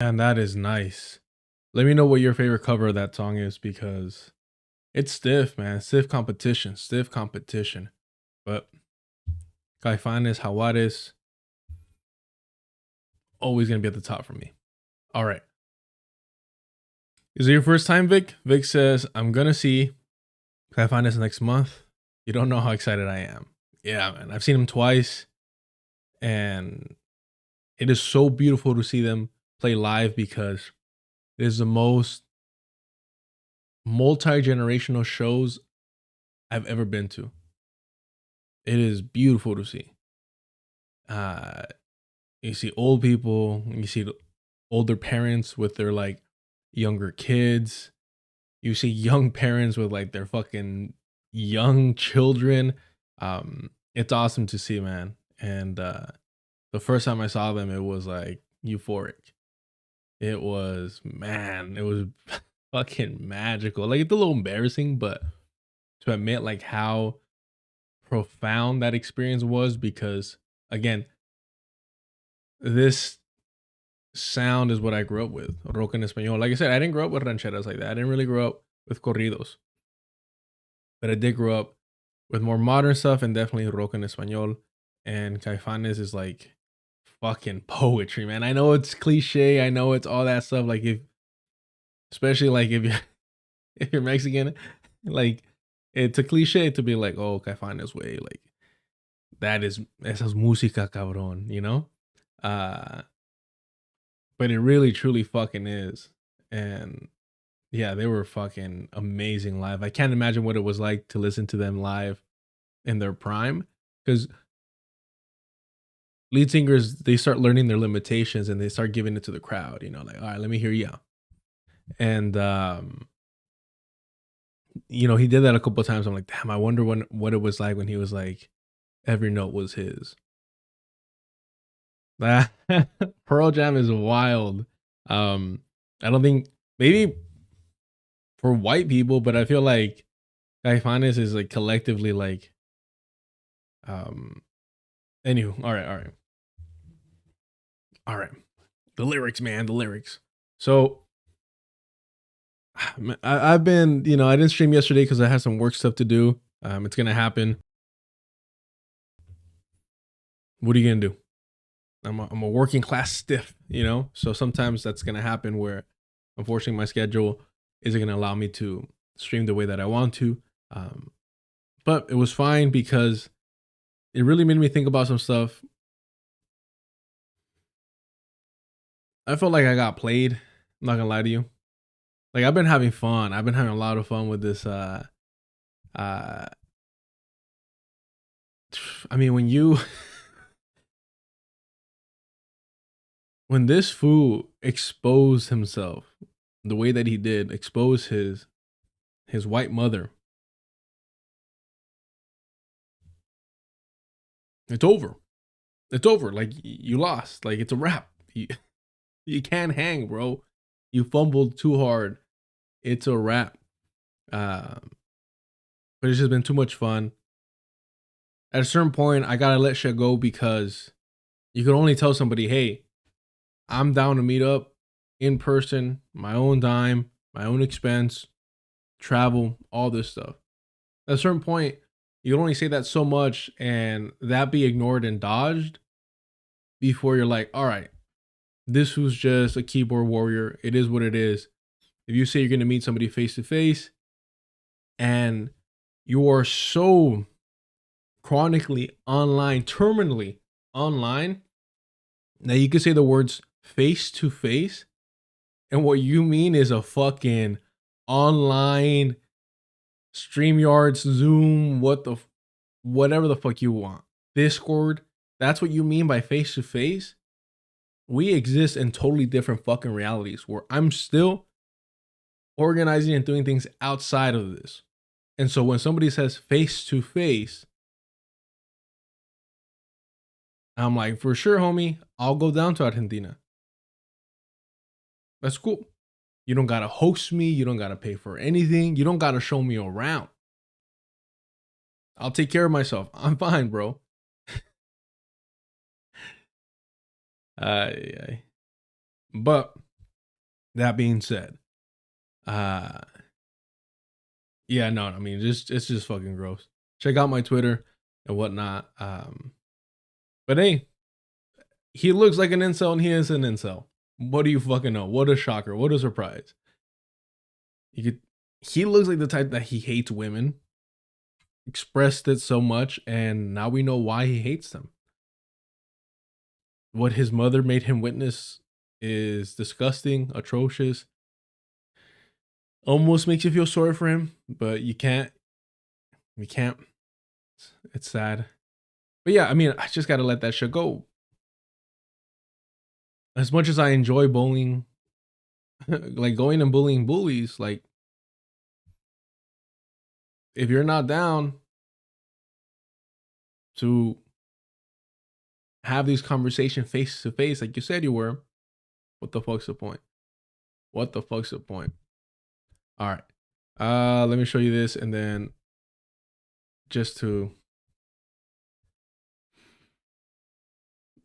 And that is nice. Let me know what your favorite cover of that song is because it's stiff, man. Stiff competition, stiff competition. But Caifanes, Jaguares, always gonna be at the top for me. All right. Is it your first time, Vic? Vic says, I'm gonna see Caifanes next month. You don't know how excited I am. Yeah, man. I've seen him twice, and it is so beautiful to see them play live because it is the most multi-generational shows I've ever been to. It is beautiful to see. You see old people, you see older parents with their like younger kids. You see young parents with like their fucking young children. It's awesome to see, man. And the first time I saw them, it was like euphoric. It was, man, it was fucking magical. Like it's a little embarrassing, but to admit like how profound that experience was because again, this sound is what I grew up with, rock en español. Like I said, I didn't grow up with rancheras like that. I didn't really grow up with corridos, but I did grow up with more modern stuff and definitely rock en español. And Caifanes is like fucking poetry, man. I know it's cliche. I know it's all that stuff. Like if, especially like if you if you're Mexican, like it's a cliche to be like, oh, Caifanes way, like that is esas música cabrón, you know? Uh but it really truly fucking is. And yeah, they were fucking amazing live. I can't imagine what it was like to listen to them live in their prime because lead singers they start learning their limitations and they start giving it to the crowd, you know, like, all right, let me hear you out. And you know, he did that a couple of times. I'm like, damn, I wonder what it was like when he was like, every note was his. That Pearl Jam is wild. I don't think maybe for white people, but I feel like Caifanes is like collectively like, anywho, all right. The lyrics, man, the lyrics. So I've been, you know, I didn't stream yesterday because I had some work stuff to do. It's gonna happen. What are you gonna do? I'm a working class stiff, you know. So sometimes that's gonna happen where, unfortunately, my schedule isn't gonna allow me to stream the way that I want to. But it was fine because it really made me think about some stuff. I felt like I got played. I'm not gonna lie to you. Like I've been having fun. I've been having a lot of fun with this. Uh, I mean, when you when this fool exposed himself the way that he did, expose his white mother, it's over. It's over. Like you lost. Like it's a wrap. You can't hang, bro. You fumbled too hard. It's a wrap. But it's just been too much fun. At a certain point, I gotta let shit go because you can only tell somebody, hey, I'm down to meet up in person, my own dime, my own expense, travel, all this stuff. At a certain point, you can only say that so much and that be ignored and dodged before you're like, all right, this was just a keyboard warrior. It is what it is. If you say you're going to meet somebody face to face and you are so chronically online, terminally online, that you can say the words face to face, and what you mean is a fucking online StreamYards, Zoom, whatever the fuck you want, Discord. That's what you mean by face to face. We exist in totally different fucking realities where I'm still organizing and doing things outside of this. And so when somebody says face to face, I'm like, for sure, homie, I'll go down to Argentina. That's cool. You don't gotta host me. You don't gotta pay for anything. You don't gotta show me around. I'll take care of myself. I'm fine, bro. But That being said, uh, yeah, no, I mean, it's just fucking gross. Check out my Twitter and whatnot. But hey, he looks like an incel and he is an incel. What do you fucking know? What a shocker. What a surprise. He looks like the type that he hates women, expressed it so much, and now we know why he hates them. What his mother made him witness is disgusting, atrocious. Almost makes you feel sorry for him, but you can't. You can't. It's sad. But yeah, I mean, I just gotta let that shit go. As much as I enjoy bullying, like going and bullying bullies, like if you're not down to have these conversations face to face, like you said you were, what the fuck's the point? What the fuck's the point? All right. Let me show you this, and then just to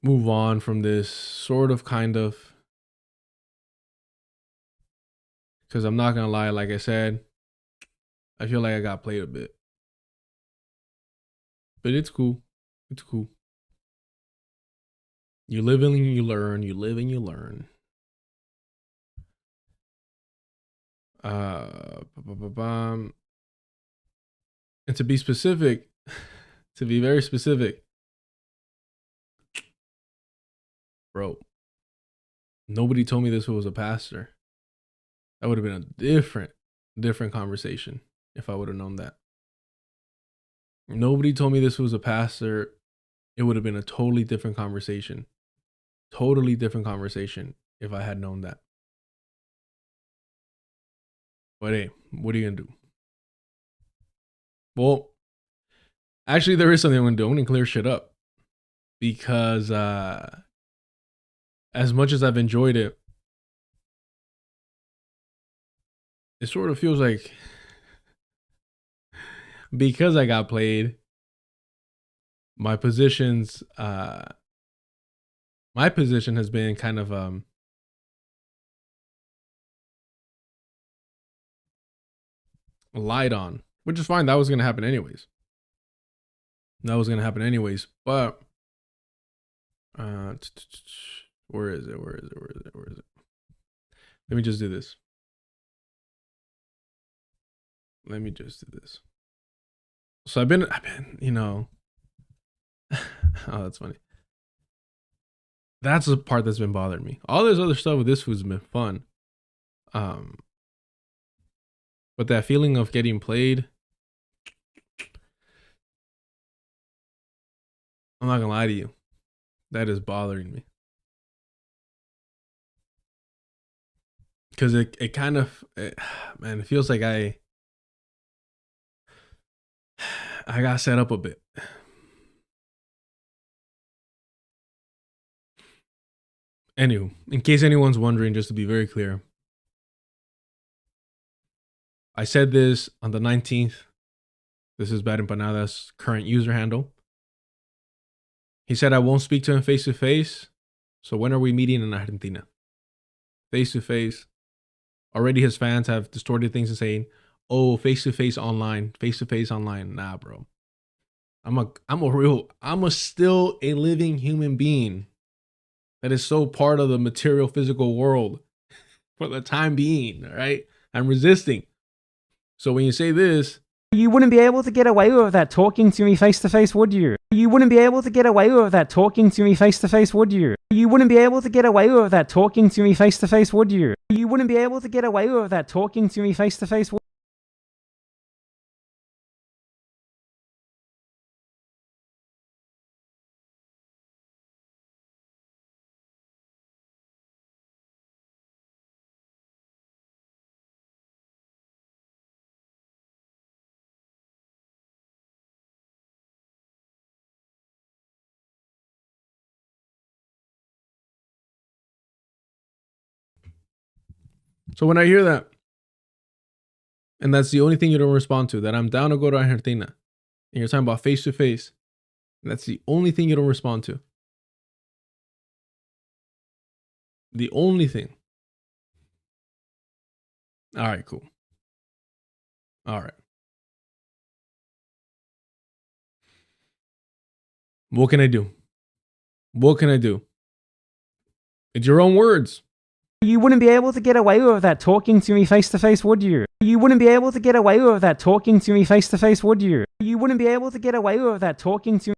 move on from this, sort of, kind of, because I'm not gonna lie, like I said, I feel like I got played a bit, but it's cool. It's cool. You live and you learn. You live and you learn. And to be specific, to be very specific, bro, nobody told me this was a pastor. That would have been a different conversation if I would have known that. Nobody told me this was a pastor. It would have been a totally different conversation. Totally different conversation if I had known that. But hey, what are you gonna do? Well, actually, there is something I'm gonna do. I'm gonna clear shit up. Because as much as I've enjoyed it, it sort of feels like because I got played, my position has been kind of lied on, which is fine. That was gonna happen anyways. But where is it? Let me just do this. So I've been, you know, oh, that's funny. That's the part that's been bothering me. All this other stuff with this food's been fun. But that feeling of getting played, I'm not gonna lie to you, that is bothering me. Because it kind of, man, it feels like I got set up a bit. Anywho, in case anyone's wondering, just to be very clear, I said this on the 19th. This is Bad Empanada's current user handle. He said I won't speak to him face to face. So when are we meeting in Argentina? Face to face. Already his fans have distorted things and saying, "Oh, face to face online, face to face online." Nah, bro. I'm still a living human being that is so part of the material physical world for the time being. All right, I'm resisting. So when you say this, you wouldn't be able to get away with that talking to me face to face, would you? You wouldn't be able to get away with that talking to me face to face, would you? You wouldn't be able to get away with that talking to me face to face, would you? You wouldn't be able to get away with that talking to me face to face. so when I hear that, and that's the only thing you don't respond to, that I'm down to go to Argentina, and you're talking about face to face, and that's the only thing you don't respond to. The only thing. All right, cool. All right. What can I do? What can I do? It's your own words. You wouldn't be able to get away with that talking to me face to face, would you? You wouldn't be able to get away with that talking to me face to face, would you? You wouldn't be able to get away with that talking to me.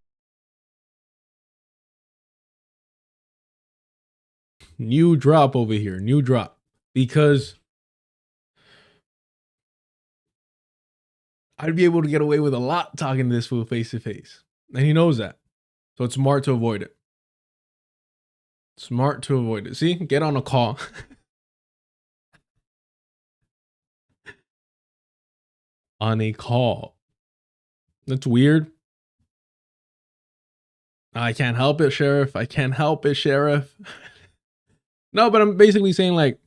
New drop over here. New drop. Because I'd be able to get away with a lot talking to this fool face to face. And he knows that. So it's smart to avoid it. Smart to avoid it. See? Get on a call. On a call. That's weird. I can't help it, Sheriff. I can't help it, Sheriff. No, but I'm basically saying, like,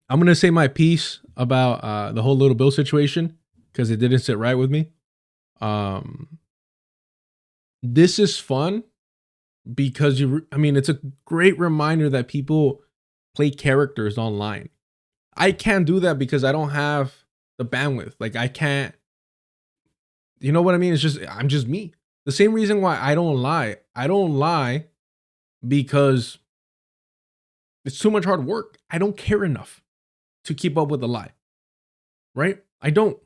I'm going to say my piece about the whole Little Bill situation because it didn't sit right with me. This is fun because it's a great reminder that people play characters online. I can't do that because I don't have the bandwidth. Like, I can't, you know what I mean? I'm just me. The same reason why I don't lie. I don't lie because it's too much hard work. I don't care enough to keep up with a lie. Right? I don't.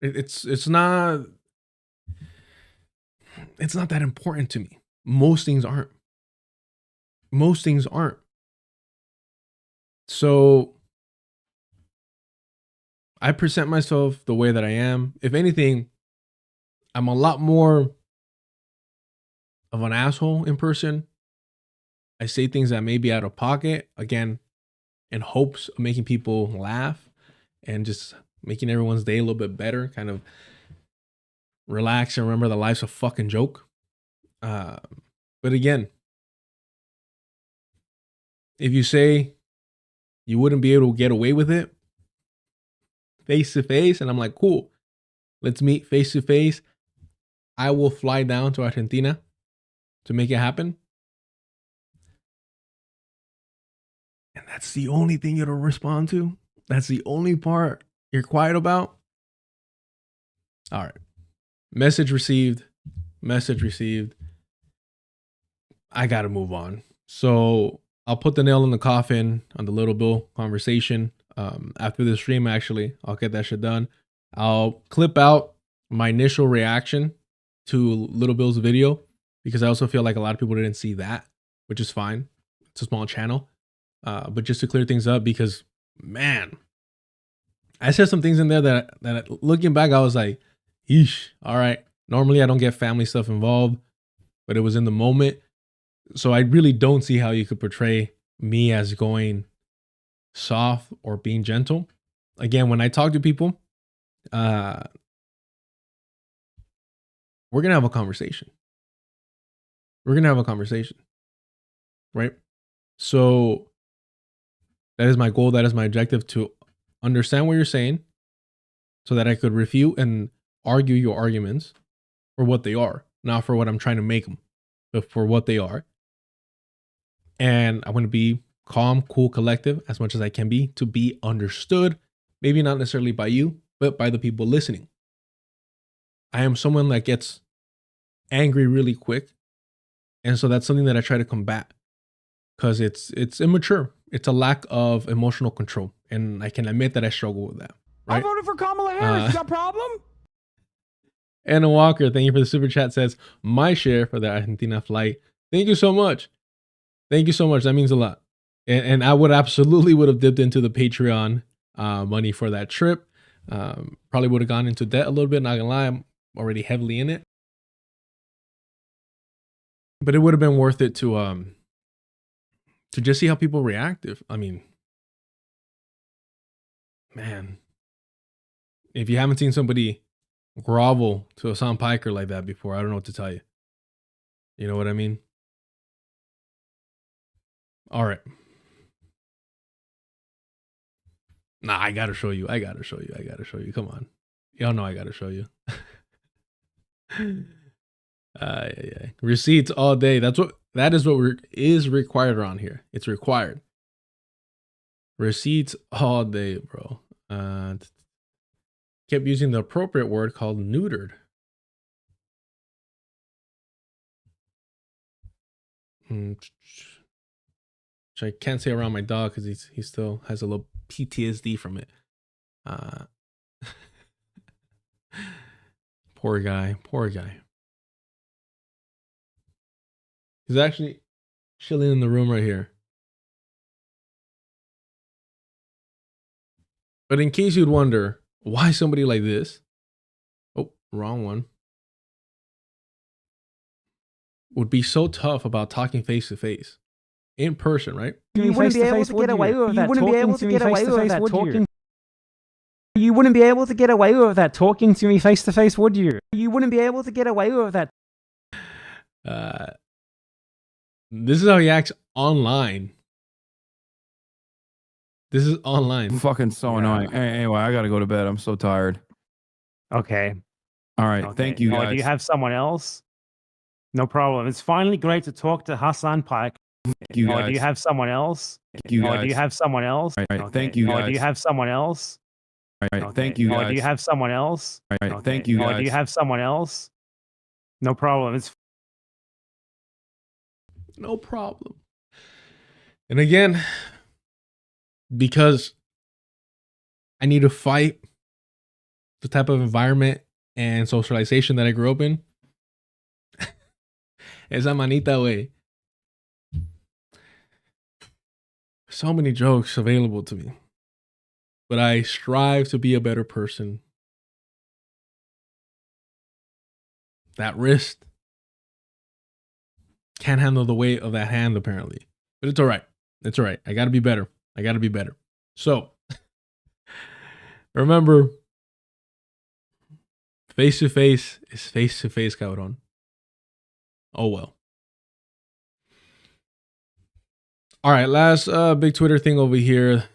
It's not that important to me. Most things aren't. Most things aren't. So I present myself the way that I am. If anything, I'm a lot more of an asshole in person. I say things that may be out of pocket, again, in hopes of making people laugh and just making everyone's day a little bit better, kind of relax and remember that life's a fucking joke. But again, if you say you wouldn't be able to get away with it face to face, and I'm like, cool, let's meet face to face. I will fly down to Argentina to make it happen. And that's the only thing you'll respond to. That's the only part you're quiet about. All right. Message received. Message received. I got to move on. So I'll put the nail in the coffin on the Little Bill conversation. After the stream, actually, I'll get that shit done. I'll clip out my initial reaction to Little Bill's video because I also feel like a lot of people didn't see that, which is fine. It's a small channel. But just to clear things up, because man, I said some things in there that looking back, I was like, yeesh, all right. Normally I don't get family stuff involved, but it was in the moment. So I really don't see how you could portray me as going soft or being gentle. Again, when I talk to people, we're going to have a conversation. We're going to have a conversation, right? So that is my goal. That is my objective, to understand what you're saying so that I could refute and argue your arguments for what they are, not for what I'm trying to make them, but for what they are. And I want to be calm, cool, collective as much as I can be to be understood, maybe not necessarily by you, but by the people listening. I am someone that gets angry really quick. And so that's something that I try to combat because it's immature. It's a lack of emotional control. And I can admit that I struggle with that. Right? I voted for Kamala Harris. Is that a problem? Anna Walker, thank you for the super chat, says, my share for the Argentina flight. Thank you so much. Thank you so much. That means a lot. And I would have dipped into the Patreon money for that trip. Probably would have gone into debt a little bit. Not gonna lie, I'm already heavily in it. But it would have been worth it to just see how people react. Man, if you haven't seen somebody grovel to a Sam Piker like that before, I don't know what to tell you. You know what I mean? All right. Nah, I gotta show you. Come on. Y'all know I gotta show you. Yeah. Receipts all day. That is what is required around here. It's required. Receipts all day, bro. Kept using the appropriate word called neutered. Which I can't say around my dog because he still has a little PTSD from it. Poor guy. He's actually chilling in the room right here. But in case you'd wonder why somebody like this, oh, wrong one, would be so tough about talking face to face, in person, right? You wouldn't be able to get away with that. You wouldn't be able to get away with that talking. You wouldn't be able to get away with that talking to me face to face, would you? You wouldn't be able to get away with that. This is how he acts online. This is online. Fucking so annoying. Anyway, I gotta go to bed. I'm so tired. Okay. All right. Okay. Thank you, guys. Do you have someone else? No problem. It's finally great to talk to Hassan Pike. Thank you, guys. Do you have someone else? Thank you, guys. Do you have someone else? All right. Thank you, guys. Do you have someone else? All right. Thank you, guys. Do you have someone else? All right. Thank you, guys. Do you have someone else? No problem. It's no problem. And again, because I need to fight the type of environment and socialization that I grew up in. Esa manita way. So many jokes available to me. But I strive to be a better person. That wrist can't handle the weight of that hand, apparently. But it's all right. It's all right. I got to be better. So, remember, face to face is face to face, cabrón. Oh, well. All right, last big Twitter thing over here.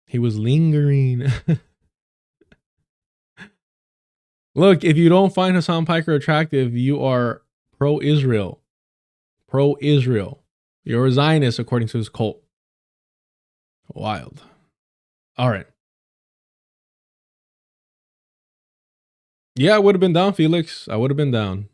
He was lingering. Look, if you don't find Hassan Piker attractive, you are pro-Israel. Pro-Israel. You're a Zionist, according to his cult. Wild. All right. Yeah, I would have been down, Felix. I would have been down.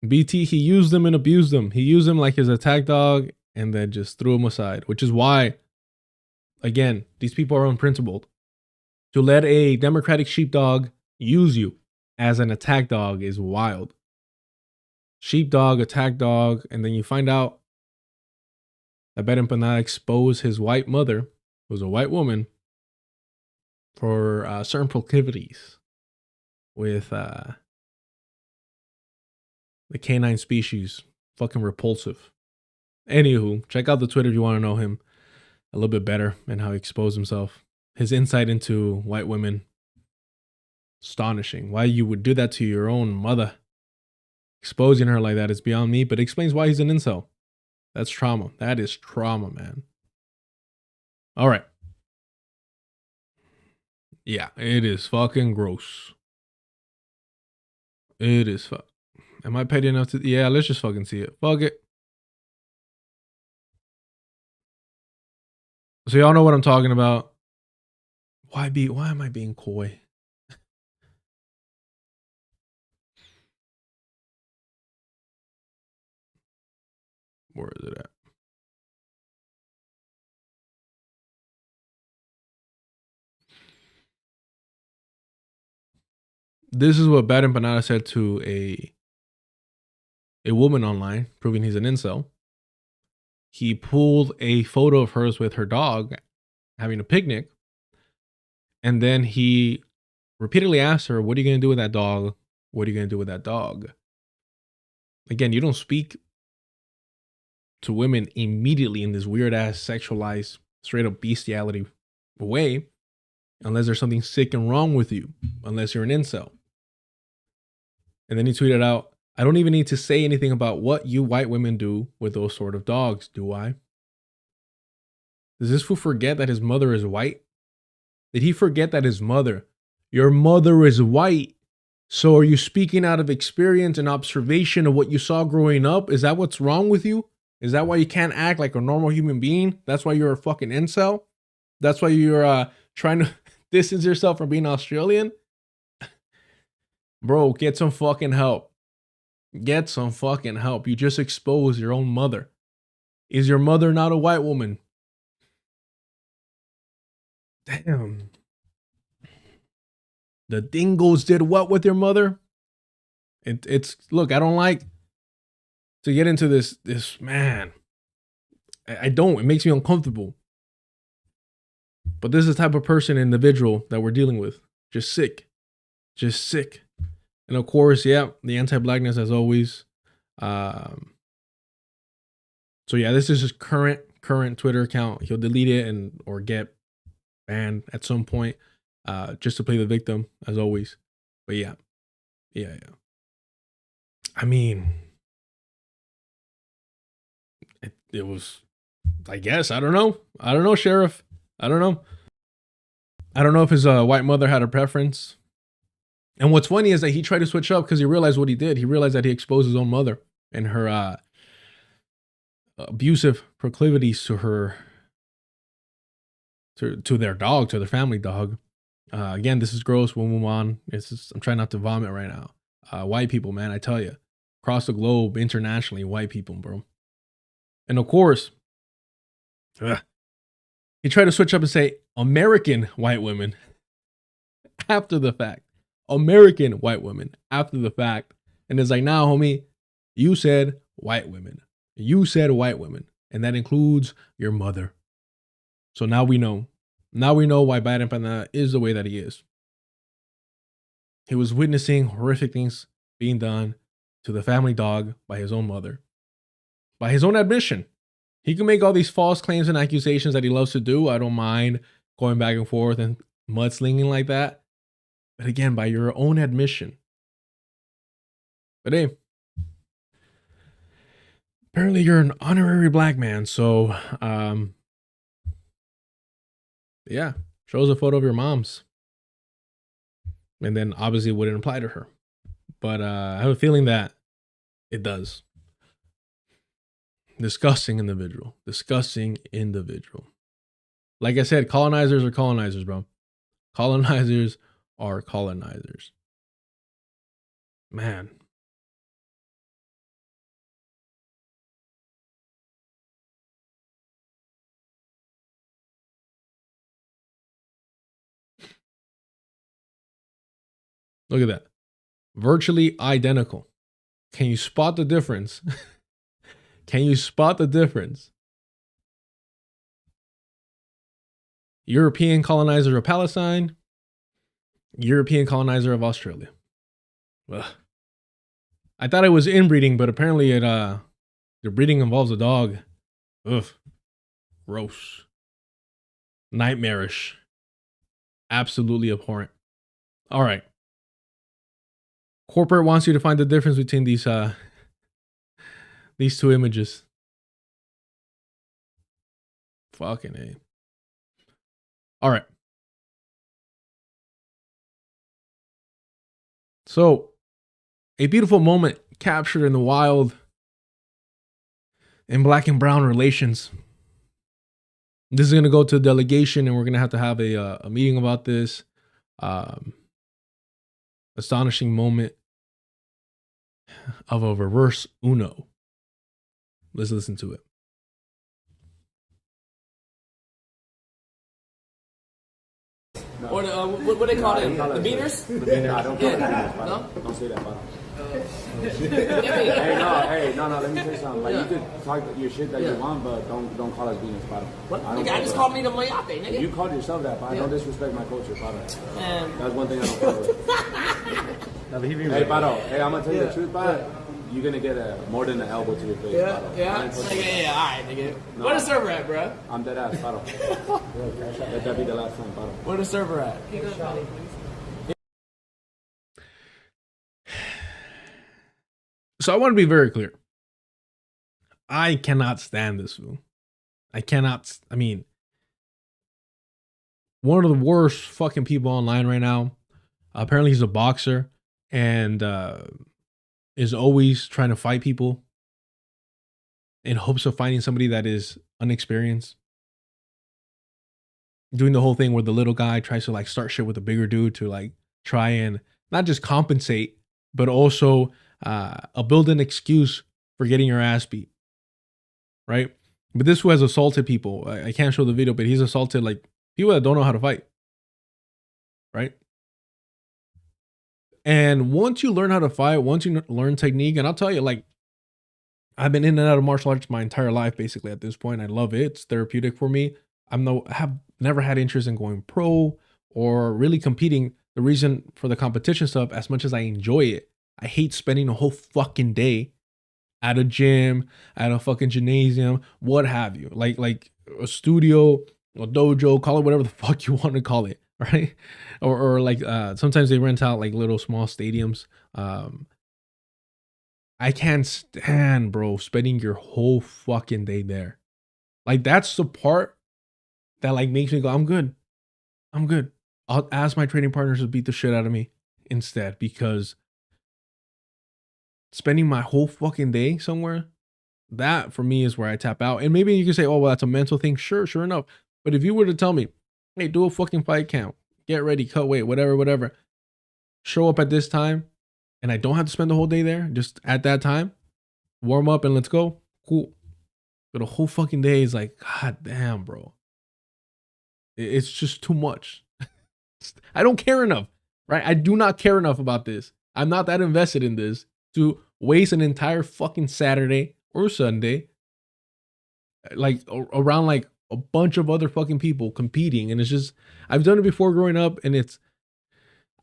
BT, he used them and abused them. He used them like his attack dog and then just threw him aside, which is why, again, these people are unprincipled. To let a democratic sheepdog use you as an attack dog is wild. Sheepdog, attack dog, and then you find out that Empanada exposed his white mother, who was a white woman, for certain proclivities with the canine species. Fucking repulsive. Anywho, check out the Twitter if you want to know him a little bit better and how he exposed himself. His insight into white women, astonishing. Why you would do that to your own mother, exposing her like that is beyond me, but it explains why he's an incel. That's trauma. That is trauma, man. All right. Yeah, it is fucking gross. It is Am I petty enough to? Yeah, let's just fucking see it. Fuck it. So y'all know what I'm talking about. Why am I being coy? Where is it at? This is what Bad Empanada said to a woman online, proving he's an incel. He pulled a photo of hers with her dog having a picnic. And then he repeatedly asked her, what are you going to do with that dog? What are you going to do with that dog? Again, you don't speak to women immediately in this weird ass sexualized, straight up bestiality way, unless there's something sick and wrong with you, unless you're an incel. And then he tweeted out, I don't even need to say anything about what you white women do with those sort of dogs, do I? Does this fool forget that his mother is white? Did he forget that his mother Your mother is white. So are you speaking out of experience and observation of what you saw growing up? Is that what's wrong with you? Is that why you can't act like a normal human being? That's why you're a fucking incel? That's why you're trying to distance yourself from being Australian? Bro, get some fucking help. Get some fucking help. You just exposed your own mother. Is your mother not a white woman? Damn. The dingoes did what with your mother? It's look, I don't like to get into this man. I don't. It makes me uncomfortable. But this is the type of person, individual that we're dealing with. Just sick. Just sick. And of course, yeah, the anti-blackness as always. So yeah, this is his current Twitter account. He'll delete it or get banned at some point. Just to play the victim, as always. But yeah. I mean, it was, I guess, I don't know, Sheriff. I don't know. I don't know if his white mother had a preference. And what's funny is that he tried to switch up because he realized what he did. He realized that he exposed his own mother and her abusive proclivities to her, to their dog, to their family dog. Again, this is gross. We'll move on. I'm trying not to vomit right now. White people, man, I tell you, across the globe, internationally, white people, bro. And of course, he tried to switch up and say American white women after the fact. American white women after the fact. And it's like, nah, homie, you said white women. You said white women. And that includes your mother. So now we know. Now we know why Biden Pana is the way that he is. He was witnessing horrific things being done to the family dog by his own mother. By his own admission. He can make all these false claims and accusations that he loves to do. I don't mind going back and forth and mudslinging like that. But again, by your own admission. But hey, apparently you're an honorary black man. So, yeah, shows a photo of your mom's. And then obviously it wouldn't apply to her. But I have a feeling that it does. Disgusting individual. Disgusting individual. Like I said, colonizers are colonizers, bro. Colonizers are colonizers. Man. Look at that. Virtually identical. Can you spot the difference? Can you spot the difference? European colonizer of Palestine. European colonizer of Australia. Ugh. I thought it was inbreeding, but apparently the breeding involves a dog. Ugh. Gross. Nightmarish. Absolutely abhorrent. All right. Corporate wants you to find the difference between these two images. Fucking A. All right. So, a beautiful moment captured in the wild in black and brown relations. This is going to go to a delegation and we're going to have a meeting about this. Astonishing moment of a reverse Uno. Let's listen to it. Or what they call it? The beaners? The beaners. I don't call it beaners, No? Don't say that, bro. Hey, no, let me say something. Like, you could talk your shit that you want, but don't call us beaners, bro. What? Nigga, I just called me the Mayate, nigga. You called yourself that, bro. Yeah. Don't disrespect my culture, bro. Man. That's one thing I don't fuck with. Hey, bro. Hey, I'm gonna tell you the truth, bro. You're gonna get more than an elbow to your face, Yeah, bro. yeah. Alright, nigga. No. Where the server at, bro? I'm dead ass, bro. Let that be the last time, bro. Where the server at? So I want to be very clear. I cannot stand this fool. I mean, one of the worst fucking people online right now. Apparently he's a boxer and is always trying to fight people in hopes of finding somebody that is unexperienced. Doing the whole thing where the little guy tries to like start shit with a bigger dude to like try and not just compensate, but also build an excuse for getting your ass beat. Right? But this who has assaulted people. I can't show the video, but he's assaulted like people that don't know how to fight. Right? And once you learn how to fight, once you learn technique, and I'll tell you, like, I've been in and out of martial arts my entire life, basically, at this point. I love it. It's therapeutic for me. I have never had interest in going pro or really competing. The reason for the competition stuff, as much as I enjoy it, I hate spending a whole fucking day at a gym, at a fucking gymnasium, what have you. Like a studio, a dojo, call it whatever the fuck you want to call it, right? Or like sometimes they rent out like little small stadiums. I can't stand, bro, spending your whole fucking day there. Like that's the part that like makes me go, I'm good. I'll ask my training partners to beat the shit out of me instead, because spending my whole fucking day somewhere, that for me is where I tap out. And maybe you can say, oh, well, that's a mental thing. Sure enough. But if you were to tell me, hey, do a fucking fight count, get ready, cut weight, whatever, show up at this time, and I don't have to spend the whole day there, just at that time, warm up and let's go, cool. But a whole fucking day is like, god damn, bro. It's just too much. I don't care enough, right? I do not care enough about this. I'm not that invested in this to waste an entire fucking Saturday or Sunday like around like a bunch of other fucking people competing. And it's just, I've done it before growing up, and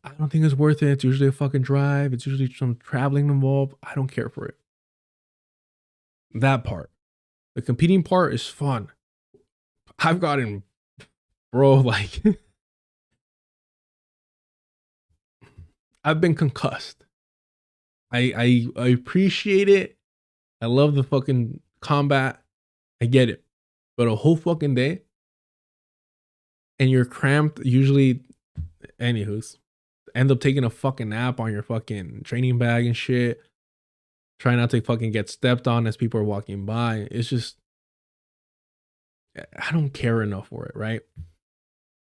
I don't think it's worth it. It's usually a fucking drive. It's usually some traveling involved. I don't care for it. That part. The competing part is fun. I've gotten, bro, like, I've been concussed. I appreciate it. I love the fucking combat. I get it. But a whole fucking day and you're cramped, usually, anywho's, end up taking a fucking nap on your fucking training bag and shit. Try not to fucking get stepped on as people are walking by. It's just, I don't care enough for it, right?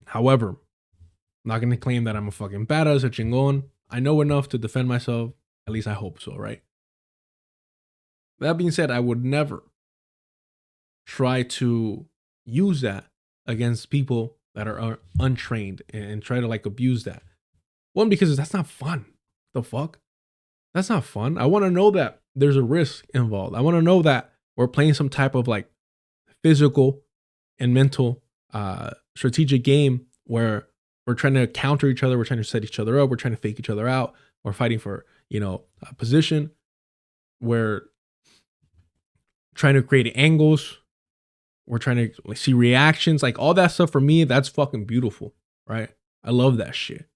However, I'm not going to claim that I'm a fucking badass or chingon. I know enough to defend myself. At least I hope so, right? That being said, I would never try to use that against people that are untrained and try to like abuse that. One, because that's not fun. The fuck? That's not fun. I want to know that there's a risk involved. I want to know that we're playing some type of like physical and mental strategic game where we're trying to counter each other. We're trying to set each other up. We're trying to fake each other out. We're fighting for, a position. We're trying to create angles. We're trying to see reactions. Like all that stuff for me, that's fucking beautiful, right? I love that shit.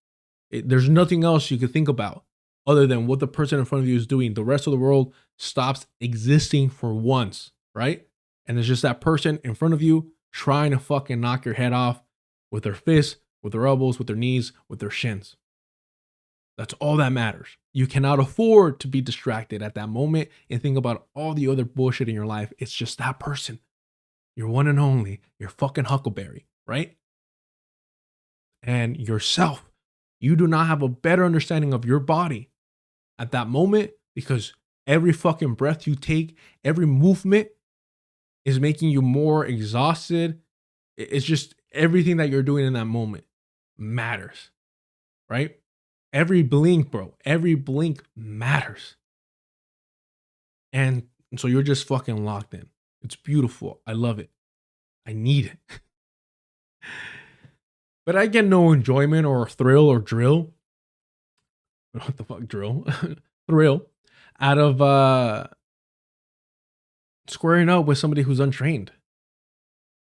There's nothing else you could think about other than what the person in front of you is doing. The rest of the world stops existing for once, right? And it's just that person in front of you trying to fucking knock your head off with their fists, with their elbows, with their knees, with their shins. That's all that matters. You cannot afford to be distracted at that moment and think about all the other bullshit in your life. It's just that person. Your one and only, your fucking Huckleberry, right? And yourself. You do not have a better understanding of your body at that moment, because every fucking breath you take, every movement is making you more exhausted. It's just everything that you're doing in that moment matters, right? Every blink, bro, every blink matters. And so you're just fucking locked in. It's beautiful. I love it. I need it. But I get no enjoyment or thrill or drill. What the fuck, drill? Thrill out of squaring up with somebody who's untrained.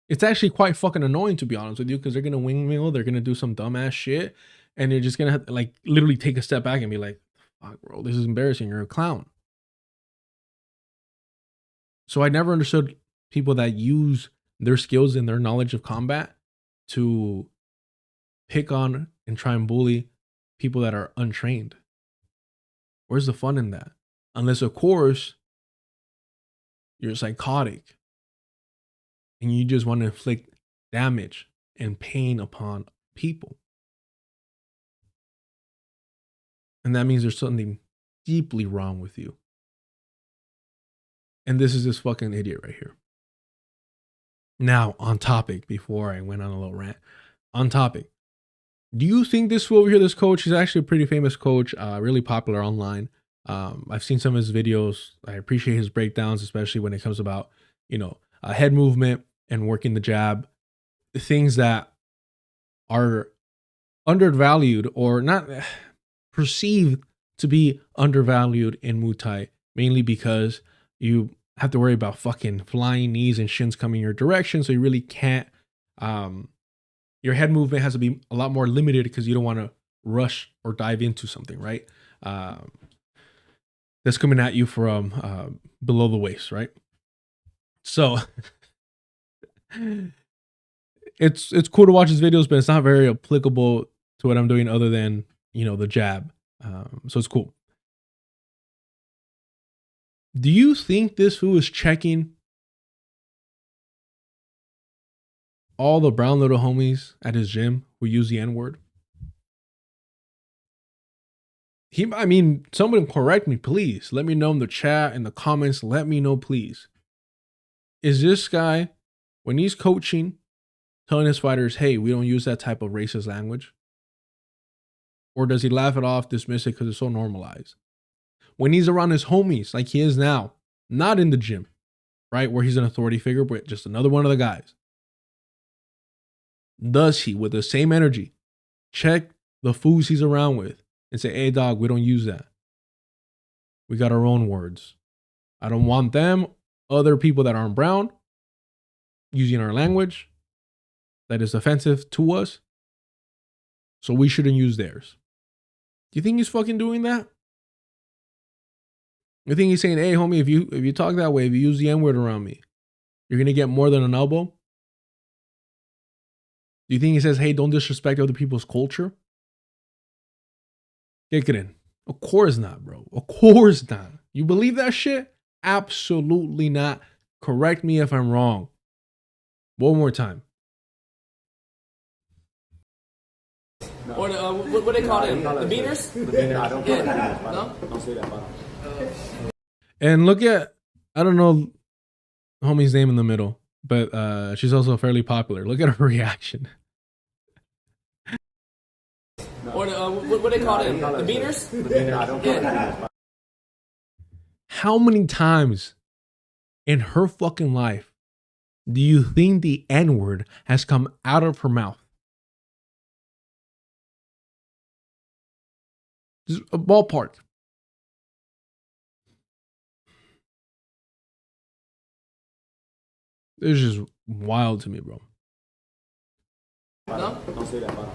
It's actually quite fucking annoying, to be honest with you, because they're gonna wingmill, they're gonna do some dumbass shit, and you're just gonna have to like literally take a step back and be like, fuck, bro, this is embarrassing. You're a clown. So I never understood people that use their skills and their knowledge of combat to pick on and try and bully people that are untrained. Where's the fun in that? Unless, of course, you're psychotic and you just want to inflict damage and pain upon people. And that means there's something deeply wrong with you. And this is this fucking idiot right here. Now, on topic, before I went on a little rant, on topic. Do you think this fool over here, this coach, is actually a pretty famous coach, really popular online? I've seen some of his videos. I appreciate his breakdowns, especially when it comes about, head movement and working the jab. Things that are undervalued or not perceived to be undervalued in Muay Thai, mainly because you have to worry about fucking flying knees and shins coming your direction. So you really can't, your head movement has to be a lot more limited because you don't want to rush or dive into something, right? That's coming at you from below the waist, right? So it's cool to watch his videos, but it's not very applicable to what I'm doing other than, the jab. So it's cool. Do you think this fool is checking all the brown little homies at his gym who use the N-word? Someone correct me, please. Let me know in the chat, in the comments. Let me know, please. Is this guy, when he's coaching, telling his fighters, hey, we don't use that type of racist language? Or does he laugh it off, dismiss it because it's so normalized? When he's around his homies, like he is now, not in the gym, right, where he's an authority figure, but just another one of the guys, does he, with the same energy, check the fools he's around with and say, hey, dog, we don't use that. We got our own words. I don't want them, other people that aren't brown, using our language that is offensive to us, so we shouldn't use theirs. Do you think he's fucking doing that? You think he's saying, hey, homie, if you talk that way, if you use the N-word around me, you're going to get more than an elbow? Do you think he says, hey, don't disrespect other people's culture? Get it in. Of course not, bro. Of course not. You believe that shit? Absolutely not. Correct me if I'm wrong. One more time. Or what do they call it? The beaners? The beaner. I don't call it beaners. No? Don't say that, bro. And look at, I don't know homie's name in the middle, but she's also fairly popular. Look at her reaction. Or what do they call it? The beaners? The beaner. I don't call it beaners, bro. How many times in her fucking life do you think the N-word has come out of her mouth? Just a ballpark. It's just wild to me, bro. No? Don't say that, bro.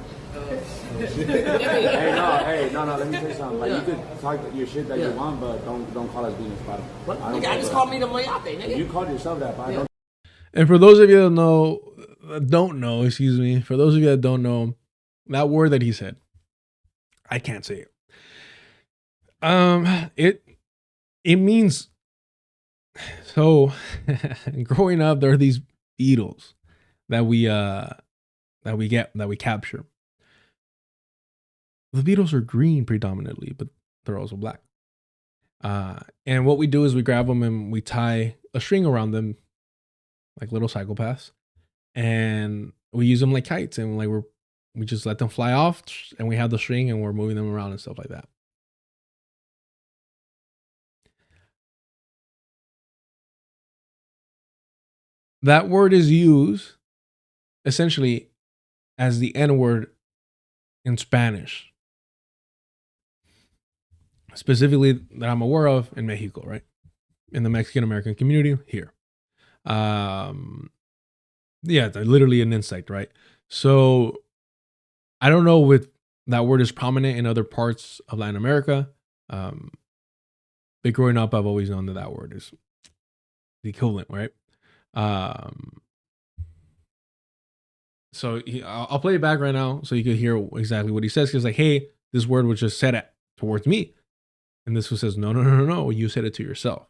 Hey, no, let me say something. Like, you could talk your shit that you want, but don't call us beaners, bro. What? Nigga, I just called me the Mayate, nigga. You called yourself that, bro. And for those of you that don't know, for those of you that don't know, that word that he said, I can't say it. It means, so growing up, there are these beetles that we capture. The beetles are green predominantly, but they're also black. And what we do is we grab them and we tie a string around them, like little psychopaths, and we use them like kites, and we just let them fly off, and we have the string and we're moving them around and stuff like that. That word is used essentially as the N-word in Spanish, specifically that I'm aware of in Mexico, right? In the Mexican American community here. Yeah, they're literally an insect, right? So I don't know if that word is prominent in other parts of Latin America. But growing up, I've always known that word is the equivalent, right? So I'll play it back right now so you can hear exactly what he says. He's like, hey, this word was just said towards me. And this one says, no, you said it to yourself.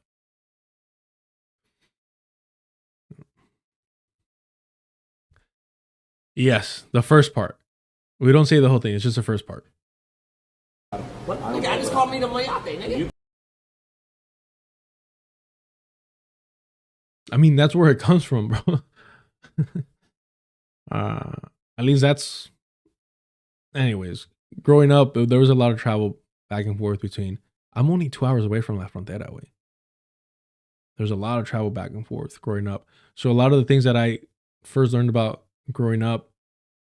Yes, the first part. We don't say the whole thing. It's just the first part. What? Nigga, I just called me the Mayate, nigga. I mean, that's where it comes from, bro. At least that's... Anyways, growing up, there was a lot of travel back and forth between... I'm only 2 hours away from La Frontera way. There's a lot of travel back and forth growing up. So a lot of the things that I first learned about growing up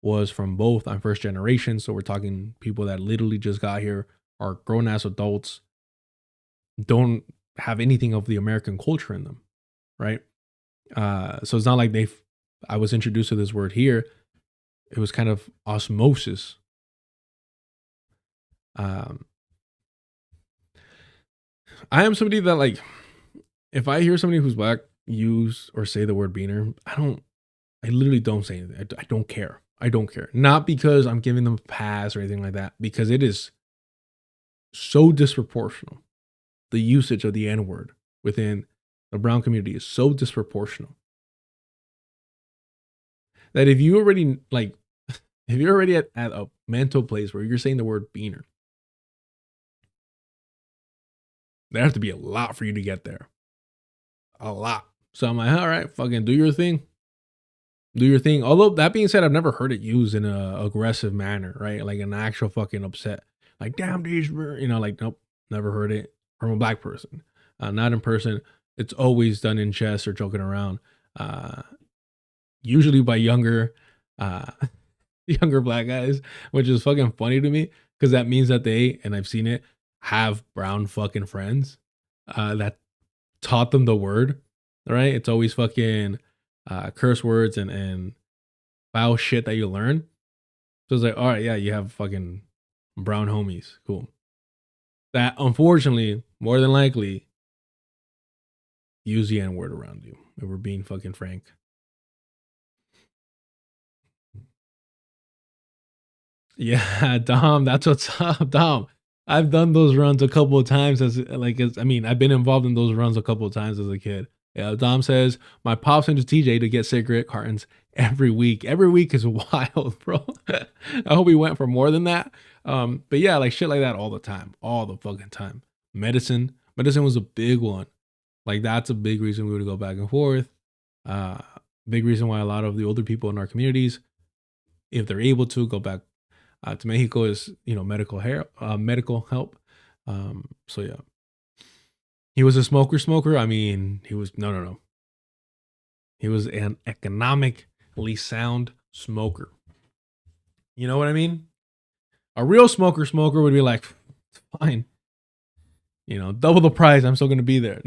was from both. I'm first generation, so we're talking people that literally just got here, are grown ass adults, don't have anything of the American culture in them, right? So it's not like I was introduced to this word here. It was kind of osmosis. I am somebody that, like, if I hear somebody who's black use or say the word beaner, I literally don't say anything. I don't care. I don't care. Not because I'm giving them a pass or anything like that, because it is so disproportional. The usage of the N-word within the brown community is so disproportional that if you already, like, if you're already at a mental place where you're saying the word beaner, there has to be a lot for you to get there. A lot. So I'm like, all right, fucking do your thing. Do your thing. Although that being said, I've never heard it used in a aggressive manner, right? Like an actual fucking upset. Like, damn these, you know, like, nope, never heard it from a black person. Not in person. It's always done in jest or joking around. Usually by younger black guys, which is fucking funny to me because that means that they, and I've seen it, have brown fucking friends that taught them the word, right? It's always fucking curse words and foul shit that you learn. So it's like, all right, yeah, you have fucking brown homies. Cool. That unfortunately, more than likely, use the N-word around you. If we're being fucking frank. Yeah, Dom, that's what's up, Dom. I've done those runs a couple of times I've been involved in those runs a couple of times as a kid. Yeah, Dom says, my pops sends TJ to get cigarette cartons every week. Every week is wild, bro. I hope he went for more than that. But yeah, like shit like that all the time. All the fucking time. Medicine was a big one. Like that's a big reason we would go back and forth. Big reason why a lot of the older people in our communities, if they're able to, go back to Mexico is, medical help. So yeah. He was a smoker. I mean, he was, no. He was an economically sound smoker. You know what I mean? A real smoker would be like, fine, double the price. I'm still going to be there.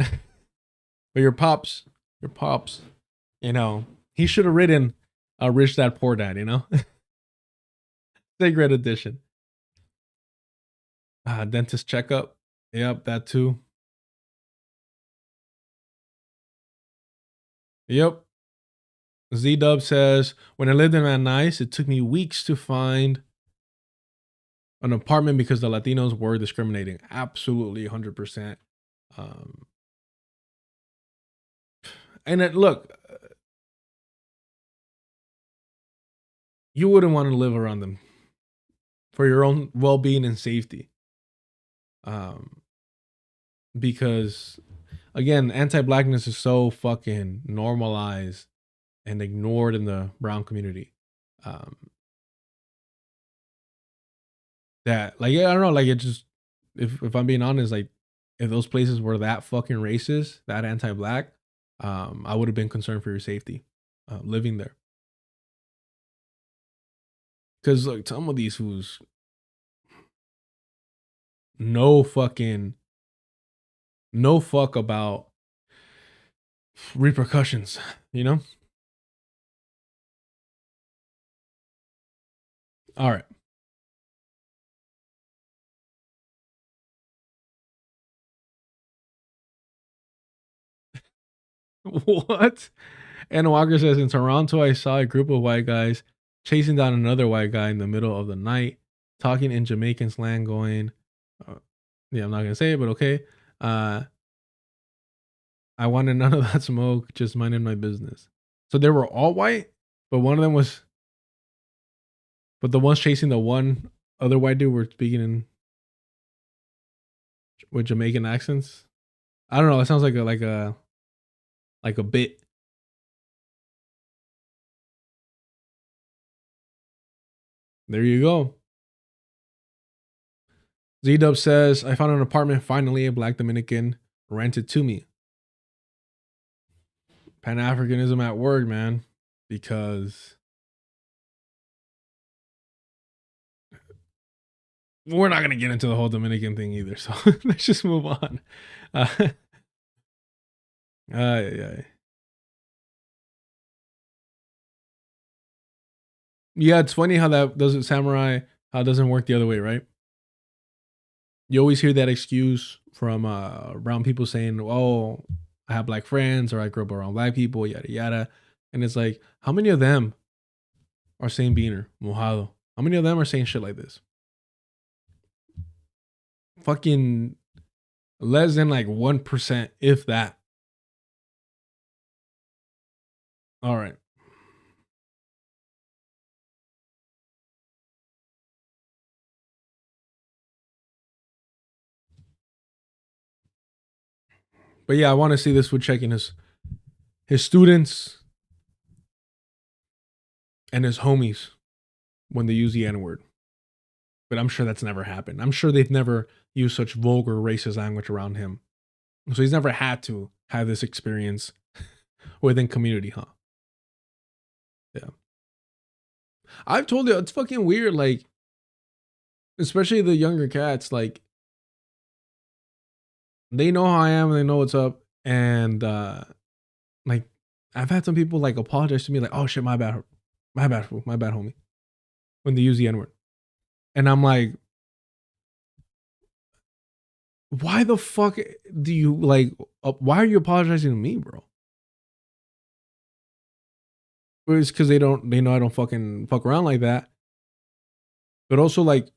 But your pops, he should have written a Rich Dad, Poor Dad, Cigarette edition. Dentist checkup. Yep, that too. Yep. Z-Dub says, when I lived in Van Nuys, it took me weeks to find an apartment because the Latinos were discriminating. Absolutely, 100%. Look, you wouldn't want to live around them for your own well-being and safety. Because, again, anti-blackness is so fucking normalized and ignored in the brown community. That, like, I don't know, like, it just, if I'm being honest, like, if those places were that fucking racist, that anti-black, I would have been concerned for your safety living there. Because, like, some of these who's no fuck about repercussions, All right. What? And Walker says, in Toronto, I saw a group of white guys chasing down another white guy in the middle of the night. talking in Jamaican slang going, yeah, I'm not going to say it, but okay. I wanted none of that smoke, just minding my business. So they were all white, but one of them was, but the ones chasing the one other white dude were speaking in with Jamaican accents. I don't know. That sounds like a bit. There you go. Z-Dub says, I found an apartment finally, a black Dominican rented to me. Pan-Africanism at work, man. Because we're not going to get into the whole Dominican thing either. So let's just move on. Yeah, it's funny how that doesn't samurai, how it doesn't work the other way, right? You always hear that excuse from brown people saying, oh, I have black friends or I grew up around black people, yada, yada. And it's like, how many of them are saying beaner, mojado? How many of them are saying shit like this? Fucking less than like 1%, if that. All right. But yeah, I want to see this with checking his students and his homies when they use the N-word. But I'm sure that's never happened. I'm sure they've never used such vulgar racist language around him. So he's never had to have this experience within community, huh? Yeah. I've told you, it's fucking weird, like, especially the younger cats, like, they know how I am and they know what's up. And like, I've had some people like apologize to me, like, oh shit, my bad, fool, my bad, homie, when they use the N-word. And I'm like, why the fuck do you like, why are you apologizing to me, bro? It's because they know I don't fucking fuck around like that. But also, like,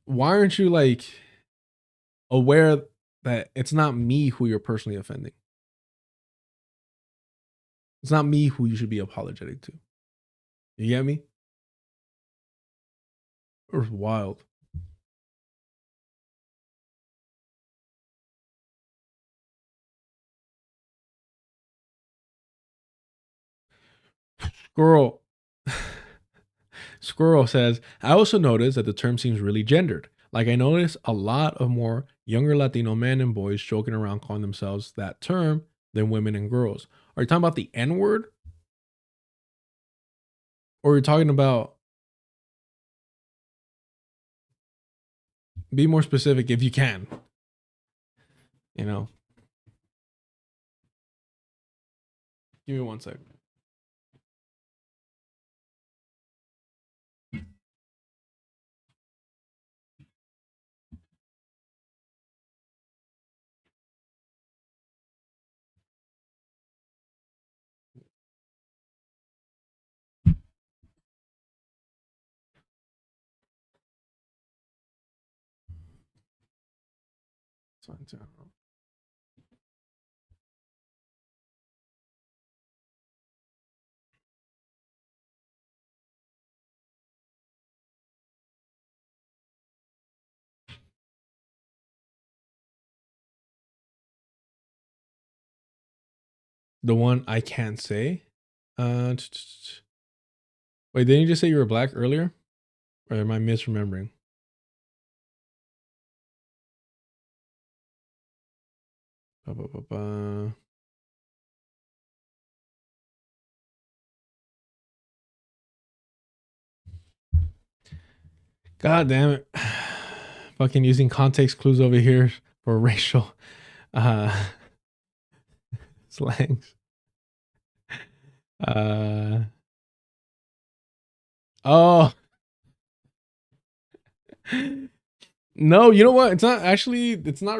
why aren't you like aware that it's not me who you're personally offending? It's not me who you should be apologetic to. You get me? It was wild. Squirrel says, I also noticed that the term seems really gendered. Like, I noticed a lot of more younger Latino men and boys joking around calling themselves that term than women and girls. Are you talking about the N-word? Or are you talking about, be more specific if you can, you know? Give me 1 second. The one I can't say. Wait, didn't you just say you were black earlier? Or am I misremembering? God damn it. Fucking using context clues over here for racial slangs. Oh. No, you know what? It's not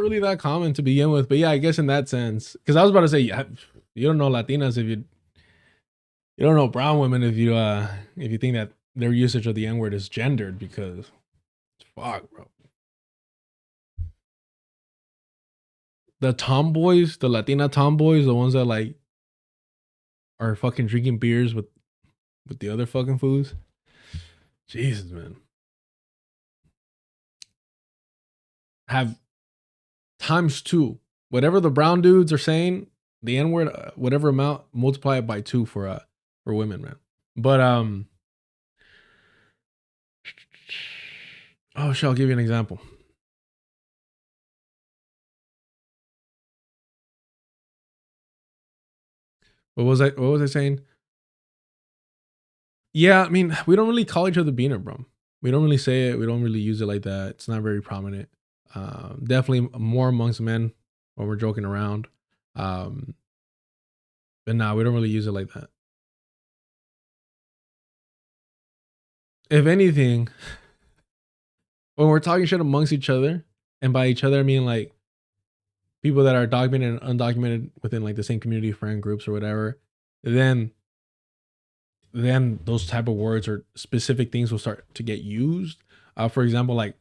really that common to begin with. But yeah, I guess in that sense. Because I was about to say, you don't know Latinas if you You don't know brown women if you think that their usage of the N-word is gendered, because fuck, bro. The tomboys, the Latina tomboys, the ones that like are fucking drinking beers with the other fucking fools. Jesus, man. Have times 2. Whatever the brown dudes are saying, the N-word, whatever amount, multiply it by 2 for women, man. But oh shit, I'll give you an example. What was I saying? Yeah, I mean, we don't really call each other beaner, bro. We don't really say it. We don't really use it like that. It's not very prominent. Definitely more amongst men when we're joking around. But nah, we don't really use it like that. If anything, when we're talking shit amongst each other, and by each other I mean like people that are documented and undocumented within like the same community, friend groups or whatever, then those type of words or specific things will start to get used. For example, like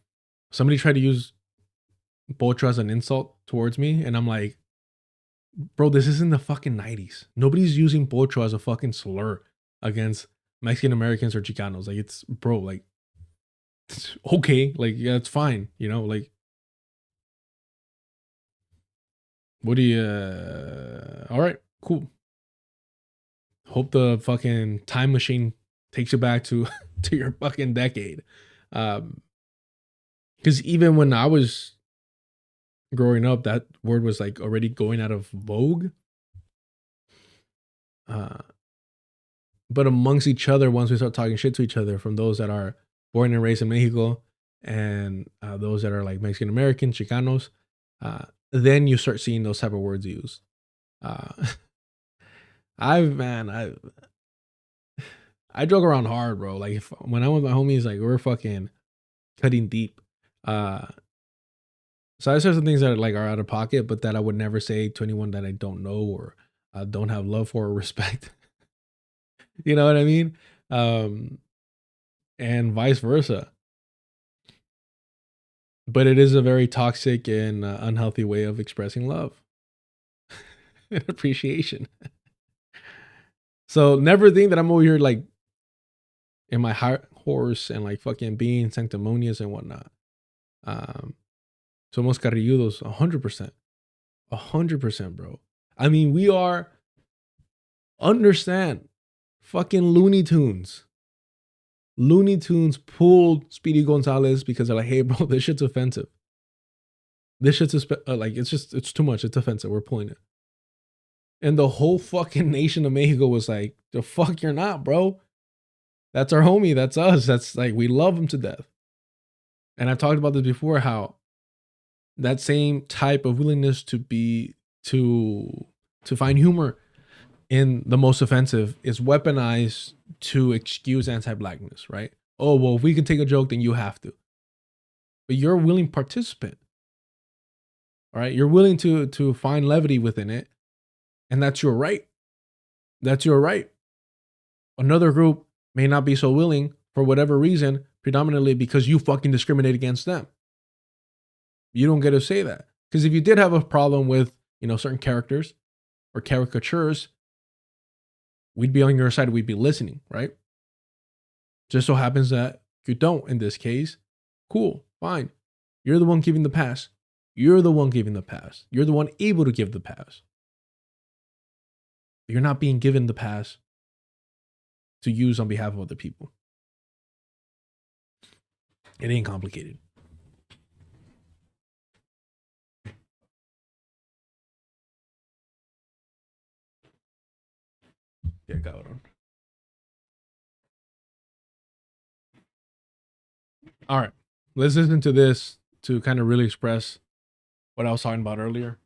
somebody tried to use Bocho as an insult towards me, and I'm like, bro, this is in the fucking 90s. Nobody's using Bocho as a fucking slur against Mexican Americans or Chicanos. Like, it's, bro, like, it's okay. Like, yeah, it's fine. You know, like, what do you, all right, cool. Hope the fucking time machine takes you back to, to your fucking decade. Because even when I was growing up, that word was like already going out of vogue. But amongst each other, once we start talking shit to each other, from those that are born and raised in Mexico and those that are like Mexican American, Chicanos, then you start seeing those type of words used. I joke around hard, bro. Like when I'm with my homies, like we're fucking cutting deep. So I say some things that like are out of pocket, but that I would never say to anyone that I don't know or don't have love for or respect. You know what I mean? And vice versa. But it is a very toxic and unhealthy way of expressing love and appreciation. So never think that I'm over here like in my high horse and like fucking being sanctimonious and whatnot. Somos carrilludos, 100%. 100%, bro. I mean, we are, understand, fucking Looney Tunes. Looney Tunes pulled Speedy Gonzalez because they're like, hey, bro, this shit's offensive. This shit's like, it's too much. It's offensive. We're pulling it. And the whole fucking nation of Mexico was like, the fuck you're not, bro. That's our homie. That's us. That's like, we love him to death. And I've talked about this before, how that same type of willingness to be, to find humor in the most offensive is weaponized to excuse anti-blackness, right? Oh, well, if we can take a joke, then you have to. But you're a willing participant. All right. You're willing to find levity within it. And that's your right. That's your right. Another group may not be so willing for whatever reason, predominantly because you fucking discriminate against them. You don't get to say that. Because if you did have a problem with, you know, certain characters or caricatures, we'd be on your side. We'd be listening, right? Just so happens that you don't in this case. Cool, fine. You're the one giving the pass. You're the one giving the pass. You're the one able to give the pass. You're not being given the pass to use on behalf of other people. It ain't complicated. Yeah, cabrón. All right, let's listen to this to kind of really express what I was talking about earlier.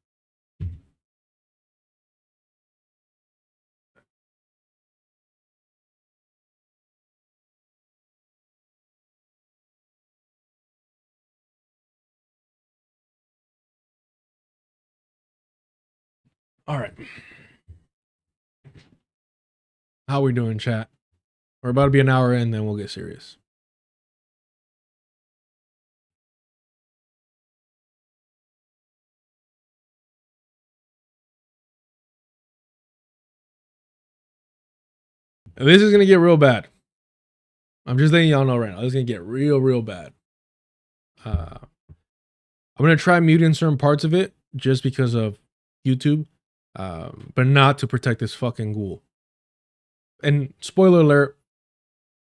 All right. How we doing, chat? We're about to be an hour in, then we'll get serious. This is gonna get real bad. I'm just letting y'all know right now. This is gonna get real bad. I'm gonna try muting certain parts of it just because of YouTube, but not to protect this fucking ghoul. And spoiler alert,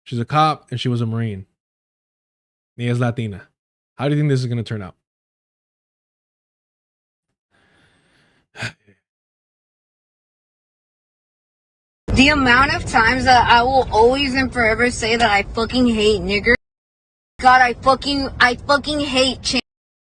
she's a cop and she was a Marine. Ella es Latina. How do you think this is gonna turn out? The amount of times that I will always and forever say that I fucking hate niggers. God, I fucking hate change.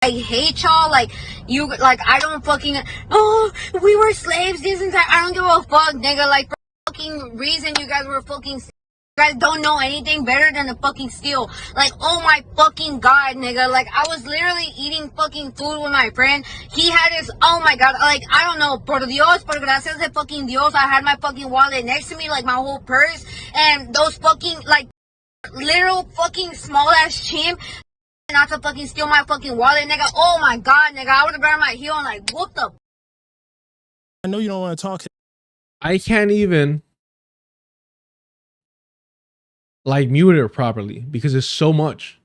I hate y'all. Like, you, like, I don't fucking, oh, we were slaves this entire, I don't give a fuck, nigga. Like, for fucking reason you guys were fucking, you guys don't know anything better than to fucking steal. Like, oh my fucking god, nigga. Like, I was literally eating fucking food with my friend. He had his, oh my god, like, I don't know, por Dios, por gracias de fucking Dios, I had my fucking wallet next to me, like, my whole purse, and those fucking, like, literal fucking small ass chimp not to fucking steal my fucking wallet, nigga. Oh my god, nigga. I would have grabbed my heel and like, what the? I know you don't want to talk. I can't even like mute it properly because it's so much.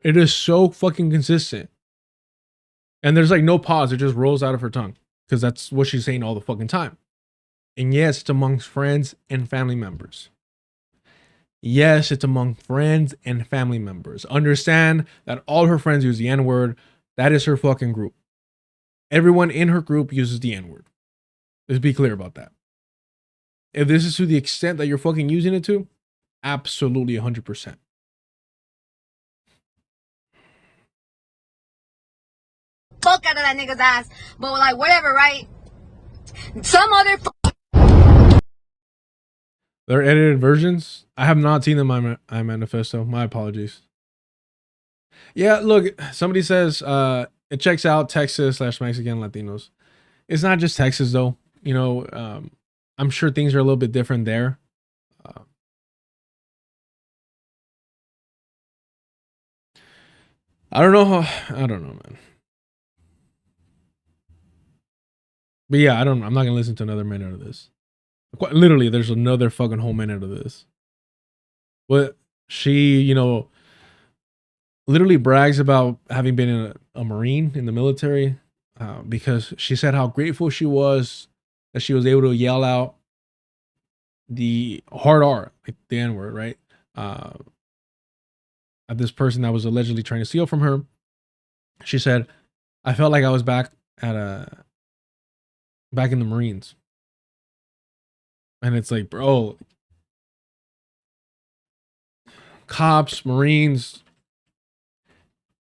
It is so fucking consistent. And there's like no pause. It just rolls out of her tongue because that's what she's saying all the fucking time. And yes, it's amongst friends and family members. Yes, it's among friends and family members. Understand that all her friends use the N-word. That is her fucking group. Everyone in her group uses the N-word. Let's be clear about that. If this is to the extent that you're fucking using it to, absolutely 100%. Fuck out of that nigga's ass. But like, whatever, right? Some other They're edited versions. I have not seen them on my manifesto. My apologies. Yeah, look, somebody says it checks out Texas/Mexican Latinos. It's not just Texas though. You know, I'm sure things are a little bit different there. I don't know I don't know, man. But yeah, I'm not gonna listen to another minute of this. Quite literally, there's another fucking whole minute of this. But she, you know, literally brags about having been a Marine in the military because she said how grateful she was that she was able to yell out the hard R, like the N-word, right? At this person that was allegedly trying to steal from her. She said, I felt like I was back in the Marines. And it's like, bro, cops, Marines,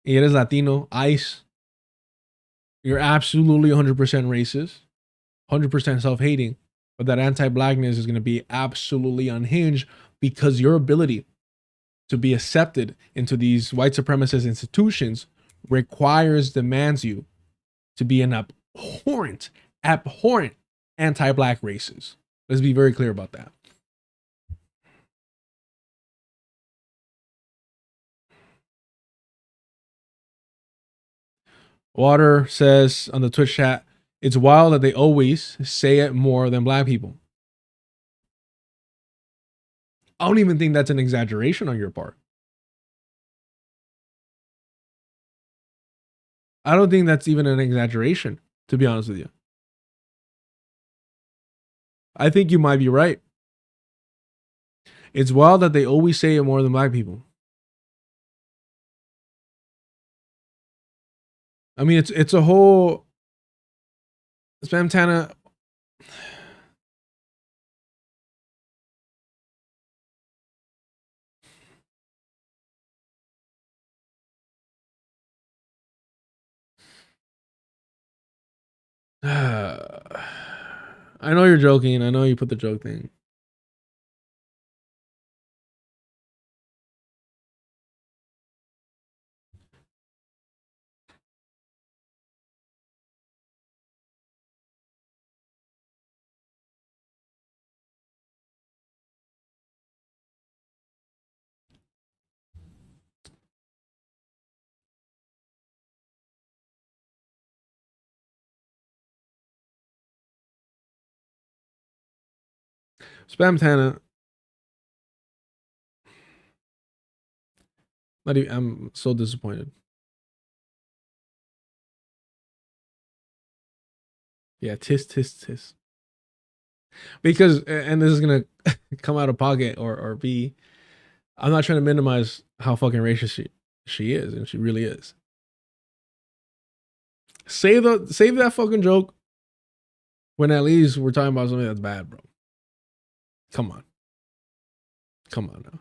eres Latino, ICE, you're absolutely 100% racist, 100% self-hating, but that anti-blackness is going to be absolutely unhinged because your ability to be accepted into these white supremacist institutions demands you to be an abhorrent anti-black racist. Let's be very clear about that. Water says on the Twitch chat, it's wild that they always say it more than black people. I don't even think that's an exaggeration on your part. I don't think that's even an exaggeration, to be honest with you. I think you might be right. It's wild that they always say it more than black people. I mean, it's a whole Spamtana. I know you're joking. I know you put the joke thing. Spam Tana. Not even, I'm so disappointed. Yeah, tis. Because, and this is gonna come out of pocket or be, I'm not trying to minimize how fucking racist she is, and she really is. Save that fucking joke when at least we're talking about something that's bad, bro. Come on now.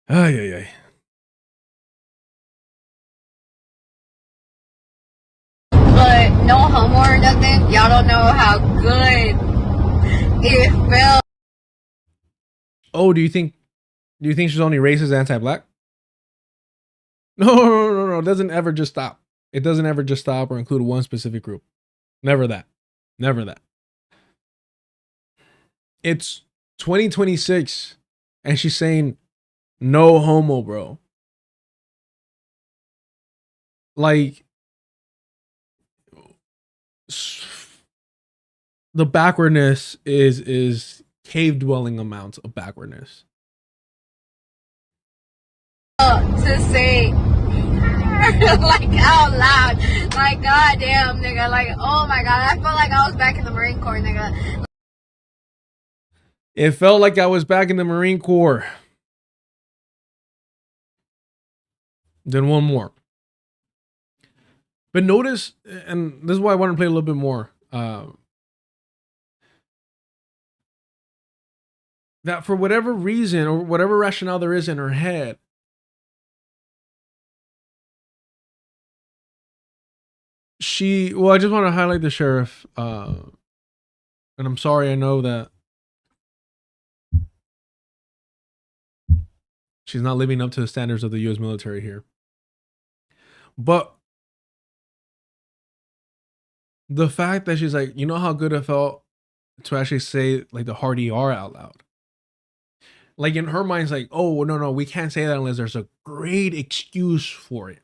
Ay. But no homo or nothing. Y'all don't know how good it felt. Oh, do you think she's only racist, anti-black? No. It doesn't ever just stop. It doesn't ever just stop or include one specific group. Never that. It's 2026 and she's saying no homo, bro. Like, the backwardness is cave dwelling amounts of backwardness. To say like out loud, like goddamn nigga, like oh my god, I felt like I was back in the Marine Corps, nigga. It felt like I was back in the Marine Corps. Then one more. But notice, and this is why I want to play a little bit more, that for whatever reason or whatever rationale there is in her head, I just want to highlight the sheriff, and I'm sorry, I know that she's not living up to the standards of the U.S. military here. But the fact that she's like, you know how good it felt to actually say like the hard ER out loud. Like in her mind's like, oh, no, we can't say that unless there's a great excuse for it.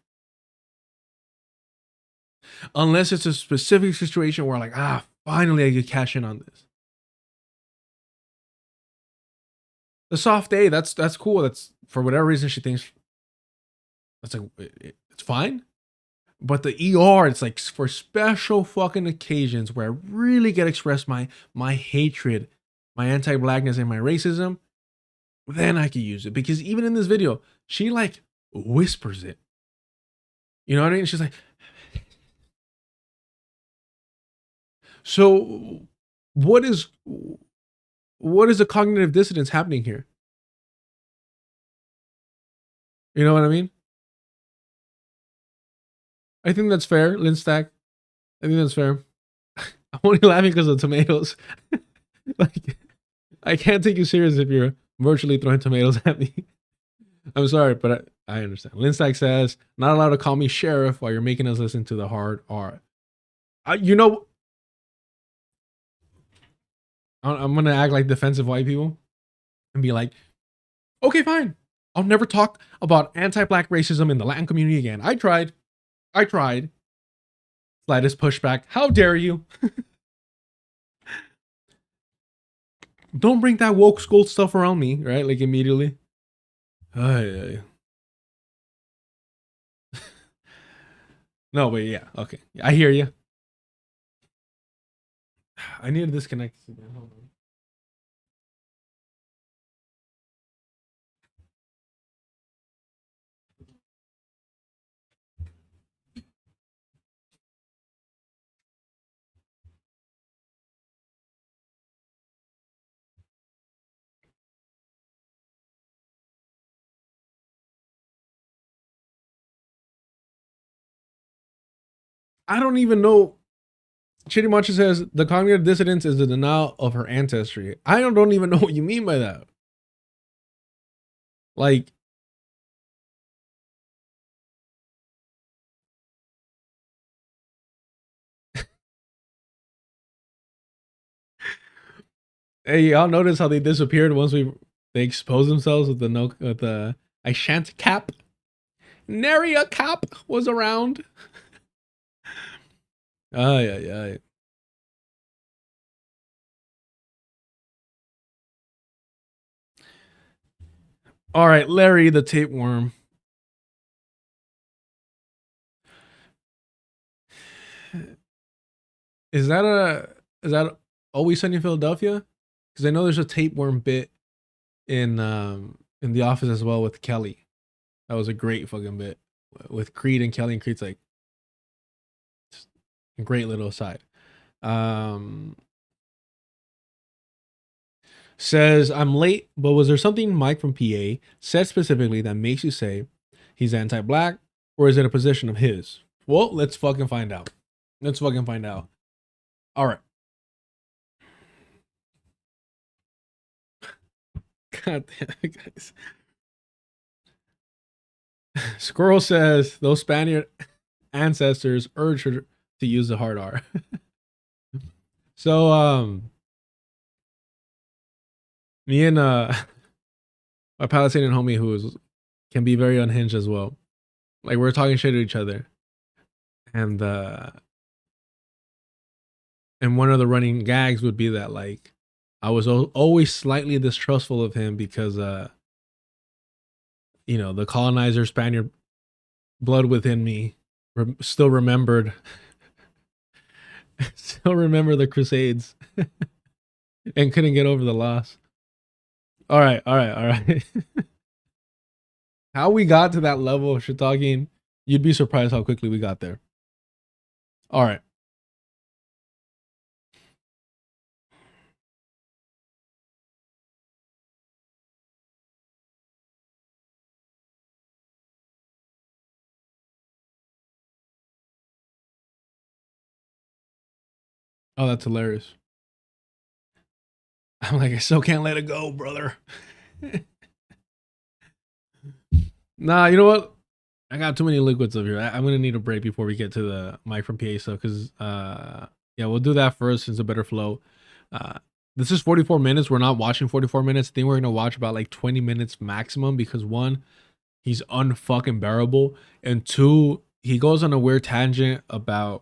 Unless it's a specific situation where like, finally I could cash in on this. The soft A, that's cool. That's for whatever reason she thinks that's like, it's fine. But the ER, it's like for special fucking occasions where I really get expressed my hatred, my anti-blackness and my racism, then I can use it. Because even in this video, she like whispers it. You know what I mean? She's like, so what is the cognitive dissonance happening here? You know what I mean? I think that's fair, Linstack. I think that's fair. I'm only laughing because of tomatoes. Like, I can't take you serious if you're virtually throwing tomatoes at me. I'm sorry, but I understand. Linstack says, not allowed to call me sheriff while you're making us listen to the hard R. You know, I'm going to act like defensive white people and be like, okay, fine. I'll never talk about anti-black racism in the Latin community again. I tried. Slightest pushback. How dare you? Don't bring that woke school stuff around me, right? Like immediately. No, but yeah, okay. I hear you. I need to disconnect this again. Hold on. I don't even know. Chitty says the cognitive dissonance is the denial of her ancestry. I don't even know what you mean by that. Like, hey, y'all notice how they disappeared once they exposed themselves with the I shan't cap. Nary a cap was around. Ay. All right, Larry the tapeworm. Is that Always Sunny in Philadelphia? Because I know there's a tapeworm bit in The Office as well with Kelly. That was a great fucking bit with Creed and Kelly, and Creed's like a great little aside. Says, I'm late, but was there something Mike from PA said specifically that makes you say he's anti-black, or is it a position of his? Well, let's fucking find out. Let's fucking find out. All right. God damn it, guys. Squirrel says those Spaniard ancestors urged her to use the hard R. So, me and my Palestinian homie can be very unhinged as well. Like, we're talking shit to each other. And one of the running gags would be that, like, I was always slightly distrustful of him because, you know, the colonizer Spaniard blood within me still remember the Crusades and couldn't get over the loss. All right. How we got to that level of shit talking, you'd be surprised how quickly we got there. All right. Oh, that's hilarious. I'm like, I still can't let it go, brother. Nah, you know what? I got too many liquids up here. I'm gonna need a break before we get to the Mike from PA stuff, because yeah, we'll do that first. It's a better flow. This is 44 minutes. We're not watching 44 minutes. I think we're gonna watch about like 20 minutes maximum, because one, he's unfucking bearable, and two, he goes on a weird tangent about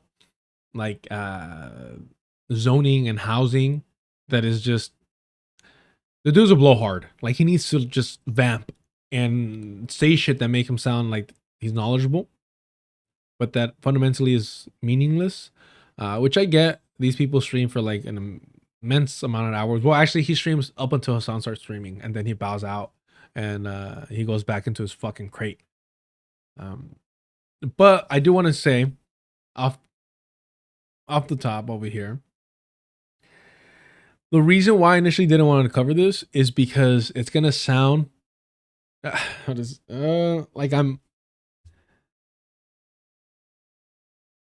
like zoning and housing that is just, the dude's a blowhard. Like, he needs to just vamp and say shit that make him sound like he's knowledgeable, but that fundamentally is meaningless. Which I get. These people stream for like an immense amount of hours. Well, actually, he streams up until Hassan starts streaming, and then he bows out and he goes back into his fucking crate. But I do want to say, off the top over here, the reason why I initially didn't want to cover this is because it's gonna sound like I'm,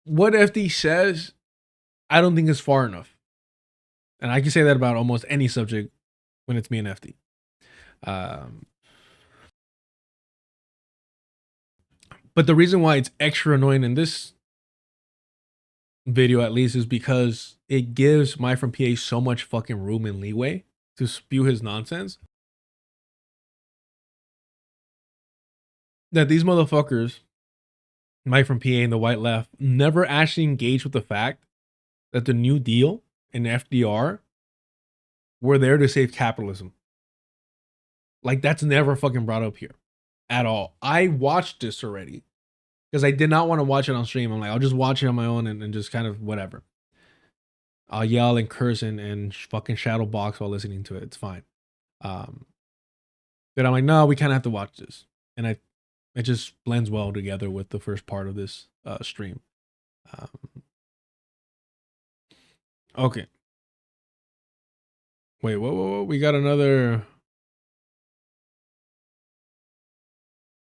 what FD says, I don't think is far enough. And I can say that about almost any subject when it's me and FD. But the reason why it's extra annoying in this video, at least, is because it gives Mike from PA so much fucking room and leeway to spew his nonsense that these motherfuckers, Mike from PA and the white left, never actually engage with the fact that the New Deal and FDR were there to save capitalism. Like, that's never fucking brought up here at all. I watched this already because I did not want to watch it on stream. I'm like, I'll just watch it on my own and just kind of whatever. I'll yell and curse and fucking shadow box while listening to it. It's fine. But I'm like, no, we kind of have to watch this. And it just blends well together with the first part of this stream. Okay. Wait, whoa. We got another.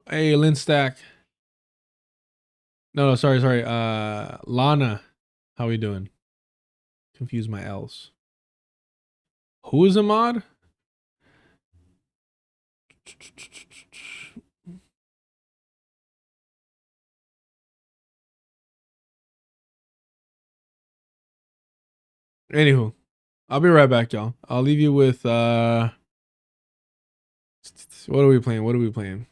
Hey, Lynn Stack. No, sorry. Lana, how we doing? Confuse my L's. Who is a mod? Anywho, I'll be right back, y'all. I'll leave you with what are we playing?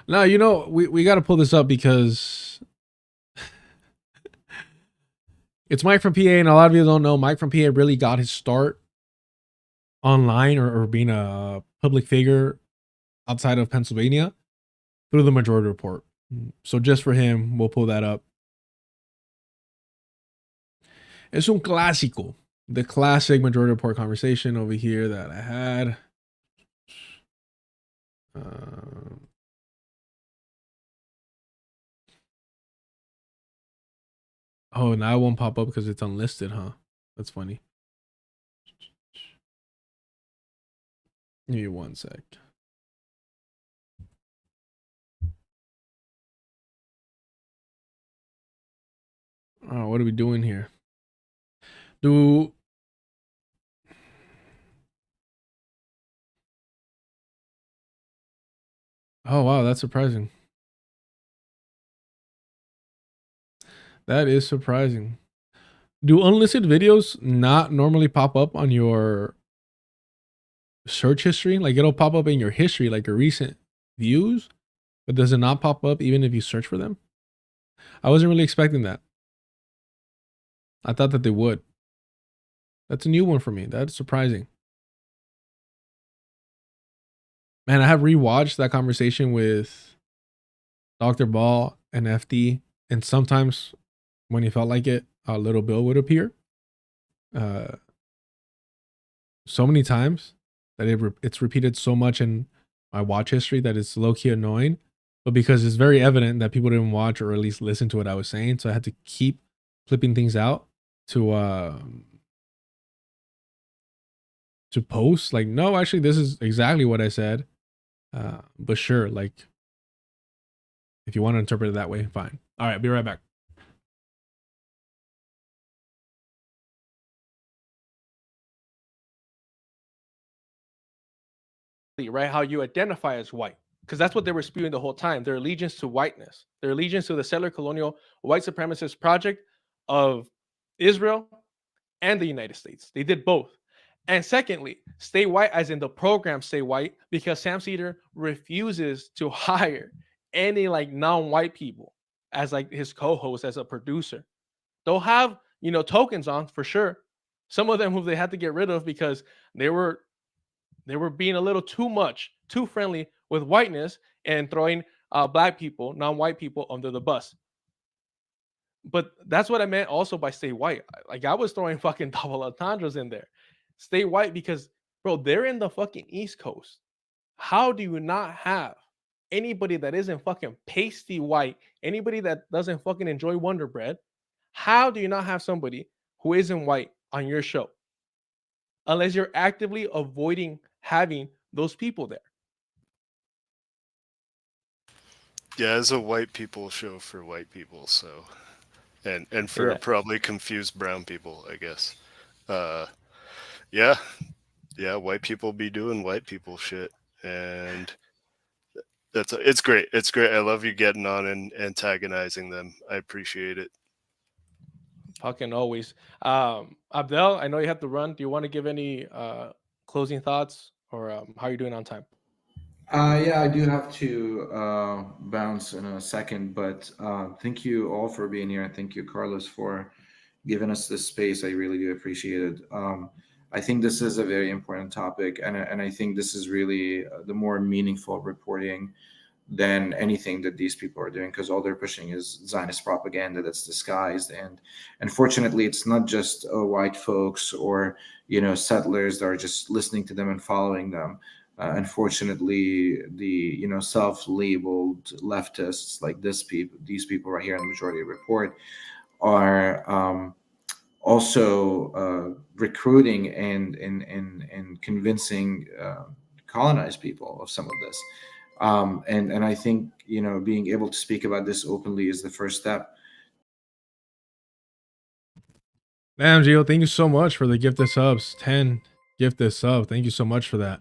No, you know, we got to pull this up because it's Mike from PA, and a lot of you don't know Mike from PA really got his start online or being a public figure outside of Pennsylvania through the majority report. So just for him, we'll pull that up. Es un clásico. The classic majority report conversation over here that I had. Oh, now it won't pop up because it's unlisted, huh? That's funny. Give me 1 sec. Oh, what are we doing here? Oh, wow, that's surprising. That is surprising. Do unlisted videos not normally pop up on your search history? Like it'll pop up in your history, like your recent views, but does it not pop up even if you search for them? I wasn't really expecting that. I thought that they would. That's a new one for me. That's surprising. Man, I have rewatched that conversation with Dr. Ball and FD, and sometimes when he felt like it, Little Bill would appear. So many times that it's repeated so much in my watch history that it's low-key annoying. But because it's very evident that people didn't watch or at least listen to what I was saying, so I had to keep clipping things out to post. Like, no, actually, this is exactly what I said. But sure, like, if you want to interpret it that way, fine. All right, be right back. Right, how you identify as white, because that's what they were spewing the whole time. Their allegiance to whiteness, their allegiance to the settler colonial white supremacist project of Israel and the United States. They did both. And secondly, stay white, as in the program Stay White, because Sam Cedar refuses to hire any like non-white people as like his co-host, as a producer. They'll have, you know, tokens on for sure. Some of them who they had to get rid of because they were being a little too friendly with whiteness and throwing black people, non-white people under the bus. But that's what I meant also by stay white. Like I was throwing fucking double entendres in there. Stay white because, bro, they're in the fucking East Coast. How do you not have anybody that isn't fucking pasty white, anybody that doesn't fucking enjoy Wonder Bread? How do you not have somebody who isn't white on your show? Unless you're actively avoiding having those people there. Yeah, it's a white people show for white people, so and for probably confused brown people, I guess. Yeah, white people be doing white people shit, and it's great. It's great. I love you getting on and antagonizing them. I appreciate it. Fucking always. Abdel, I know you have to run. Do you want to give any closing thoughts, or how are you doing on time? Yeah, I do have to bounce in a second, but thank you all for being here. And thank you, Carlos, for giving us this space. I really do appreciate it. I think this is a very important topic, and I think this is really the more meaningful reporting than anything that these people are doing, because all they're pushing is Zionist propaganda that's disguised. And unfortunately, it's not just white folks or settlers that are just listening to them and following them. Unfortunately, the self-labeled leftists like these people right here in the majority report are also recruiting and convincing colonized people of some of this. And I think being able to speak about this openly is the first step. Damn, Gio, thank you so much for the gifted subs. 10 gifted sub. Thank you so much for that.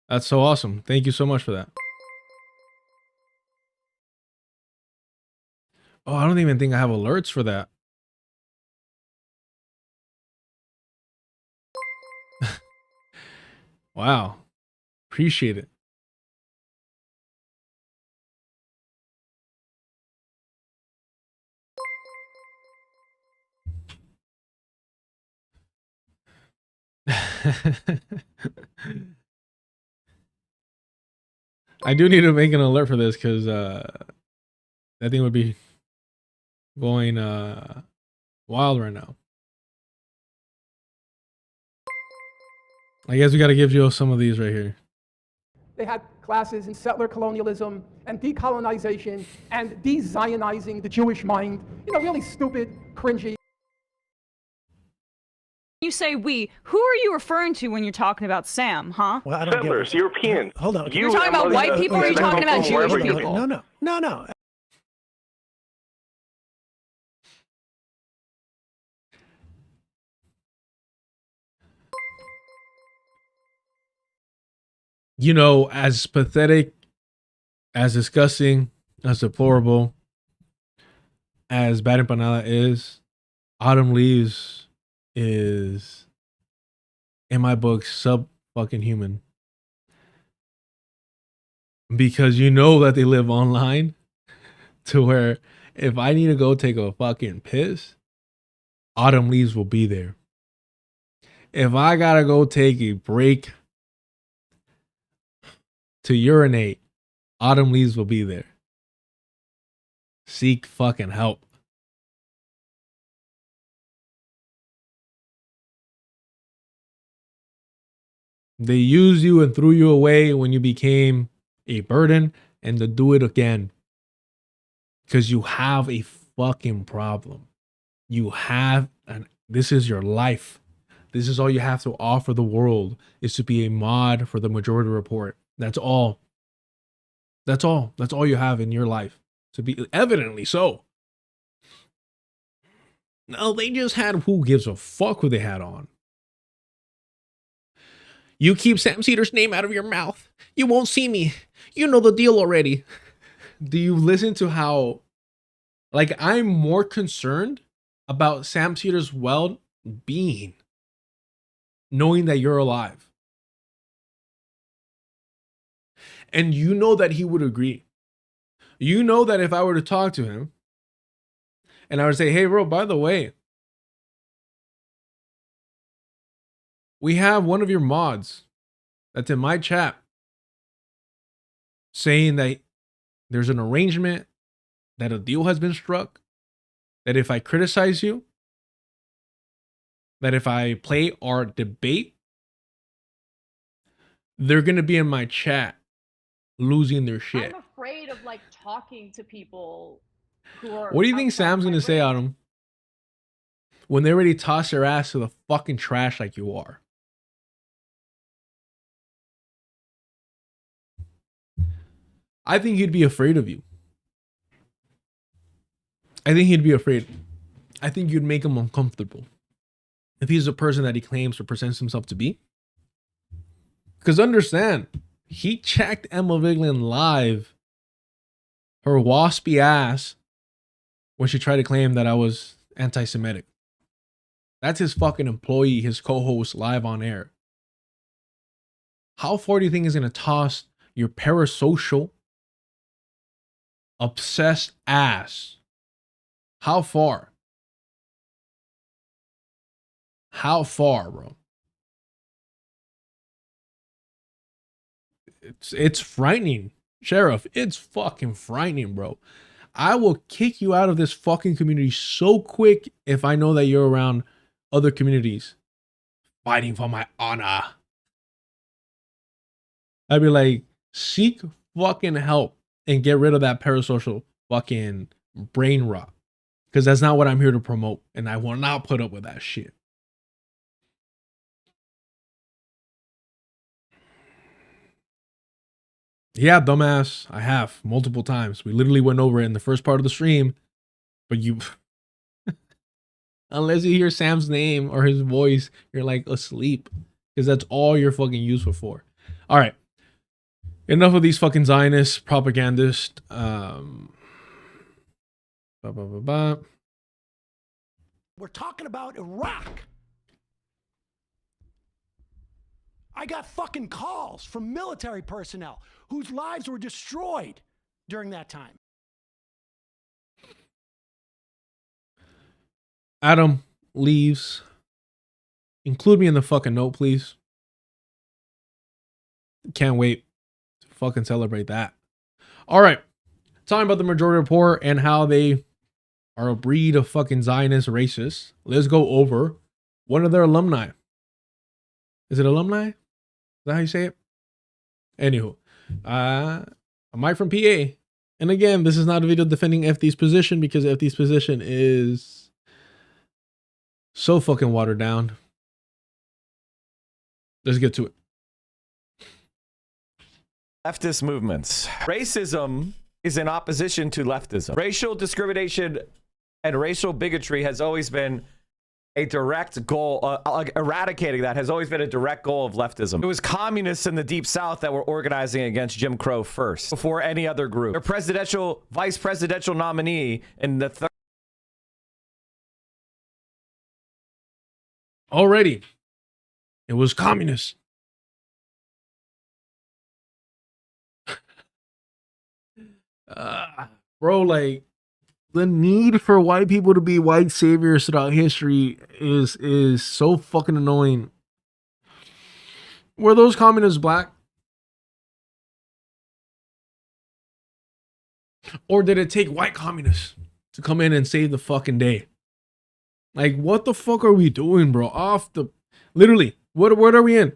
That's so awesome. Thank you so much for that. Oh, I don't even think I have alerts for that. Wow. Appreciate it. I do need to make an alert for this because that thing would be going wild right now. I guess we got to give you some of these right here. They had classes in settler colonialism and decolonization and de-Zionizing the Jewish mind. You know, really stupid, cringy. You say we. Who are you referring to when you're talking about Sam, huh? Well, I don't Settlers, get it. Europeans. Hold on. You're talking about white people, or are you talking about Jewish people? No. You know, as pathetic, as disgusting, as deplorable as Bad Empanada is, Autumn Leaves is, in my book, sub fucking human. Because you know that they live online to where if I need to go take a fucking piss, Autumn Leaves will be there. If I gotta go take a break to urinate, Autumn Leaves will be there. Seek fucking help. They used you and threw you away when you became a burden, and to do it again. Because you have a fucking problem. You have, and this is your life. This is all you have to offer the world, is to be a mod for the Majority Report. That's all. That's all. That's all you have in your life. To be evidently so. No, they just had who gives a fuck who they had on. You keep Sam Cedar's name out of your mouth. You won't see me. You know the deal already. Do you listen to how, like, I'm more concerned about Sam Cedar's well-being knowing that you're alive. And you know that he would agree. You know that if I were to talk to him and I would say, hey, bro, by the way, we have one of your mods that's in my chat saying that there's an arrangement, that a deal has been struck, that if I criticize you, that if I play our debate, they're going to be in my chat losing their shit. I'm afraid of like talking to people who are. What do you think Sam's going to say on them when they already toss their ass to the fucking trash like you are? I think he'd be afraid of you. I think he'd be afraid. I think you'd make him uncomfortable if he's the person that he claims or presents himself to be. Because understand, he checked Emma Vigeland live, her waspy ass, when she tried to claim that I was anti-Semitic. That's his fucking employee, his co-host, live on air. How far do you think he's going to toss your parasocial, obsessed ass? How far? How far, bro? It's frightening, Sheriff. It's fucking frightening, bro. I will kick you out of this fucking community so quick if I know that you're around other communities fighting for my honor. I'd be like, seek fucking help and get rid of that parasocial fucking brain rot. Because that's not what I'm here to promote. And I will not put up with that shit. Yeah, dumbass. I have multiple times. We literally went over it in the first part of the stream. But you, unless you hear Sam's name or his voice, you're like asleep. Because that's all you're fucking useful for. All right. Enough of these fucking Zionist propagandists. We're talking about Iraq. I got fucking calls from military personnel whose lives were destroyed during that time. Adam leaves. Include me in the fucking note, please. Can't wait to fucking celebrate that. All right. Talking about the majority report and how they are a breed of fucking Zionist racists. Let's go over one of their alumni. Is it alumni? Is that how you say it? Anywho, Mike from PA. And again, this is not a video defending FD's position because FD's position is so fucking watered down. Let's get to it. Leftist movements. Racism is in opposition to leftism. Racial discrimination and racial bigotry has always been a direct goal. Eradicating that has always been a direct goal of leftism. It was communists in the Deep South that were organizing against Jim Crow first, before any other group. Their presidential, vice presidential nominee in the Already, it was communists. Bro, like, the need for white people to be white saviors throughout history is so fucking annoying. Were those communists black? Or did it take white communists to come in and save the fucking day? Like, what the fuck are we doing, bro? Off the... Literally, what are we in?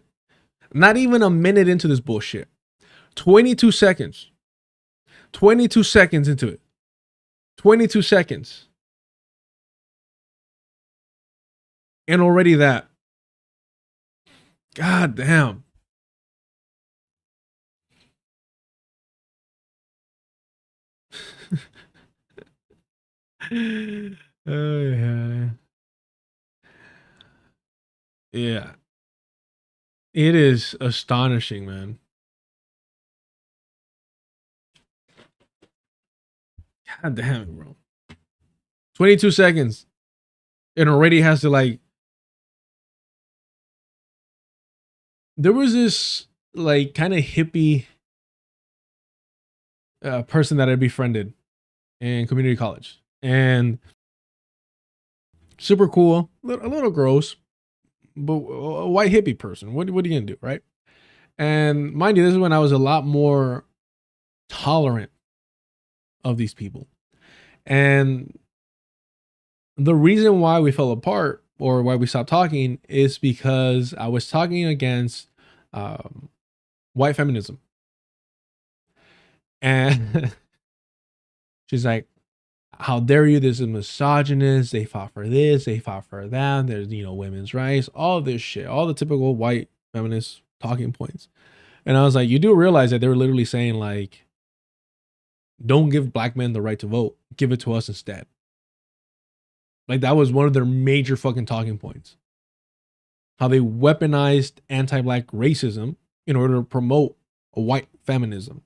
Not even a minute into this bullshit. 22 seconds. 22 seconds into it. 22 seconds. And already that. God damn. Yeah. Yeah. It is astonishing, man. God damn it, bro. 22 seconds. It already has to, like... There was this, like, kind of hippie person that I befriended in community college. And super cool. A little gross. But a white hippie person. What are you going to do, right? And mind you, this is when I was a lot more tolerant of these people. And the reason why we fell apart or why we stopped talking is because I was talking against white feminism. And she's like, how dare you? This is misogynist. They fought for this. They fought for that. There's, women's rights, all this shit, all the typical white feminist talking points. And I was like, you do realize that they were literally saying, like, don't give black men the right to vote. Give it to us instead. Like, that was one of their major fucking talking points. How they weaponized anti-black racism in order to promote a white feminism.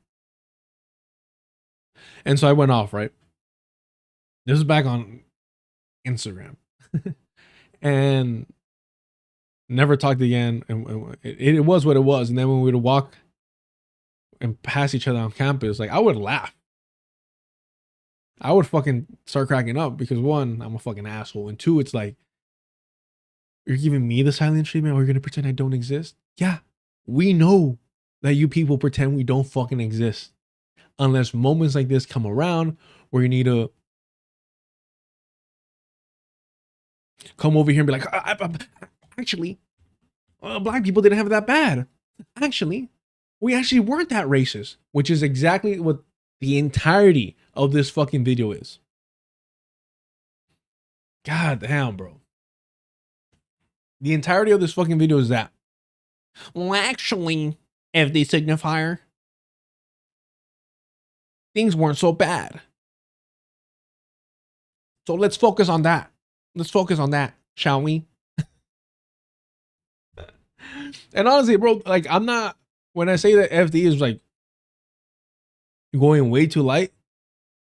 And so I went off, right? This is back on Instagram. And never talked again. And it was what it was. And then when we would walk and pass each other on campus, like, I would laugh. I would fucking start cracking up because, one, I'm a fucking asshole. And two, it's like, you're giving me the silent treatment or you're going to pretend I don't exist? Yeah, we know that you people pretend we don't fucking exist. Unless moments like this come around where you need to come over here and be like, actually, black people didn't have it that bad. Actually, we actually weren't that racist, which is exactly what the entirety of this fucking video is. God damn, bro. The entirety of this fucking video is that. Well, actually, FD signifier, things weren't so bad. So let's focus on that. Let's focus on that, shall we? And honestly, bro, like, I'm not, when I say that FD is like going way too light,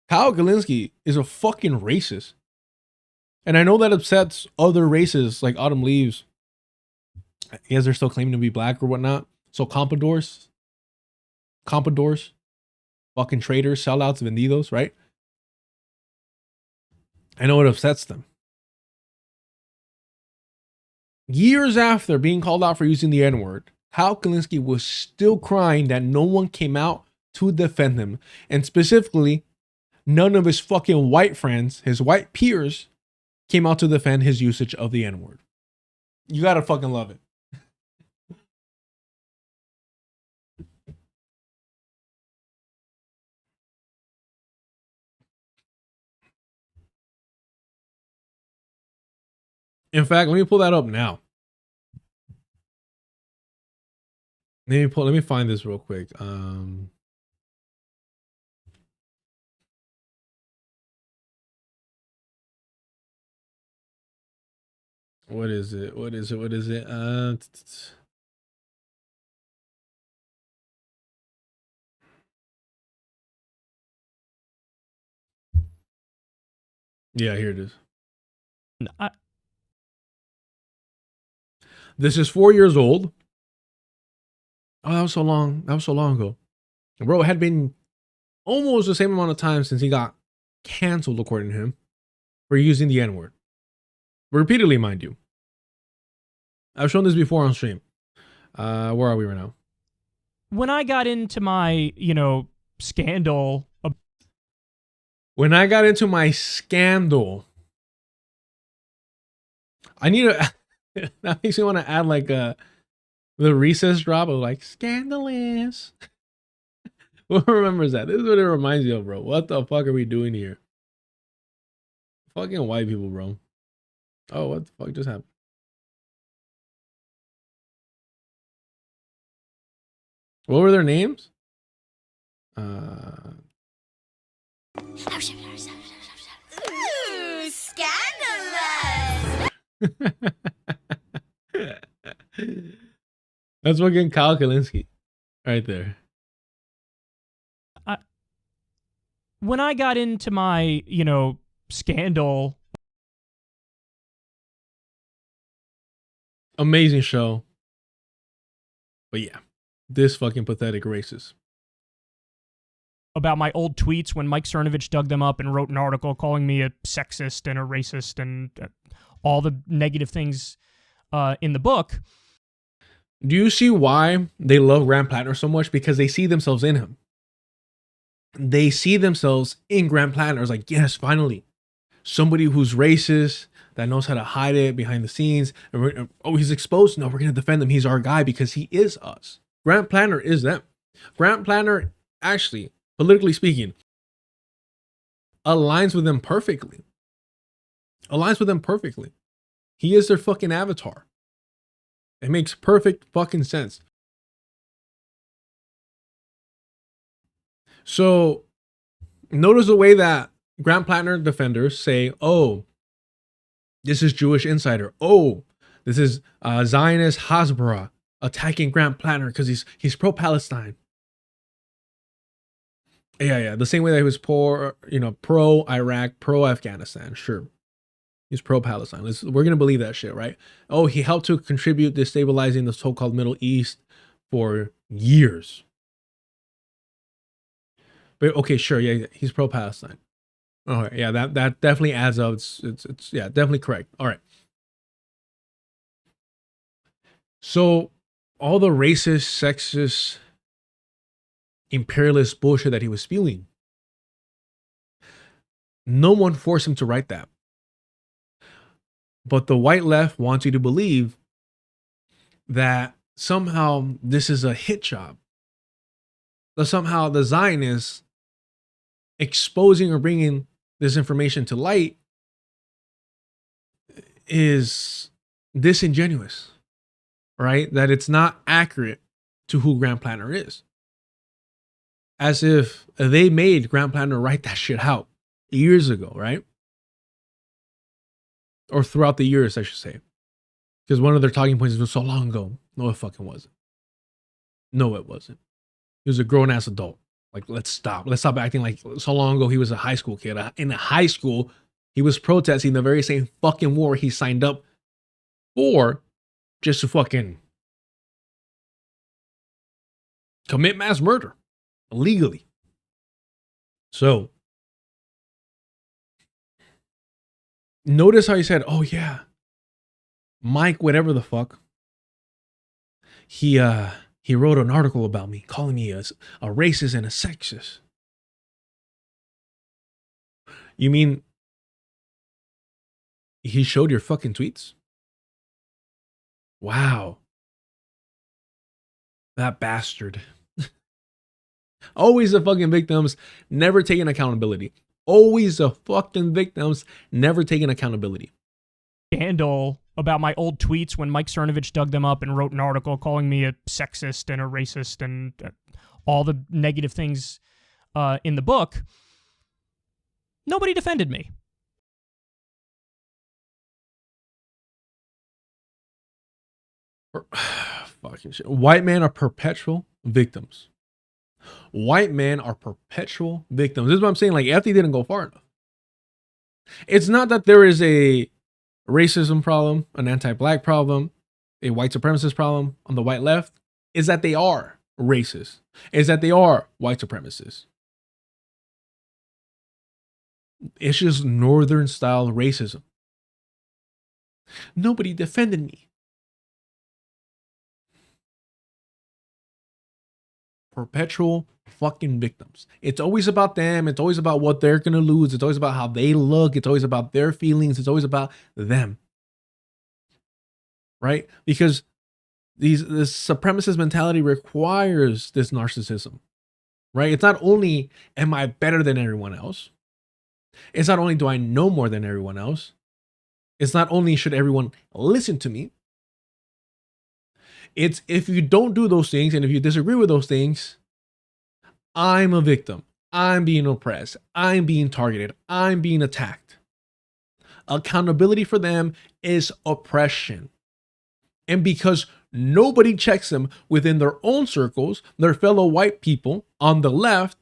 Kyle Kalinske is a fucking racist. And I know that upsets other races like Autumn Leaves. I guess they're still claiming to be black or whatnot. So Compradors, fucking traitors, sellouts, vendidos, right? I know it upsets them. years after being called out for using the N-word, Kyle Kalinske was still crying that no one came out to defend him. And specifically, none of his fucking white friends, his white peers, came out to defend his usage of the N-word. You gotta fucking love it. In fact, let me pull that up now. Let me find this real quick. What is it? What is it? What is it? Yeah, here it is. This is 4 years old. Oh, that was so long. That was so long ago. Bro, it had been almost the same amount of time since he got canceled, according to him, for using the N-word. Repeatedly, mind you. I've shown this before on stream. Where are we right now? When I got into my, scandal. When I got into my scandal, I need to. That makes me want to add like the recess drop of like scandalous. Who remembers that? This is what it reminds me of, bro. What the fuck are we doing here? Fucking white people, bro. Oh, what the fuck just happened? What were their names? Ooh, scandalous. That's fucking Kyle Kalinske right there. When I got into my, scandal. Amazing show. But yeah, this fucking pathetic racist. About my old tweets when Mike Cernovich dug them up and wrote an article calling me a sexist and a racist and all the negative things in the book. Do you see why they love Grant Plattner so much? Because they see themselves in him. They see themselves in Grant Plattner as like, yes, finally, somebody who's racist, that knows how to hide it behind the scenes. And he's exposed. No, we're going to defend him. He's our guy because he is us. Grant Plattner is them. Grant Plattner, actually, politically speaking, aligns with them perfectly. Aligns with them perfectly. He is their fucking avatar. It makes perfect fucking sense. So notice the way that Grant Plattner defenders say, oh, this is Jewish Insider. Oh, this is Zionist Hasbara attacking Grant Plattner because he's pro-Palestine. Yeah. The same way that he was pro-Iraq, pro-Afghanistan. Sure. He's pro-Palestine. We're going to believe that shit, right? Oh, he helped to contribute destabilizing the so-called Middle East for years. But okay, sure. Yeah, he's pro-Palestine. All right. Yeah, that definitely adds up. It's yeah, definitely correct. All right. So all the racist, sexist, imperialist bullshit that he was spewing, no one forced him to write that. But the white left wants you to believe that somehow this is a hit job. That somehow the Zionists exposing or bringing this information to light is disingenuous, right? That it's not accurate to who Grant Plattner is. As if they made Grant Plattner write that shit out years ago, right? Or throughout the years, I should say. Because one of their talking points was so long ago. No, it fucking wasn't. No, it wasn't. He was a grown-ass adult. Like, let's stop. Let's stop acting like so long ago he was a high school kid. In high school, he was protesting the very same fucking war he signed up for just to fucking commit mass murder illegally. So, notice how he said, oh yeah, Mike, whatever the fuck, he wrote an article about me, calling me a racist and a sexist. You mean he showed your fucking tweets? Wow. That bastard. Always the fucking victims, never taking accountability. Always the fucking victims, never taking accountability. Scandal about my old tweets when Mike Cernovich dug them up and wrote an article calling me a sexist and a racist and all the negative things in the book. Nobody defended me. Fucking shit. White men are perpetual victims. White men are perpetual victims. This is what I'm saying. Like, FD didn't go far enough. It's not that there is a racism problem, an anti-black problem, a white supremacist problem on the white left. Is that they are racist. Is that they are white supremacists. It's just northern style racism. Nobody defended me. Perpetual fucking victims. It's always about them. It's always about what they're gonna lose. It's always about how they look. It's always about their feelings. It's always about them. Right? Because this supremacist mentality requires this narcissism. Right? It's not only am I better than everyone else. It's not only do I know more than everyone else. It's not only should everyone listen to me. It's if you don't do those things and if you disagree with those things, I'm a victim. I'm being oppressed. I'm being targeted. I'm being attacked. Accountability for them is oppression. And because nobody checks them within their own circles, their fellow white people on the left,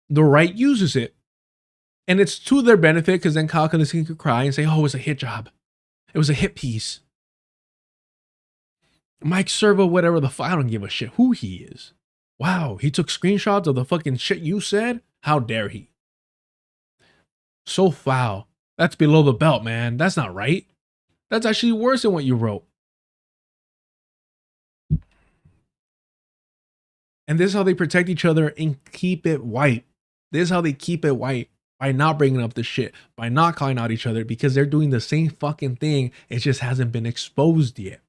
the right uses it. And it's to their benefit because then Kyle Kalinske could cry and say, oh, it was a hit job. It was a hit piece. Mike Servo, whatever the fuck, I don't give a shit who he is. Wow, he took screenshots of the fucking shit you said? How dare he? So foul. That's below the belt, man. That's not right. That's actually worse than what you wrote. And this is how they protect each other and keep it white. This is how they keep it white. By not bringing up the shit. By not calling out each other. Because they're doing the same fucking thing. It just hasn't been exposed yet.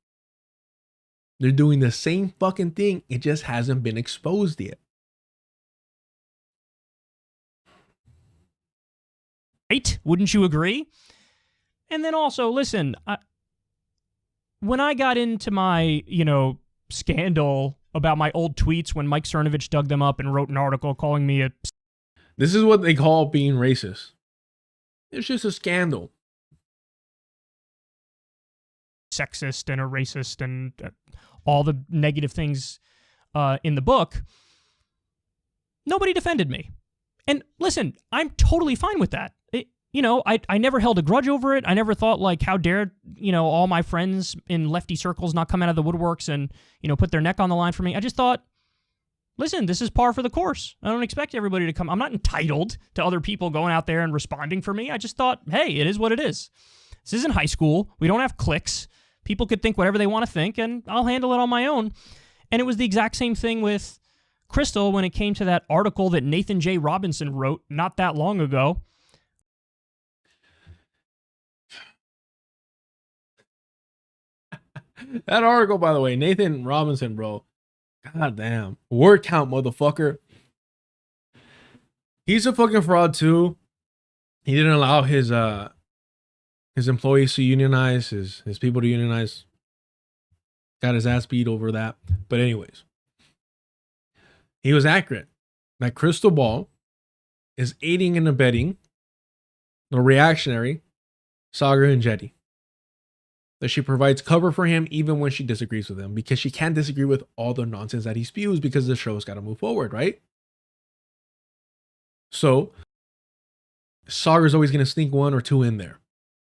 They're doing the same fucking thing. It just hasn't been exposed yet. Right? Wouldn't you agree? And then also, listen, when I got into my, scandal about my old tweets when Mike Cernovich dug them up and wrote an article calling me a... This is what they call being racist. It's just a scandal. Sexist and a racist and all the negative things in the book, nobody defended me. And listen, I'm totally fine with that. I never held a grudge over it. I never thought like, how dare, all my friends in lefty circles not come out of the woodworks and, put their neck on the line for me. I just thought, listen, this is par for the course. I don't expect everybody to come. I'm not entitled to other people going out there and responding for me. I just thought, hey, it is what it is. This isn't high school. We don't have cliques. People could think whatever they want to think, and I'll handle it on my own. And it was the exact same thing with Crystal when it came to that article that Nathan J. Robinson wrote not that long ago. That article, by the way, Nathan Robinson, bro. God damn. Word count, motherfucker. He's a fucking fraud, too. He didn't allow his employees to unionize, his people to unionize. Got his ass beat over that. But anyways, he was accurate. That Crystal Ball is aiding and abetting the reactionary Sagar and Jetty. That she provides cover for him even when she disagrees with him. Because she can't disagree with all the nonsense that he spews because the show's got to move forward, right? So, Sagar's always going to sneak one or two in there.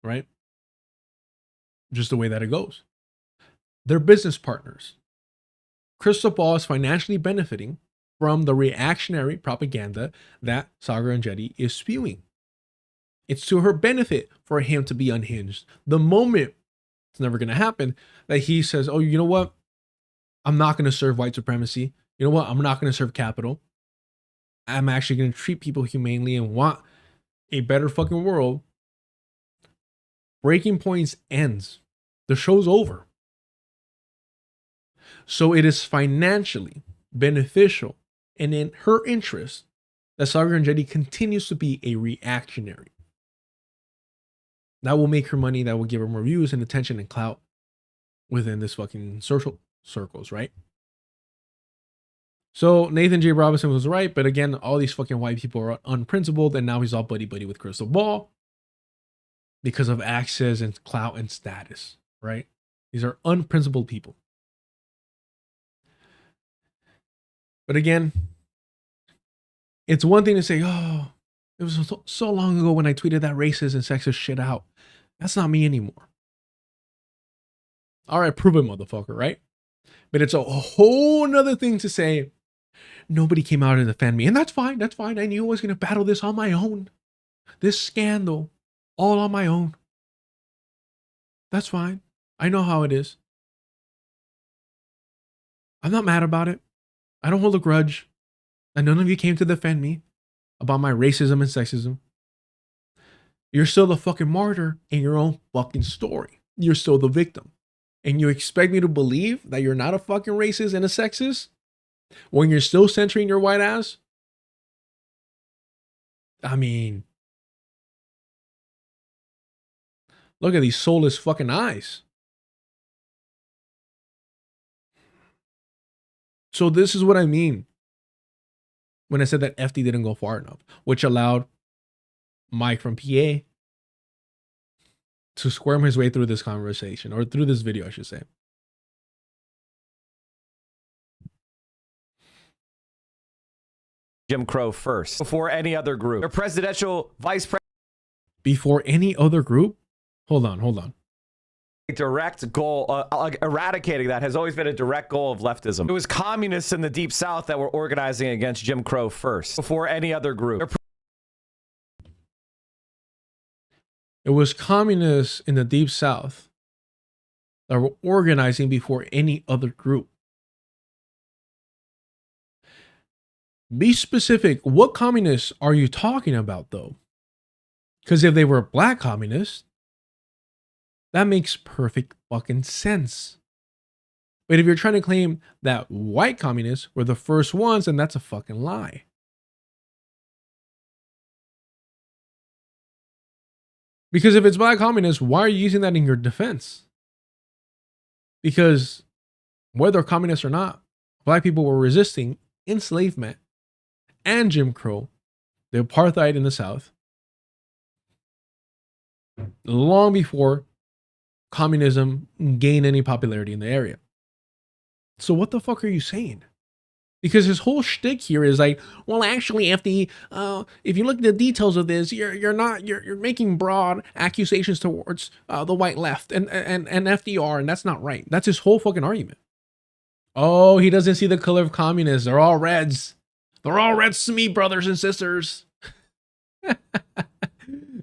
Right? Just the way that it goes. They're business partners. Crystal Ball is financially benefiting from the reactionary propaganda that Sagar and Jetty is spewing. It's to her benefit for him to be unhinged. The moment it's never going to happen, that he says, oh, you know what? I'm not going to serve white supremacy. You know what? I'm not going to serve capital. I'm actually going to treat people humanely and want a better fucking world. Breaking Points ends. The show's over. So it is financially beneficial and in her interest that Saga Grangetti continues to be a reactionary. That will make her money. That will give her more views and attention and clout within this fucking social circles, right? So Nathan J. Robinson was right, but again, all these fucking white people are unprincipled, and now he's all buddy-buddy with Crystal Ball because of access and clout and status, right? These are unprincipled people. But again, it's one thing to say, oh, it was so long ago when I tweeted that racist and sexist shit out. That's not me anymore. All right, prove it, motherfucker, right? But it's a whole nother thing to say, nobody came out to defend me. And that's fine. That's fine. I knew I was going to battle this on my own. This scandal, all on my own. That's fine. I know how it is. I'm not mad about it. I don't hold a grudge. And none of you came to defend me about my racism and sexism. You're still the fucking martyr in your own fucking story. You're still the victim. And you expect me to believe that you're not a fucking racist and a sexist when you're still centering your white ass? I mean, look at these soulless fucking eyes. So this is what I mean when I said that FD didn't go far enough, which allowed Mike from PA to squirm his way through this conversation, or through this video, I should say. Jim Crow first, before any other group. Their presidential vice president. Before any other group? Hold on. A direct goal, eradicating that has always been a direct goal of leftism. It was communists in the Deep South that were organizing against Jim Crow first, before any other group. It was communists in the Deep South that were organizing before any other group. Be specific. What communists are you talking about, though? Because if they were black communists, that makes perfect fucking sense. But if you're trying to claim that white communists were the first ones, then that's a fucking lie. Because if it's black communists, why are you using that in your defense? Because whether communists or not, black people were resisting enslavement and Jim Crow, the apartheid in the South, long before communism gained any popularity in the area. So what the fuck are you saying? Because his whole shtick here is like, well, actually, FD, if you look at the details of this, you're making broad accusations towards the white left and FDR, and that's not right. That's his whole fucking argument. Oh, he doesn't see the color of communists. They're all reds. They're all reds to me, brothers and sisters.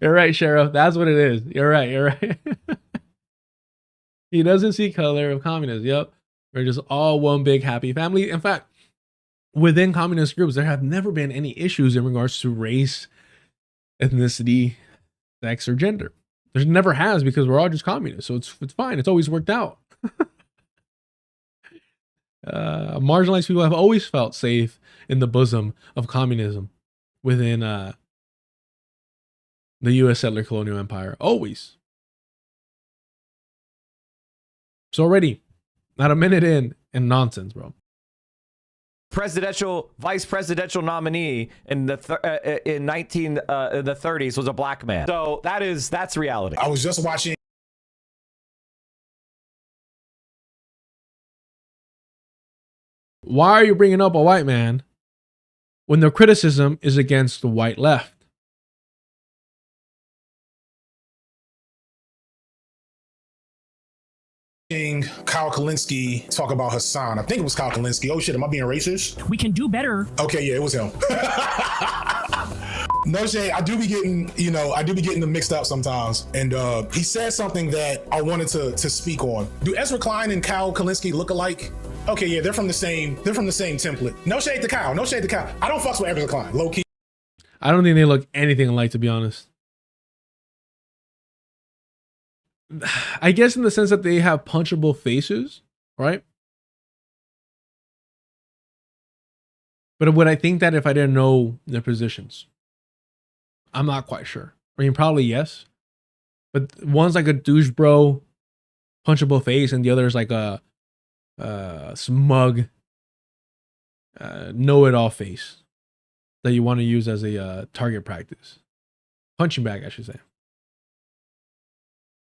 You're right, Sheriff. That's what it is. You're right. He doesn't see color of communists. Yep. We're just all one big happy family. In fact, within communist groups, there have never been any issues in regards to race, ethnicity, sex, or gender. There never has, because we're all just communists. So it's fine. It's always worked out. Marginalized people have always felt safe in the bosom of communism within the U.S. settler colonial empire. Always. So already, not a minute in, and nonsense, bro. Vice presidential nominee in the 30s was a black man. So that's reality. I was just watching. Why are you bringing up a white man when the criticism is against the white left? Kyle Kalinske talk about Hassan. I think it was Kyle Kalinske. Oh shit, am I being racist? We can do better. Okay, yeah, it was him. No shade. I do be getting, them mixed up sometimes. And he said something that I wanted to speak on. Do Ezra Klein and Kyle Kalinske look alike? Okay, yeah, they're from the same template. No shade to Kyle. No shade to Kyle. I don't fucks with Ezra Klein. Low key. I don't think they look anything alike, to be honest. I guess in the sense that they have punchable faces, right? But would I think that if I didn't know their positions? I'm not quite sure. I mean, probably yes. But one's like a douche bro, punchable face, and the other is like a smug, know-it-all face that you want to use as a target practice. Punching bag, I should say.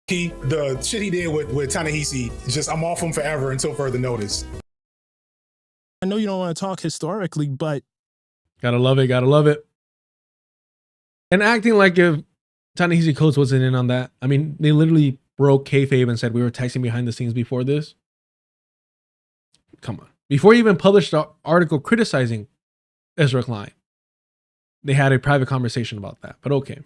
The shit he did with Ta-Nehisi, just I'm off him forever until further notice. I know you don't want to talk historically, but gotta love it, gotta love it. And acting like if Ta-Nehisi Coates wasn't in on that. I mean, they literally broke kayfabe and said we were texting behind the scenes before this. Come on. Before you even published the article criticizing Ezra Klein, they had a private conversation about that. But okay.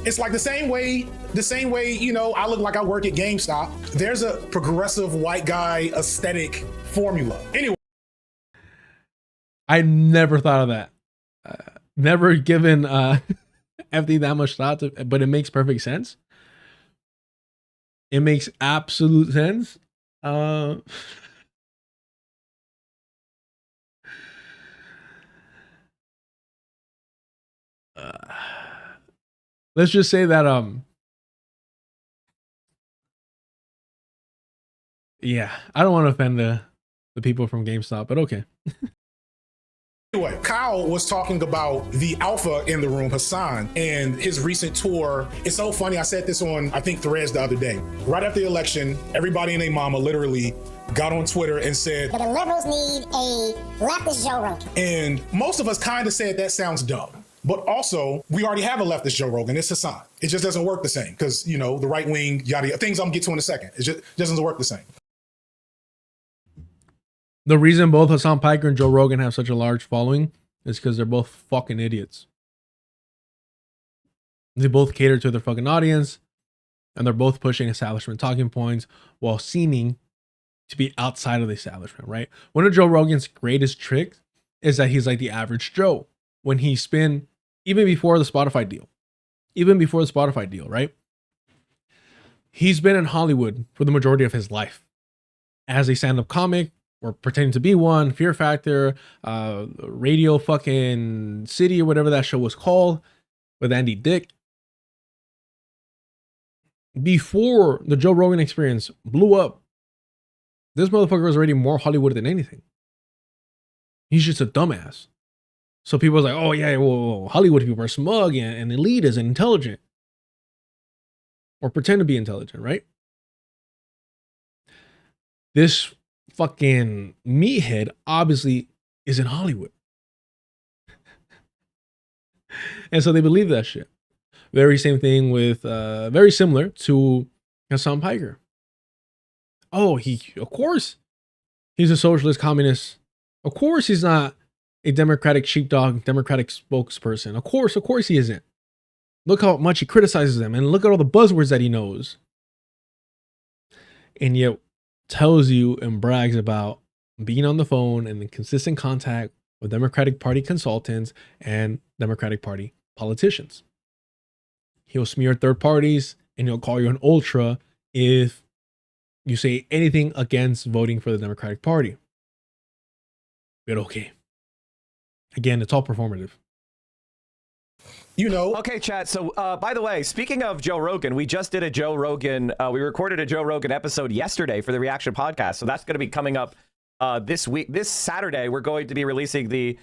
It's like the same way, I look like I work at GameStop. There's a progressive white guy aesthetic formula. Anyway. I never thought of that. Never given FD that much thought to, but it makes perfect sense. It makes absolute sense. Let's just say that yeah, I don't want to offend the people from GameStop, but okay. Anyway, Kyle was talking about the alpha in the room, Hassan, and his recent tour. It's so funny. I said this on, I think, Threads the other day. Right after the election, everybody and their mama literally got on Twitter and said, the liberals need a leftist Joe Rogan. And most of us kind of said that sounds dumb. But also, we already have a leftist Joe Rogan. It's Hassan. It just doesn't work the same because, the right wing, yada, yada, things I'm going to get to in a second. It just doesn't work the same. The reason both Hassan Piker and Joe Rogan have such a large following is because they're both fucking idiots. They both cater to their fucking audience, and they're both pushing establishment talking points while seeming to be outside of the establishment, right? One of Joe Rogan's greatest tricks is that he's like the average Joe. When he's been, even before the Spotify deal, right? He's been in Hollywood for the majority of his life as a stand-up comic, or pretending to be one, Fear Factor, Radio fucking City, or whatever that show was called, with Andy Dick. Before the Joe Rogan Experience blew up, this motherfucker was already more Hollywood than anything. He's just a dumbass. So people was like, oh yeah, well, Hollywood people are smug and elitist and intelligent. Or pretend to be intelligent, right? This fucking meathead obviously is in Hollywood. And so they believe that shit. Very same thing with, very similar to Hassan Piker. Oh, of course, he's a socialist communist. Of course he's not a Democratic sheepdog, Democratic spokesperson. Of course he isn't. Look how much he criticizes them, and look at all the buzzwords that he knows. And yet tells you and brags about being on the phone and in consistent contact with Democratic Party consultants and Democratic Party politicians. He'll smear third parties, and he'll call you an ultra if you say anything against voting for the Democratic Party. But okay. Again, it's all performative. Okay, chat. So, by the way, speaking of Joe Rogan, we just did a Joe Rogan. We recorded a Joe Rogan episode yesterday for the Reaction Podcast. So that's going to be coming up this week. This Saturday, we're going to be releasing the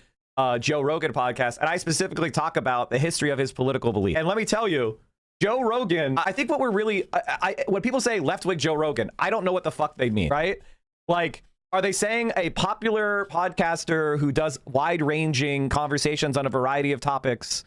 Joe Rogan podcast. And I specifically talk about the history of his political belief. And let me tell you, Joe Rogan, I think what we're really, when people say left-wing Joe Rogan, I don't know what the fuck they mean, right? Like, are they saying a popular podcaster who does wide-ranging conversations on a variety of topics,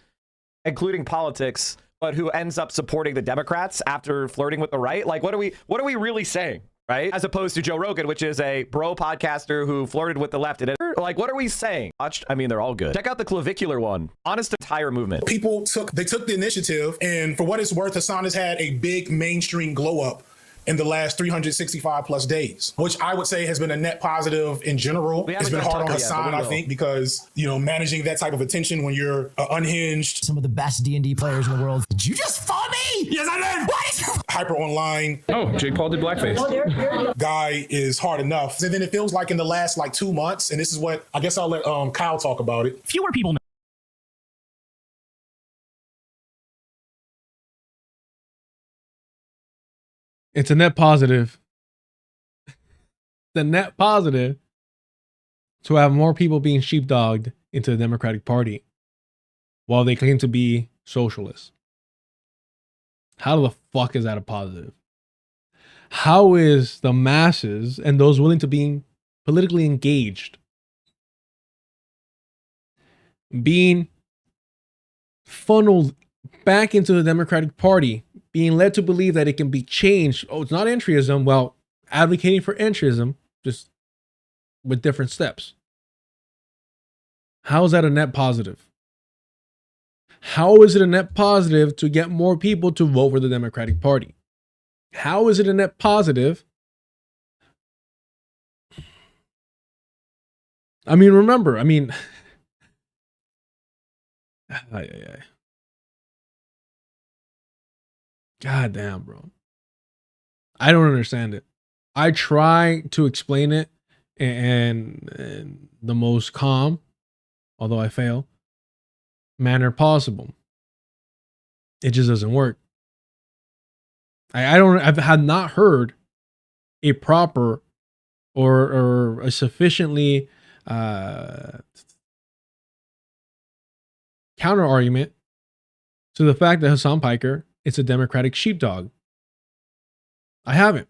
including politics, but who ends up supporting the Democrats after flirting with the right? Like, what are we really saying, right? As opposed to Joe Rogan, which is a bro podcaster who flirted with the left. And like, what are we saying? I mean, they're all good. Check out the clavicular one. Honest entire movement. People took the initiative, and for what it's worth, Hassan has had a big mainstream glow up in the last 365 plus days, which I would say has been a net positive in general. It's been hard on Hassan, I think, because, you know, managing that type of attention when you're unhinged. Some of the best D&D players in the world. Did you just follow me? Yes, I did. What? Hyper online. Oh, Jake Paul did blackface. Guy is hard enough. And then it feels like in the last like 2 months, and this is what, I guess I'll let Kyle talk about it. Fewer people know. It's a net positive. The net positive to have more people being sheepdogged into the Democratic Party while they claim to be socialists. How the fuck is that a positive? How is the masses and those willing to be politically engaged being funneled back into the Democratic Party, being led to believe that it can be changed? Oh, it's not entryism. Well, advocating for entryism, just with different steps. How is that a net positive? How is it a net positive to get more people to vote for the Democratic Party? How is it a net positive? I mean, remember, God damn, bro. I don't understand it. I try to explain it in the most calm, although I fail, manner possible. It just doesn't work. I've had not heard a proper or a sufficiently counter argument to the fact that Hassan Piker is a Democratic sheepdog. I haven't.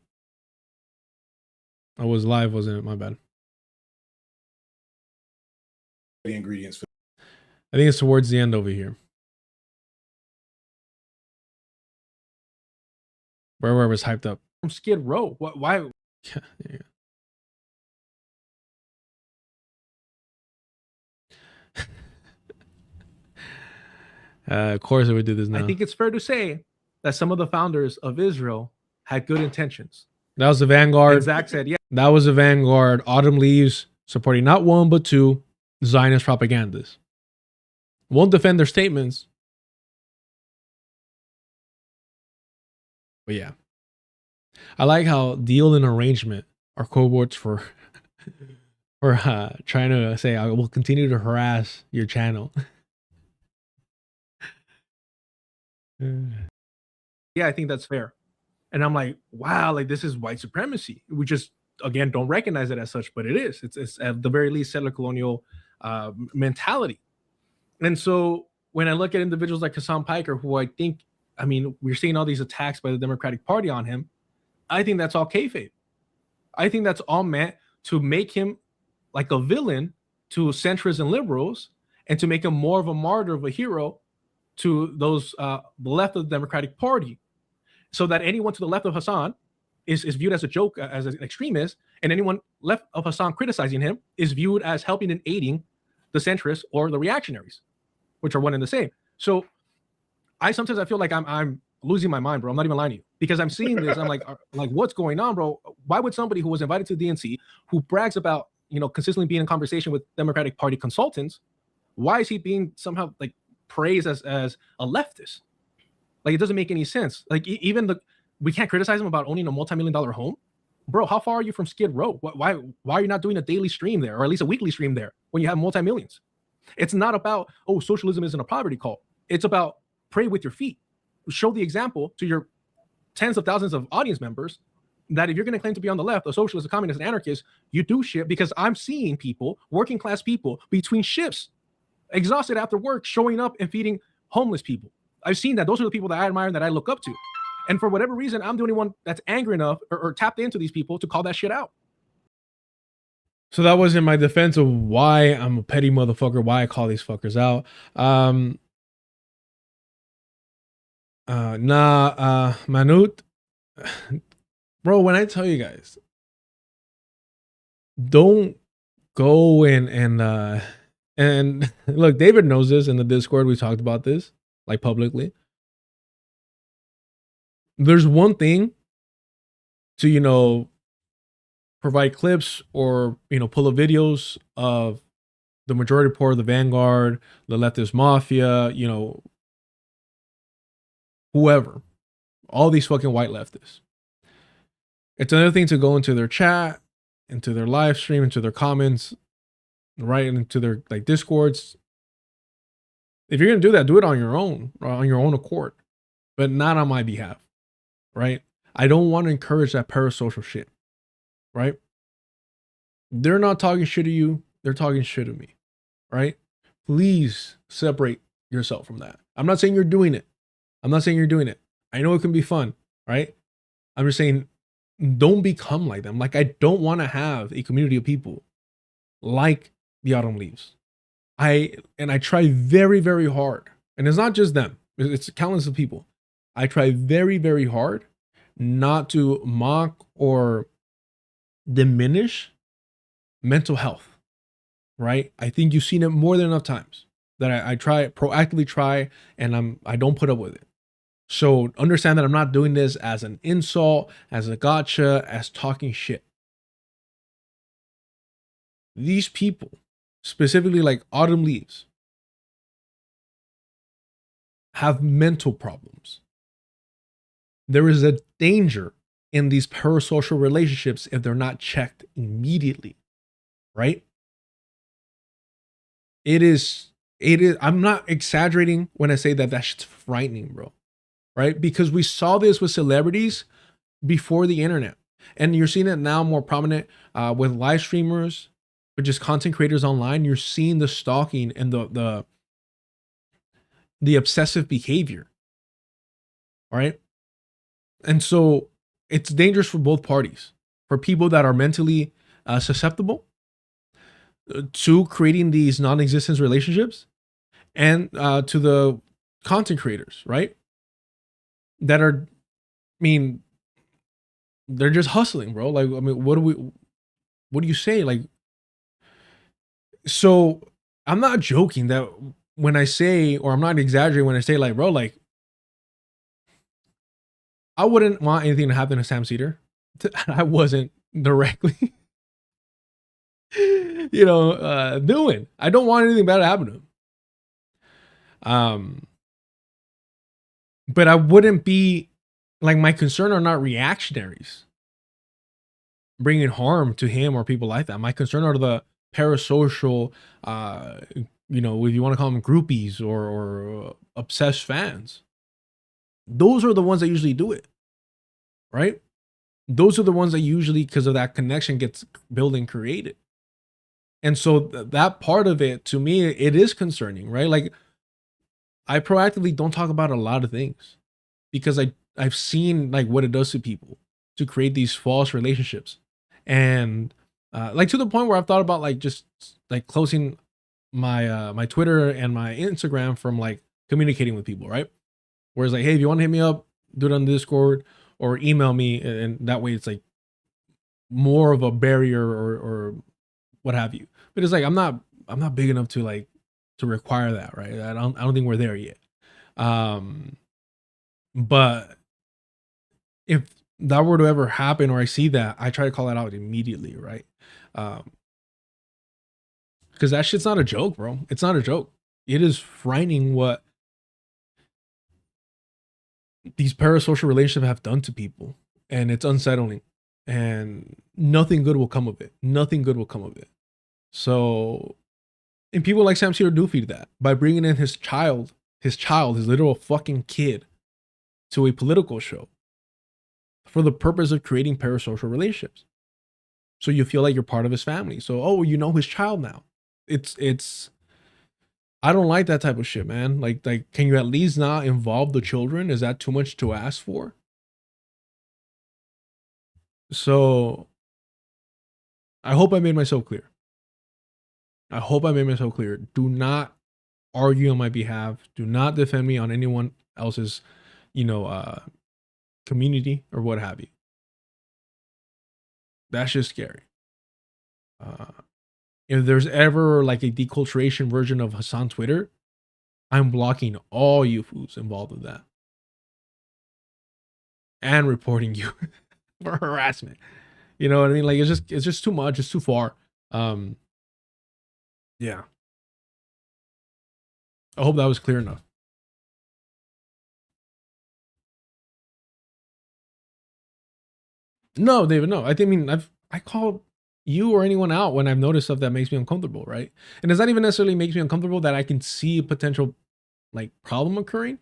I was live, wasn't it? My bad. The ingredients for I think it's towards the end over here. Where it was hyped up. From Skid Row. Why? Yeah. Of course I would do this now. I think it's fair to say that some of the founders of Israel had good intentions. That was the Vanguard. And Zach said, yeah. That was the Vanguard. Autumn Leaves supporting not one, but two Zionist propagandists. Won't defend their statements. But yeah. I like how deal and arrangement are code words for trying to say, I will continue to harass your channel. Yeah, I think that's fair. And I'm like, wow, like this is white supremacy. We just, again, don't recognize it as such, but it is. It's at the very least settler colonial mentality. And so when I look at individuals like Hassan Piker, who I think, we're seeing all these attacks by the Democratic Party on him. I think that's all kayfabe. I think that's all meant to make him like a villain to centrists and liberals, and to make him more of a martyr, of a hero to those the left of the Democratic Party, so that anyone to the left of Hassan is viewed as a joke, as an extremist, and anyone left of Hassan criticizing him is viewed as helping and aiding the centrists or the reactionaries, which are one and the same. So I feel like I'm losing my mind, bro. I'm not even lying to you, because I'm seeing this. I'm like what's going on, bro? Why would somebody who was invited to the DNC, who brags about, consistently being in conversation with Democratic Party consultants, why is he being somehow like praised as a leftist? Like, it doesn't make any sense. Like, we can't criticize him about owning a multi-million-dollar home, bro. How far are you from Skid Row? Why are you not doing a daily stream there, or at least a weekly stream there, when you have multi-millions? It's not about, oh, socialism isn't a poverty cult. It's about pray with your feet. Show the example to your tens of thousands of audience members that if you're going to claim to be on the left, a socialist, a communist, an anarchist, you do shit. Because I'm seeing people, working class people, between shifts, exhausted after work, showing up and feeding homeless people. I've seen that. Those are the people that I admire and that I look up to. And for whatever reason, I'm the only one that's angry enough or tapped into these people to call that shit out. So that was in my defense of why I'm a petty motherfucker, why I call these fuckers out. Manut, Bro, when I tell you guys, don't go and look, David knows this in the Discord. We talked about this like publicly. There's one thing to, you know, provide clips or, you know, pull up videos of the majority report, the Vanguard, the leftist mafia, you know, whoever, all these fucking white leftists. It's another thing to go into their chat, into their live stream, into their comments, right into their like Discords. If you're gonna do that, do it on your own accord, but not on my behalf, right? I don't want to encourage that parasocial shit, right? They're not talking shit to you, they're talking shit to me, right? Please separate yourself from that. I'm not saying you're doing it. I'm not saying you're doing it. I know it can be fun, right? I'm just saying don't become like them. Like, I don't want to have a community of people like the Autumn Leaves. I try very, very hard. And it's not just them. It's countless of people. I try very, very hard not to mock or diminish mental health, right? I think you've seen it more than enough times that I proactively try, and I don't put up with it. So understand that I'm not doing this as an insult, as a gotcha, as talking shit. These people, specifically like Autumn Leaves, have mental problems. There is a danger in these parasocial relationships if they're not checked immediately, right? It is, I'm not exaggerating when I say that that shit's frightening, bro, right? Because we saw this with celebrities before the internet, and you're seeing it now more prominent with live streamers, but just content creators online. You're seeing the stalking and the obsessive behavior, right? And so it's dangerous for both parties, for people that are mentally susceptible to creating these non-existent relationships, and to the content creators, right? That are, I mean, they're just hustling, bro. Like, I mean, what do you say? Like, so I'm not joking that when I say, or I'm not exaggerating when I say, like, bro, like, I wouldn't want anything to happen to Sam Cedar. I wasn't directly, you know, doing. I don't want anything bad to happen to him. But I wouldn't be, like, my concern are not reactionaries bringing harm to him or people like that. My concern are the parasocial, you know, if you want to call them groupies or obsessed fans. Those are the ones that usually do it, right? Those are the ones that usually, because of that connection, gets built and created. And so that part of it, to me, it is concerning, right? Like, I proactively don't talk about a lot of things because I've seen like what it does to people to create these false relationships. And like, to the point where I've thought about like just like closing my my Twitter and my Instagram from like communicating with people, right? Whereas like, hey, if you want to hit me up, do it on Discord or email me, and that way it's like more of a barrier or what have you. But it's like I'm not big enough to like to require that, right? I don't think we're there yet. But if that were to ever happen, or I see that, I try to call that out immediately, right? Because that shit's not a joke, bro. It's not a joke. It is frightening what these parasocial relationships have done to people, and it's unsettling, and nothing good will come of it. Nothing good will come of it. So, and people like Sam Cedar do feed that by bringing in his literal fucking kid, to a political show for the purpose of creating parasocial relationships. So you feel like you're part of his family. So, oh, you know his child now. It's I don't like that type of shit, man. Like, can you at least not involve the children? Is that too much to ask for? So I hope I made myself clear. Do not argue on my behalf. Do not defend me on anyone else's, you know, community or what have you. That's just scary. If there's ever like a deculturation version of Hassan Twitter, I'm blocking all you fools involved with that. And reporting you for harassment. You know what I mean? Like it's just too much, it's too far. Yeah. I hope that was clear enough. No, David, no. I mean, I call you or anyone out when I've noticed stuff that makes me uncomfortable, right? And does that even necessarily makes me uncomfortable that I can see a potential like problem occurring?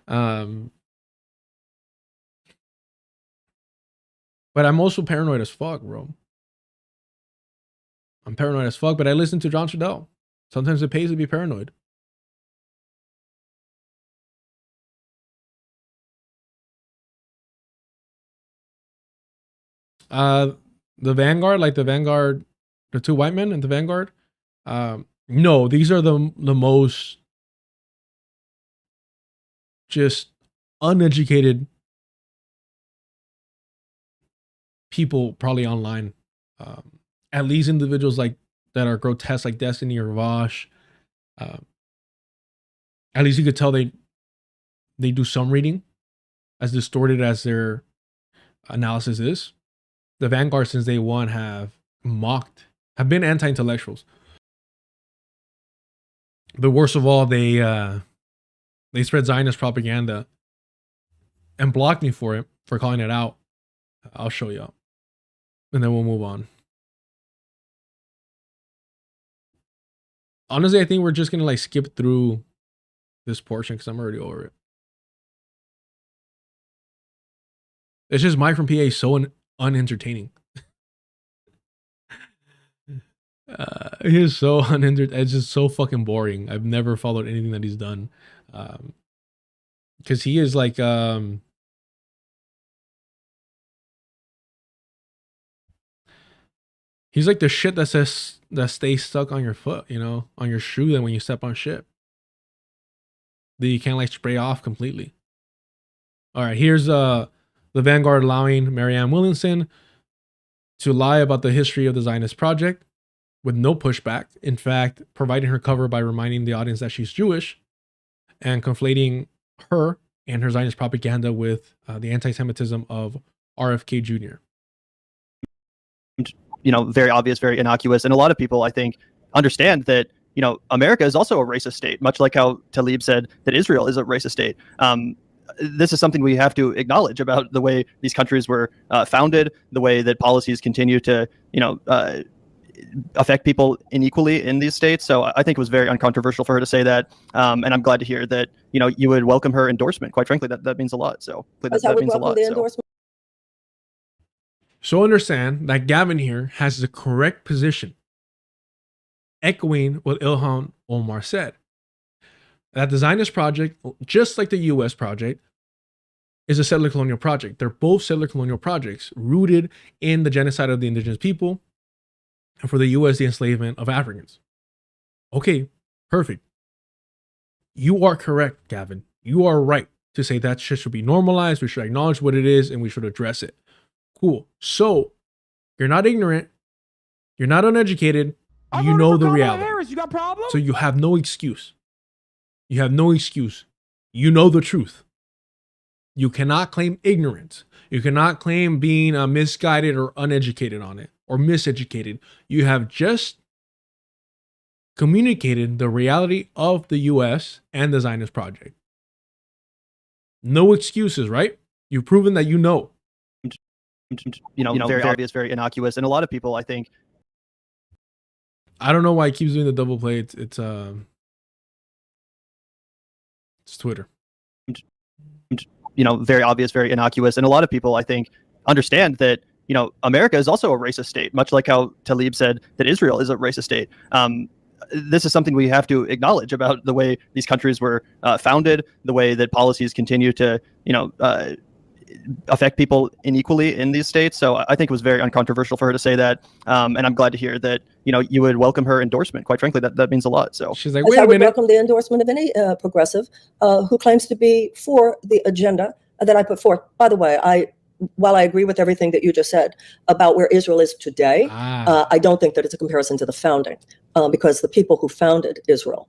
But I'm also paranoid as fuck, bro. I'm paranoid as fuck, but I listen to John Trudell. Sometimes it pays to be paranoid. The Vanguard, like the Vanguard, the two white men in the Vanguard. No, these are the most just uneducated people probably online. At least individuals like that are grotesque, like Destiny or Vosh. At least you could tell they do some reading, as distorted as their analysis is. The Vanguard since day one have been anti-intellectuals. But worst of all, they spread Zionist propaganda and blocked me for it, for calling it out. I'll show you. And then we'll move on. Honestly, I think we're just gonna like skip through this portion because I'm already over it. It's just Mike from PA is so unentertaining. He is so unentertaining. It's just so fucking boring. I've never followed anything that he's done. Because he is like he's like the shit that stays stuck on your foot, you know, on your shoe, then when you step on shit, that you can't like spray off completely. All right, here's the Vanguard allowing Marianne Williamson to lie about the history of the Zionist project with no pushback. In fact, providing her cover by reminding the audience that she's Jewish and conflating her and her Zionist propaganda with the anti-Semitism of RFK Jr. You know, very obvious, very innocuous. And a lot of people, I think, understand that, you know, America is also a racist state, much like how Talib said that Israel is a racist state. This is something we have to acknowledge about the way these countries were founded, the way that policies continue to, you know, affect people unequally in these states. So I think it was very uncontroversial for her to say that. And I'm glad to hear that, you know, you would welcome her endorsement. Quite frankly, that means a lot. So that means a lot. So understand that Gavin here has the correct position, echoing what Ilhan Omar said. That the Zionist project, just like the US project, is a settler colonial project. They're both settler colonial projects rooted in the genocide of the indigenous people and for the US, the enslavement of Africans. Okay, perfect. You are correct, Gavin. You are right to say that shit should be normalized. We should acknowledge what it is and we should address it. Cool. So you're not ignorant. You're not uneducated. You know the reality. You got problems? So you have no excuse. You have no excuse. You know the truth. You cannot claim ignorance. You cannot claim being misguided or uneducated on it or miseducated. You have just communicated the reality of the US and the Zionist project. No excuses, right? You've proven that you know. You know, very obvious, very innocuous. And a lot of people, I think. I don't know why he keeps doing the double play. It's Twitter. You know, very obvious, very innocuous. And a lot of people, I think, understand that, you know, America is also a racist state, much like how Talib said that Israel is a racist state. This is something we have to acknowledge about the way these countries were founded, the way that policies continue to, you know, affect people unequally in these states. So I think it was very uncontroversial for her to say that. And I'm glad to hear that, you know, you would welcome her endorsement. Quite frankly, that means a lot. So she's like, wait a minute. I would welcome the endorsement of any progressive who claims to be for the agenda that I put forth. By the way, I while I agree with everything that you just said about where Israel is today, I don't think that it's a comparison to the founding, because the people who founded Israel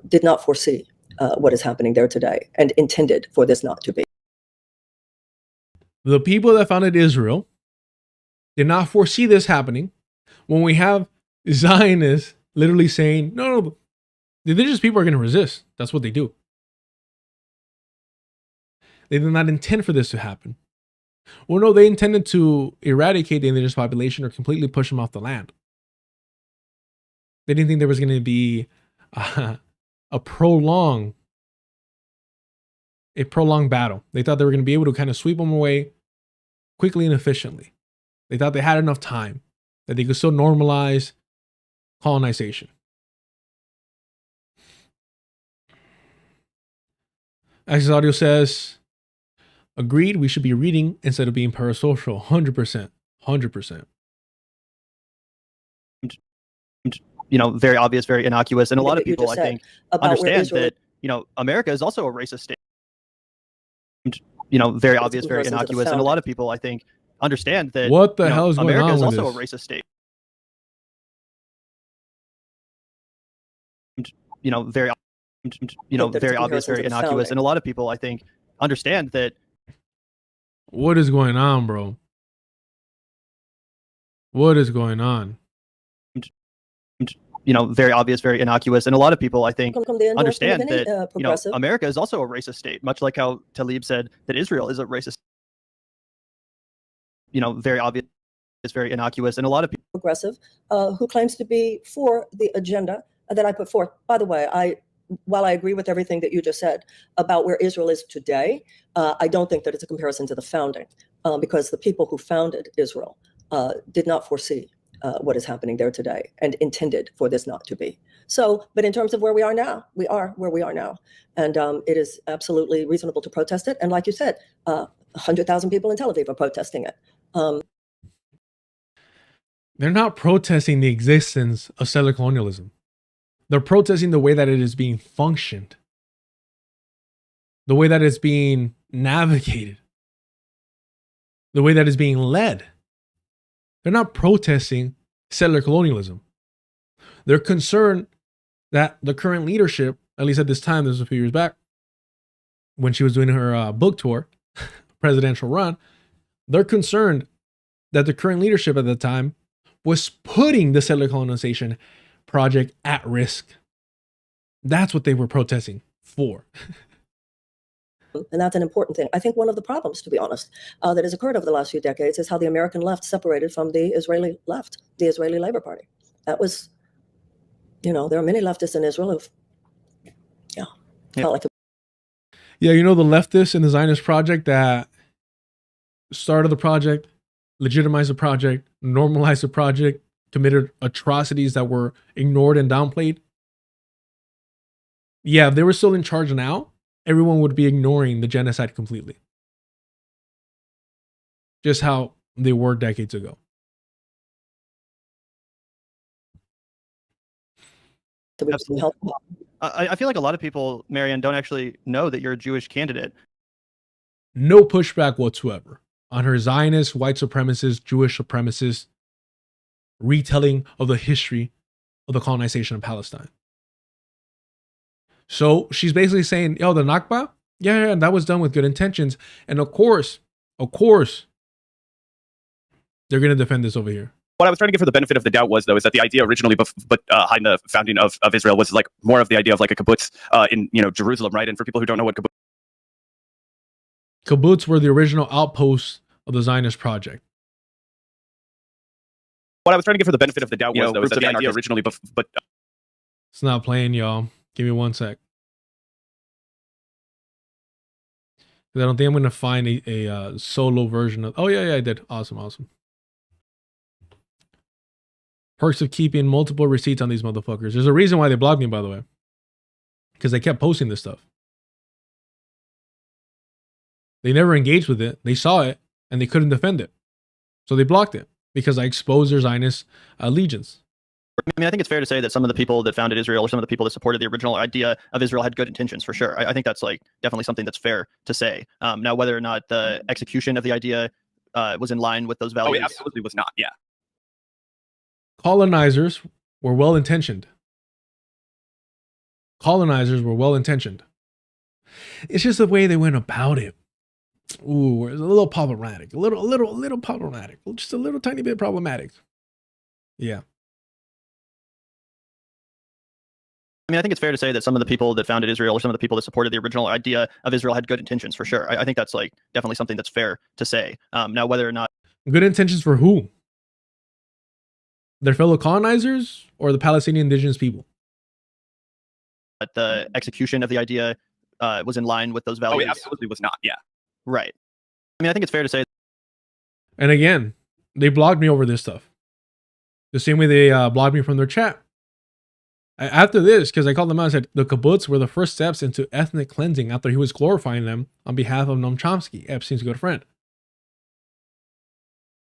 did not foresee what is happening there today and intended for this not to be. The people that founded Israel did not foresee this happening. When we have Zionists literally saying, no, the indigenous people are going to resist. That's what they do. They did not intend for this to happen. Well, no, they intended to eradicate the indigenous population or completely push them off the land. They didn't think there was going to be a prolonged battle. They thought they were going to be able to kind of sweep them away quickly and efficiently. They thought they had enough time that they could still normalize colonization. Access Audio says, agreed, we should be reading instead of being parasocial. 100%. 100%. You know, very obvious, very innocuous. And a lot of people, I think, understand Israel, that, you know, America is also a racist state. You know, very obvious, very innocuous. And a lot of people, I think, understand that what the hell is going America on is with also this? a racist state. You know, very obvious, very innocuous. And a lot of people, I think, understand that. What is going on, bro? What is going on? You know, very obvious, very innocuous. And a lot of people, I think, understand that, you know, America is also a racist state, much like how Talib said that Israel is a racist. You know, very obvious, very innocuous. And a lot of people. Progressive, who claims to be for the agenda that I put forth. By the way, while I agree with everything that you just said about where Israel is today, I don't think that it's a comparison to the founding, because the people who founded Israel did not foresee what is happening there today and intended for this not to be. So, but in terms of where we are now, we are where we are now. And it is absolutely reasonable to protest it. And like you said, 100,000 people in Tel Aviv are protesting it. They're not protesting the existence of settler colonialism. They're protesting the way that it is being functioned, the way that it's being navigated, the way that it's being led. They're not protesting settler colonialism. They're concerned that the current leadership, at least at this time, this was a few years back, when she was doing her book tour, presidential run, they're concerned that the current leadership at the time was putting the settler colonization project at risk. That's what they were protesting for. And that's an important thing. I think one of the problems, to be honest, that has occurred over the last few decades is how the American left separated from the Israeli left, the Israeli Labor Party. That was, you know, there are many leftists in Israel who've, felt like yeah, you know, the leftists in the Zionist project that started the project, legitimized the project, normalized the project, committed atrocities that were ignored and downplayed. Yeah, if they were still in charge now, everyone would be ignoring the genocide completely. Just how they were decades ago. I feel like a lot of people, Marianne, don't actually know that you're a Jewish candidate. No pushback whatsoever on her Zionist, white supremacist, Jewish supremacist retelling of the history of the colonization of Palestine. So she's basically saying, yo, the Nakba, yeah, that was done with good intentions. And of course, they're going to defend this over here. What I was trying to give her the benefit of the doubt was, though, is that the idea originally, behind the founding of Israel, was like more of the idea of like a kibbutz in Jerusalem, right? And for people who don't know what kibbutz were the original outposts of the Zionist project. What I was trying to give her the benefit of the doubt was, though, is that the idea originally, It's not playing, y'all. Give me 1 sec. Because I don't think I'm going to find a solo version of... Oh, yeah, I did. Awesome. Perks of keeping multiple receipts on these motherfuckers. There's a reason why they blocked me, by the way. Because they kept posting this stuff. They never engaged with it. They saw it, and they couldn't defend it. So they blocked it, because I exposed their Zionist allegiance. I mean, I think it's fair to say that some of the people that founded Israel or some of the people that supported the original idea of Israel had good intentions, for sure. I think that's like definitely something that's fair to say. Now, whether or not the execution of the idea was in line with those values. Oh, it absolutely was not. Yeah. Colonizers were well-intentioned. Colonizers were well-intentioned. It's just the way they went about it. Ooh, it's a little problematic. A little problematic. Just a little tiny bit problematic. Yeah. I mean, I think it's fair to say that some of the people that founded Israel or some of the people that supported the original idea of Israel had good intentions, for sure. I think that's like definitely something that's fair to say. Now, whether or not good intentions for who? Their fellow colonizers or the Palestinian indigenous people? The execution of the idea was in line with those values. Oh, it absolutely was not. Yeah. Right. I mean, I think it's fair to say. And again, they blocked me over this stuff. The same way they blocked me from their chat. After this, because I called them out and said the kibbutz were the first steps into ethnic cleansing after he was glorifying them on behalf of Noam Chomsky, Epstein's good friend.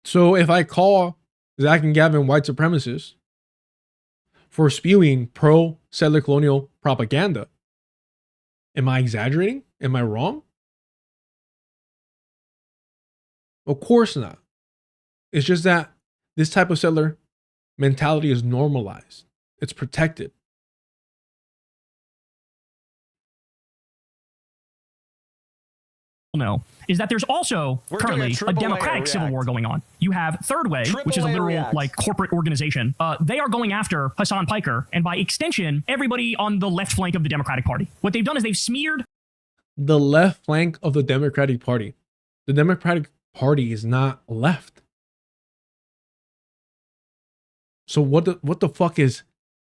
So if I call Zach and Gavin white supremacists for spewing pro-settler colonial propaganda, am I exaggerating? Am I wrong? Of course not. It's just that this type of settler mentality is normalized. It's protected. Know is that there's also currently a democratic civil war going on. You have Third Way, which is a literal like corporate organization. They are going after Hassan Piker and by extension, everybody on the left flank of the Democratic Party. What they've done is they've smeared the left flank of the Democratic Party. The Democratic Party is not left. So what the fuck is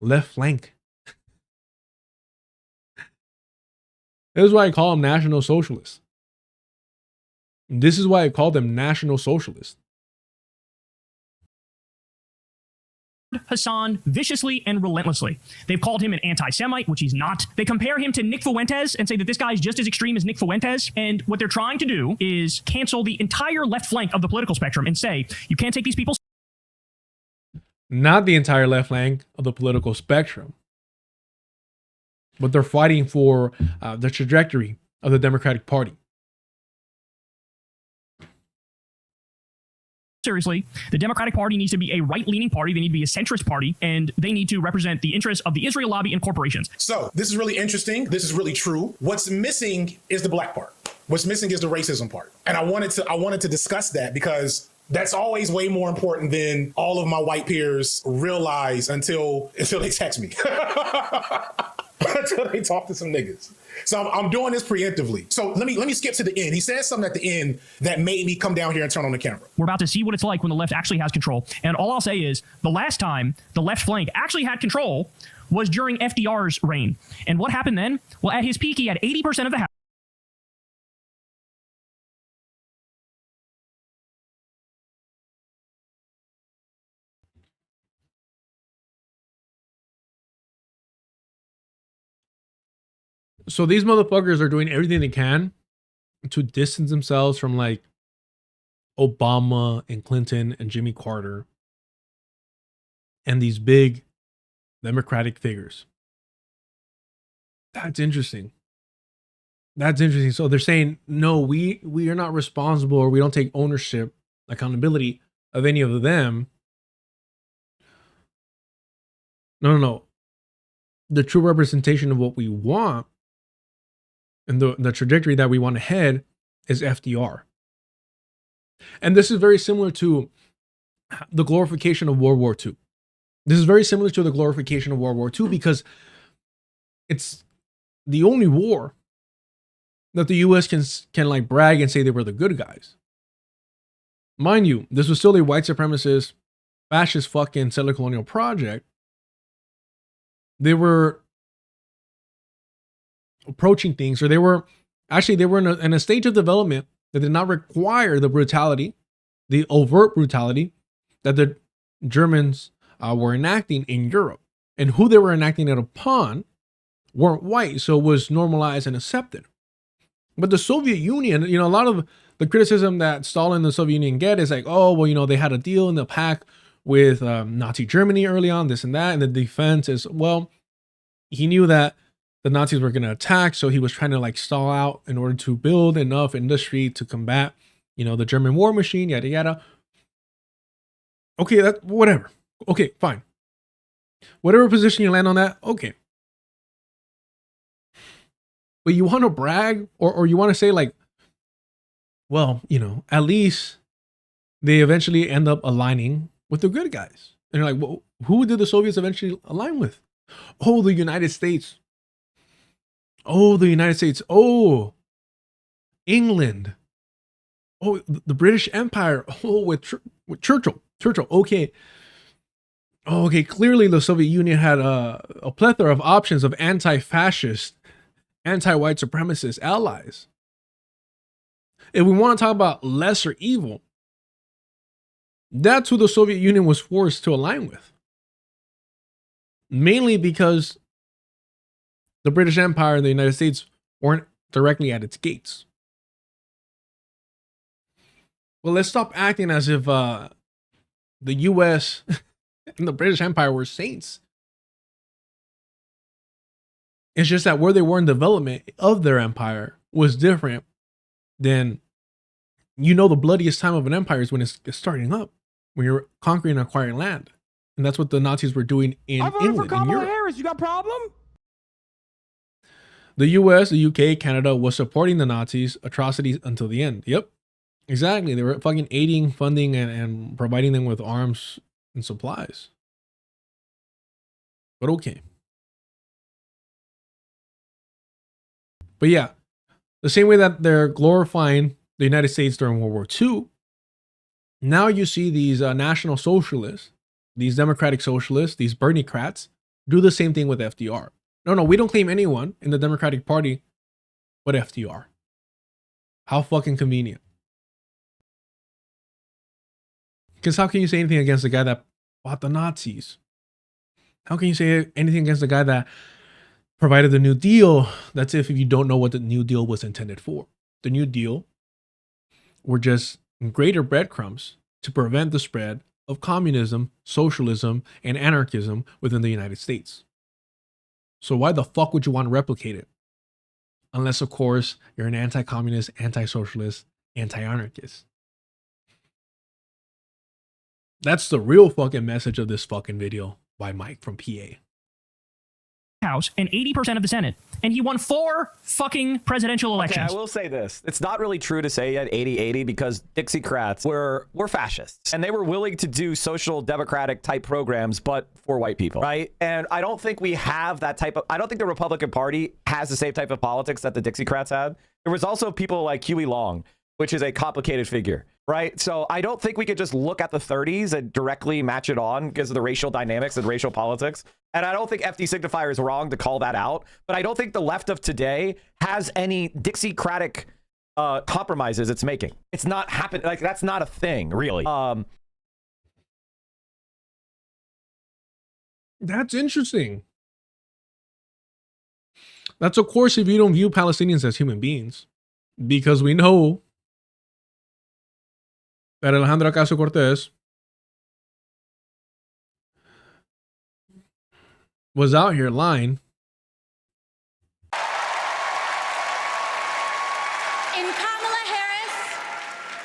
left flank? This is why I call them National Socialists. This is why I call them National Socialists. Hassan viciously and relentlessly. They've called him an anti-Semite, which he's not. They compare him to Nick Fuentes and say that this guy is just as extreme as Nick Fuentes. And what they're trying to do is cancel the entire left flank of the political spectrum and say, you can't take these people. Not the entire left flank of the political spectrum. But they're fighting for the trajectory of the Democratic Party. Seriously, the Democratic Party needs to be a right-leaning party. They need to be a centrist party, and they need to represent the interests of the Israel lobby and corporations. So this is really interesting. This is really true. What's missing is the black part. What's missing is the racism part. And I wanted to discuss that because that's always way more important than all of my white peers realize until they text me. Until they talk to some niggas. So I'm doing this preemptively. So let me skip to the end. He said something at the end that made me come down here and turn on the camera. We're about to see what it's like when the left actually has control. And all I'll say is the last time the left flank actually had control was during FDR's reign. And what happened then? Well, at his peak, he had 80% of the House. So these motherfuckers are doing everything they can to distance themselves from like Obama and Clinton and Jimmy Carter and these big Democratic figures. That's interesting. That's interesting. So they're saying, no, we are not responsible, or we don't take ownership, accountability of any of them. No. The true representation of what we want and the trajectory that we want to head is FDR. And this is very similar to the glorification of World War II. This is very similar to the glorification of World War II because it's the only war that the US can like brag and say they were the good guys. Mind you, this was still a white supremacist, fascist fucking settler colonial project. They were approaching things, or they were in a stage of development that did not require the brutality, the overt brutality that the Germans were enacting in Europe. And who they were enacting it upon weren't white, so it was normalized and accepted. But the Soviet Union, a lot of the criticism that Stalin and the Soviet Union get is like, oh, well, they had a deal in the pact with Nazi Germany early on, this and that, and the defense is, well, he knew that the Nazis were going to attack, so he was trying to like stall out in order to build enough industry to combat, you know, the German war machine, yada yada. Okay, that whatever. Okay, fine. Whatever position you land on that, okay. But you want to brag or you want to say like, well, you know, at least they eventually end up aligning with the good guys. And you're like, well, who did the Soviets eventually align with? Oh, the United States. Oh, the United States. Oh, England. Oh, the British Empire. Oh, with Churchill. Okay. Oh, okay. Clearly, the Soviet Union had a plethora of options of anti-fascist, anti-white supremacist allies. If we want to talk about lesser evil, that's who the Soviet Union was forced to align with. Mainly because the British Empire and the United States weren't directly at its gates. Well, let's stop acting as if the US and the British Empire were saints. It's just that where they were in development of their empire was different than, you know, the bloodiest time of an empire is when it's starting up, when you're conquering and acquiring land. And that's what the Nazis were doing in England, in Europe. Harris, you got a problem? The US, the UK, Canada was supporting the Nazis' atrocities until the end. Yep, exactly. They were fucking aiding, funding, and providing them with arms and supplies. But okay. But yeah, the same way that they're glorifying the United States during World War II, now you see these national socialists, these democratic socialists, these Bernie-crats, do the same thing with FDR. No, we don't claim anyone in the Democratic Party but FDR. How fucking convenient. Because how can you say anything against the guy that fought the Nazis? How can you say anything against the guy that provided the New Deal? That's if you don't know what the New Deal was intended for. The New Deal were just greater breadcrumbs to prevent the spread of communism, socialism, and anarchism within the United States. So why the fuck would you want to replicate it? Unless, of course, you're an anti-communist, anti-socialist, anti-anarchist. That's the real fucking message of this fucking video by Mike from PA. House and 80% of the Senate, and he won 4 fucking presidential elections. Okay, I will say this. It's not really true to say at 80-80 because Dixiecrats were fascists and they were willing to do social democratic type programs, but for white people, right? And I don't think we have that type of, I don't think the Republican Party has the same type of politics that the Dixiecrats had. There was also people like Huey Long, which is a complicated figure, right? So I don't think we could just look at the 30s and directly match it on because of the racial dynamics and racial politics. And I don't think FD Signifier is wrong to call that out, but I don't think the left of today has any Dixiecratic compromises it's making. It's not happening. Like, that's not a thing, really. That's interesting. That's, of course, if you don't view Palestinians as human beings, because we know that Alejandro Ocasio-Cortez was out here lying. In Kamala Harris,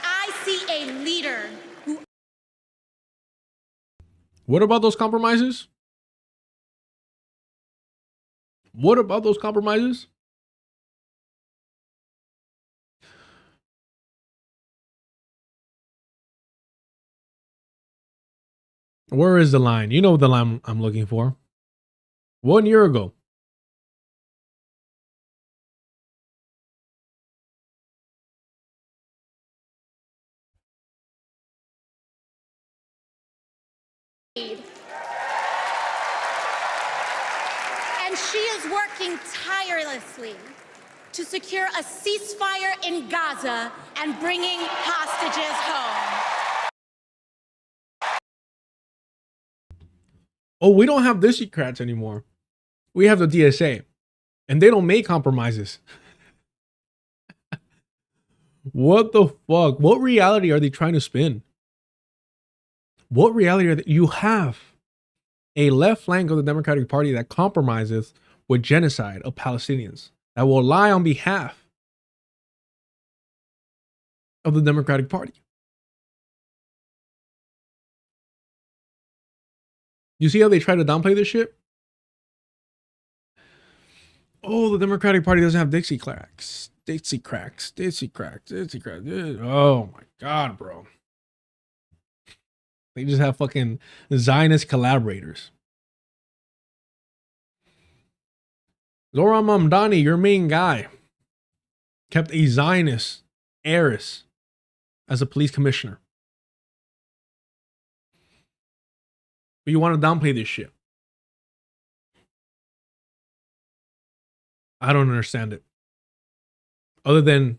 I see a leader who... What about those compromises? What about those compromises? Where is the line? You know the line I'm looking for. 1 year ago. And she is working tirelessly to secure a ceasefire in Gaza and bringing hostages home. Oh, we don't have Dixiecrats anymore. We have the DSA. And they don't make compromises. What the fuck? What reality are they trying to spin? What reality are you have a left flank of the Democratic Party that compromises with genocide of Palestinians, that will lie on behalf of the Democratic Party. You see how they try to downplay this shit? Oh, the Democratic Party doesn't have Dixie cracks. Dixie cracks. Oh my God, bro. They just have fucking Zionist collaborators. Zoran Mamdani, your main guy, kept a Zionist heiress as a police commissioner. But you want to downplay this shit. I don't understand it. Other than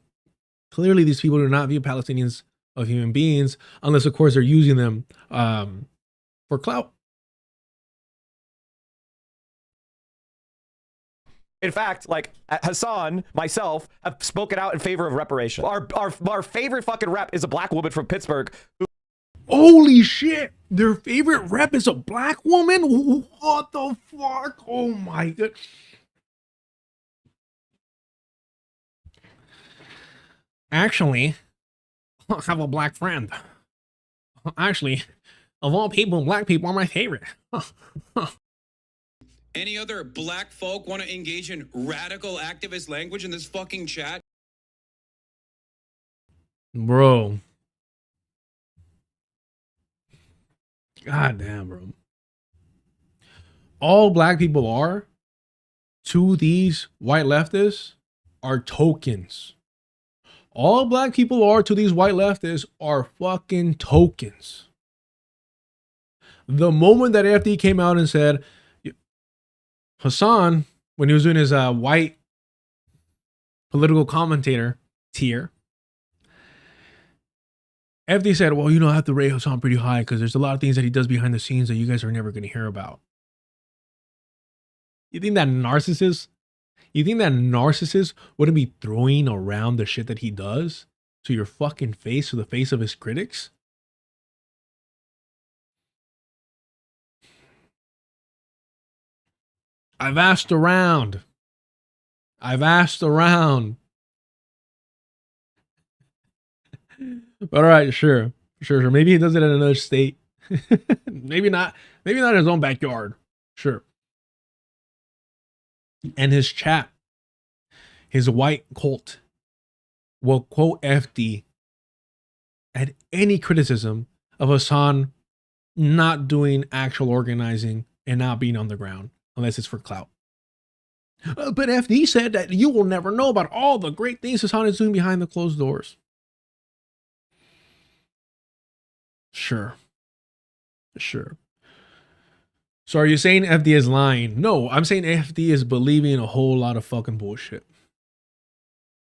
clearly these people do not view Palestinians of human beings, unless of course they're using them for clout. In fact, like Hassan, myself, have spoken out in favor of reparations. Our favorite fucking rep is a black woman from Pittsburgh. Holy shit! Their favorite rep is a black woman? What the fuck? Oh my god. Actually, I have a black friend. Actually, of all people, black people are my favorite. Any other black folk want to engage in radical activist language in this fucking chat? Bro. God damn, bro. All black people are, to these white leftists, are tokens. All black people are to these white leftists are fucking tokens. The moment that FD came out and said, Hassan, when he was doing his white political commentator tier, FD said, well, you know, I have to rate Hassan pretty high because there's a lot of things that he does behind the scenes that you guys are never going to hear about. You think that narcissist wouldn't be throwing around the shit that he does to your fucking face, to the face of his critics? I've asked around. But all right, sure. Maybe he does it in another state. Maybe not in his own backyard. Sure. And his chat, his white cult, will quote FD at any criticism of Hassan not doing actual organizing and not being on the ground, unless it's for clout. But FD said that you will never know about all the great things Hassan is doing behind the closed doors. Sure. So are you saying FD is lying? No, I'm saying FD is believing a whole lot of fucking bullshit.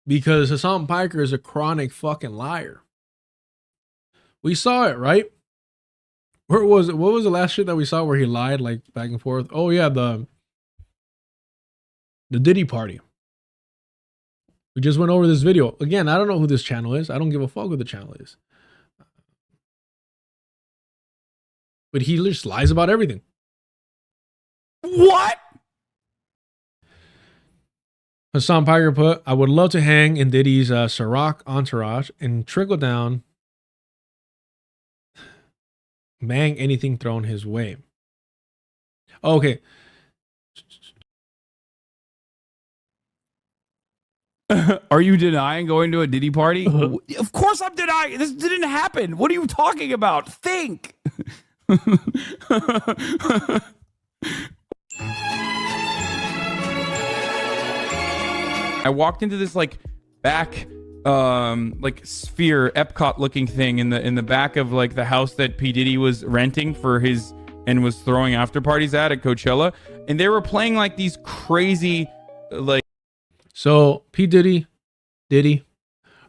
Because Hassan Piker is a chronic fucking liar. We saw it, right? Where was it? What was the last shit that we saw where he lied like back and forth? Oh yeah, the Diddy party. We just went over this video. Again, I don't know who this channel is. I don't give a fuck who the channel is. But he just lies about everything. What? Hassan Piker put, I would love to hang in Diddy's Ciroc entourage and trickle down, bang anything thrown his way. Okay. Are you denying going to a Diddy party? Of course I'm denying. This didn't happen. What are you talking about? Think. I walked into this like back like sphere Epcot looking thing in the back of like the house that P. Diddy was renting for his and was throwing after parties at Coachella, and they were playing like these crazy like. So P. Diddy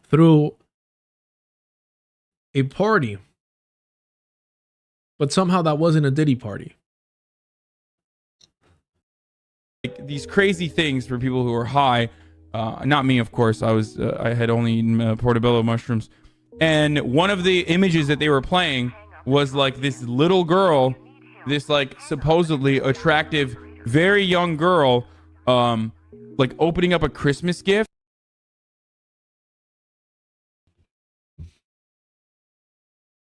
threw a party, but somehow that wasn't a Diddy party. Like these crazy things for people who are high. Not me, of course. I had only eaten portobello mushrooms. And one of the images that they were playing was like this little girl, this like supposedly attractive, very young girl, like opening up a Christmas gift.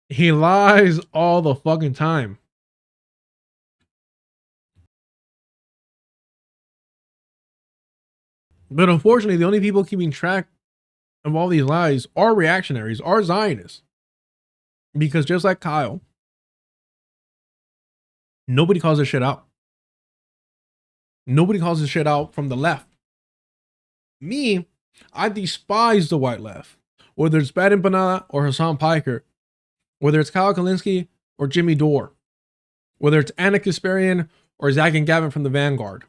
He lies all the fucking time. But unfortunately, the only people keeping track of all these lies are reactionaries, are Zionists. Because just like Kyle, nobody calls this shit out. Nobody calls this shit out from the left. Me, I despise the white left. Whether it's Bad Empanada or Hassan Piker, whether it's Kyle Kalinske or Jimmy Dore, whether it's Anna Kasparian or Zach and Gavin from the Vanguard.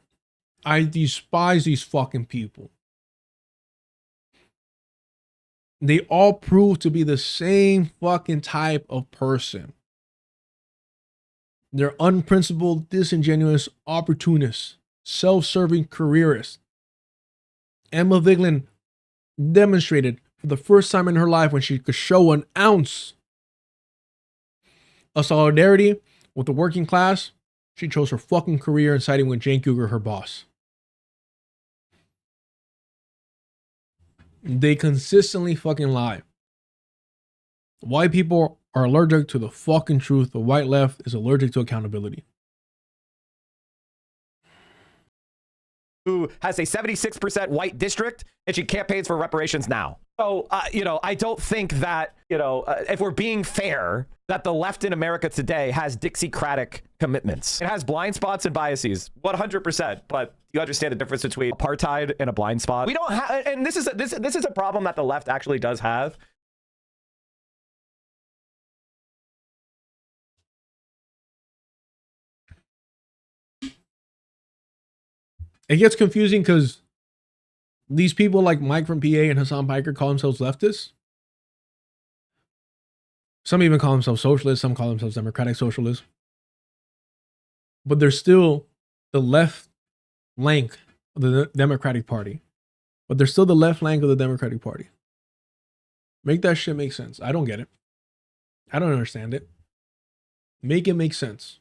I despise these fucking people. They all prove to be the same fucking type of person. They're unprincipled, disingenuous, opportunists, self-serving careerists. Emma Vigeland demonstrated for the first time in her life when she could show an ounce of solidarity with the working class. She chose her fucking career and siding with Jane Cougar, her boss. They consistently fucking lie. White people are allergic to the fucking truth. The white left is allergic to accountability. Who has a 76% white district, and she campaigns for reparations now. So, I don't think that, if we're being fair, that the left in America today has Dixiecratic commitments. It has blind spots and biases, 100%. But you understand the difference between apartheid and a blind spot. We don't have, and this is a problem that the left actually does have. It gets confusing because these people like Mike from PA and Hassan Piker call themselves leftists. Some even call themselves socialists. Some call themselves democratic socialists. But they're still the left flank of the Democratic Party. But they're still the left flank of the Democratic Party. Make that shit make sense. I don't get it. I don't understand it. Make it make sense.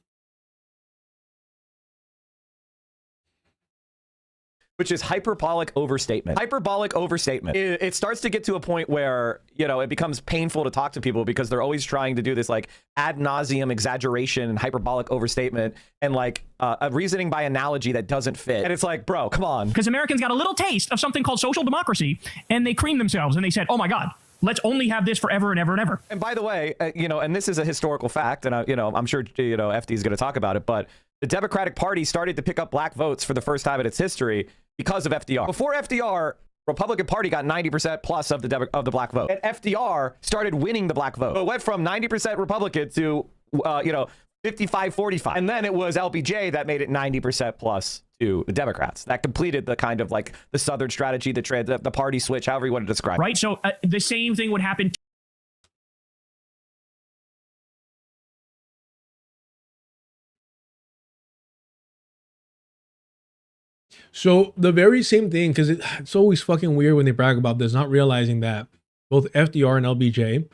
Which is hyperbolic overstatement. Hyperbolic overstatement. It starts to get to a point where, it becomes painful to talk to people because they're always trying to do this like ad nauseum exaggeration and hyperbolic overstatement and like a reasoning by analogy that doesn't fit. And it's like, bro, come on. Because Americans got a little taste of something called social democracy and they creamed themselves and they said, oh my God, let's only have this forever and ever and ever. And by the way, and this is a historical fact, and I'm sure FD is going to talk about it, but the Democratic Party started to pick up black votes for the first time in its history because of FDR. Before FDR, Republican Party got 90% plus of the black vote. And FDR started winning the black vote. So it went from 90% Republican to 55-45. And then it was LBJ that made it 90% plus to the Democrats. That completed the kind of like the Southern strategy, the party switch, however you want to describe it. Right. So the same thing would happen. So the very same thing, because it's always fucking weird when they brag about this, not realizing that both FDR and LBJ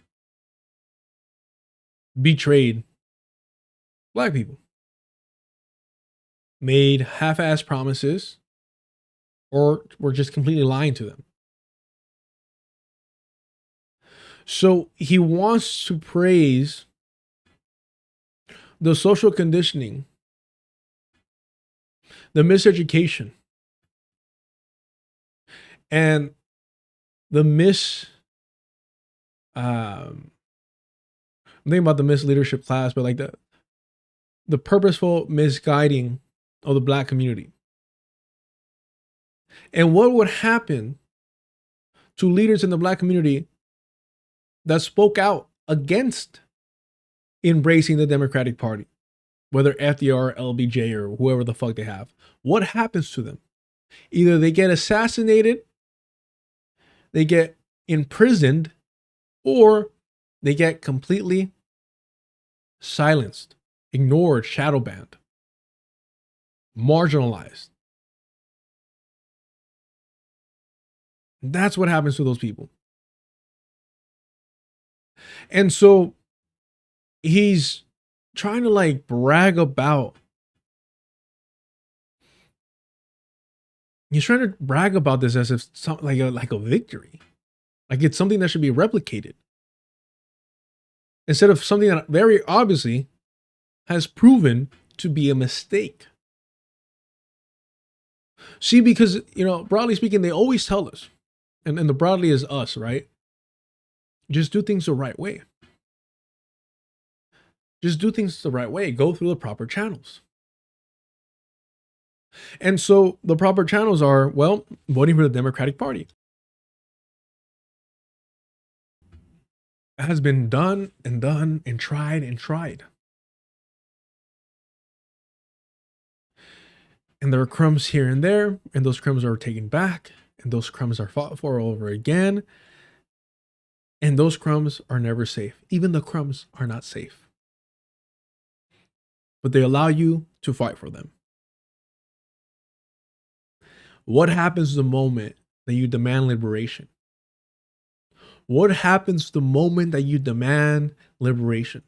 betrayed black people, made half-ass promises, or were just completely lying to them. So he wants to praise the social conditioning, the miseducation, and the I'm thinking about the misleadership class, but like the purposeful misguiding of the black community. And what would happen to leaders in the black community that spoke out against embracing the Democratic Party, whether FDR, LBJ, or whoever the fuck they have? What happens to them? Either they get assassinated, they get imprisoned, or they get completely silenced, ignored, shadow banned, marginalized. That's what happens to those people. And so he's trying to like brag about. He's trying to brag about this as if something like a victory, like it's something that should be replicated, instead of something that very obviously has proven to be a mistake. See, because, you know, broadly speaking, they always tell us, and the broadly is us, right? Just do things the right way. Just do things the right way. Go through the proper channels. And so the proper channels are, well, voting for the Democratic Party. It has been done and tried and tried. And there are crumbs here and there, and those crumbs are taken back, and those crumbs are fought for over again. And those crumbs are never safe. Even the crumbs are not safe. But they allow you to fight for them. What happens the moment that you demand liberation? What happens the moment that you demand liberation?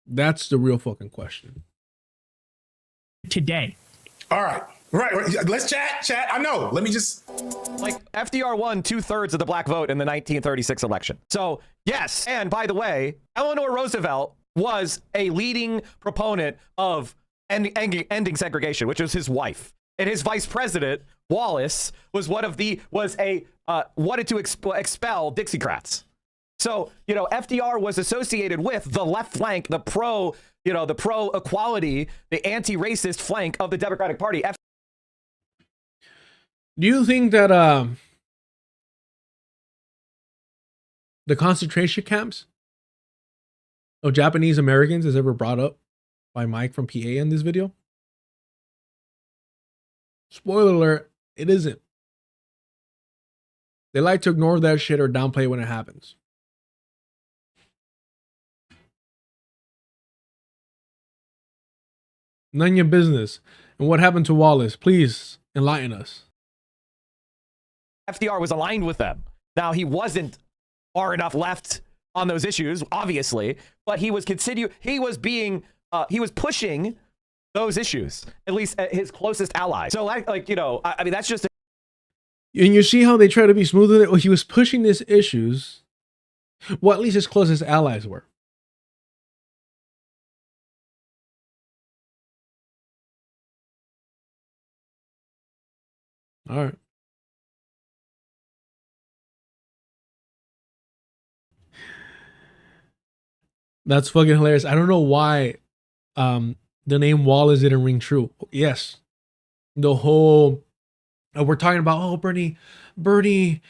That's the real fucking question. Today. All right. Right. Let's chat. I know. Let me just. Like, FDR won 2/3 of the black vote in the 1936 election. So, yes. And by the way, Eleanor Roosevelt was a leading proponent of ending segregation, which was his wife. And his vice president, Wallace, was wanted to expel Dixiecrats. So, you know, FDR was associated with the left flank, the pro-equality, the anti-racist flank of the Democratic Party. Do you think that the concentration camps of Japanese Americans is ever brought up by Mike from PA in this video? Spoiler alert, it isn't. They like to ignore that shit or downplay it when it happens. None of your business. And what happened to Wallace? Please enlighten us. FDR was aligned with them. Now, he wasn't far enough left on those issues, obviously, but he was pushing those issues, at least his closest allies. So, like you know, I mean, that's just. And you see how they try to be smooth with it? Well, he was pushing these issues. Well, at least his closest allies were. All right. That's fucking hilarious. I don't know why the name Wallace didn't ring true. Yes. The whole we're talking about, oh, Bernie, he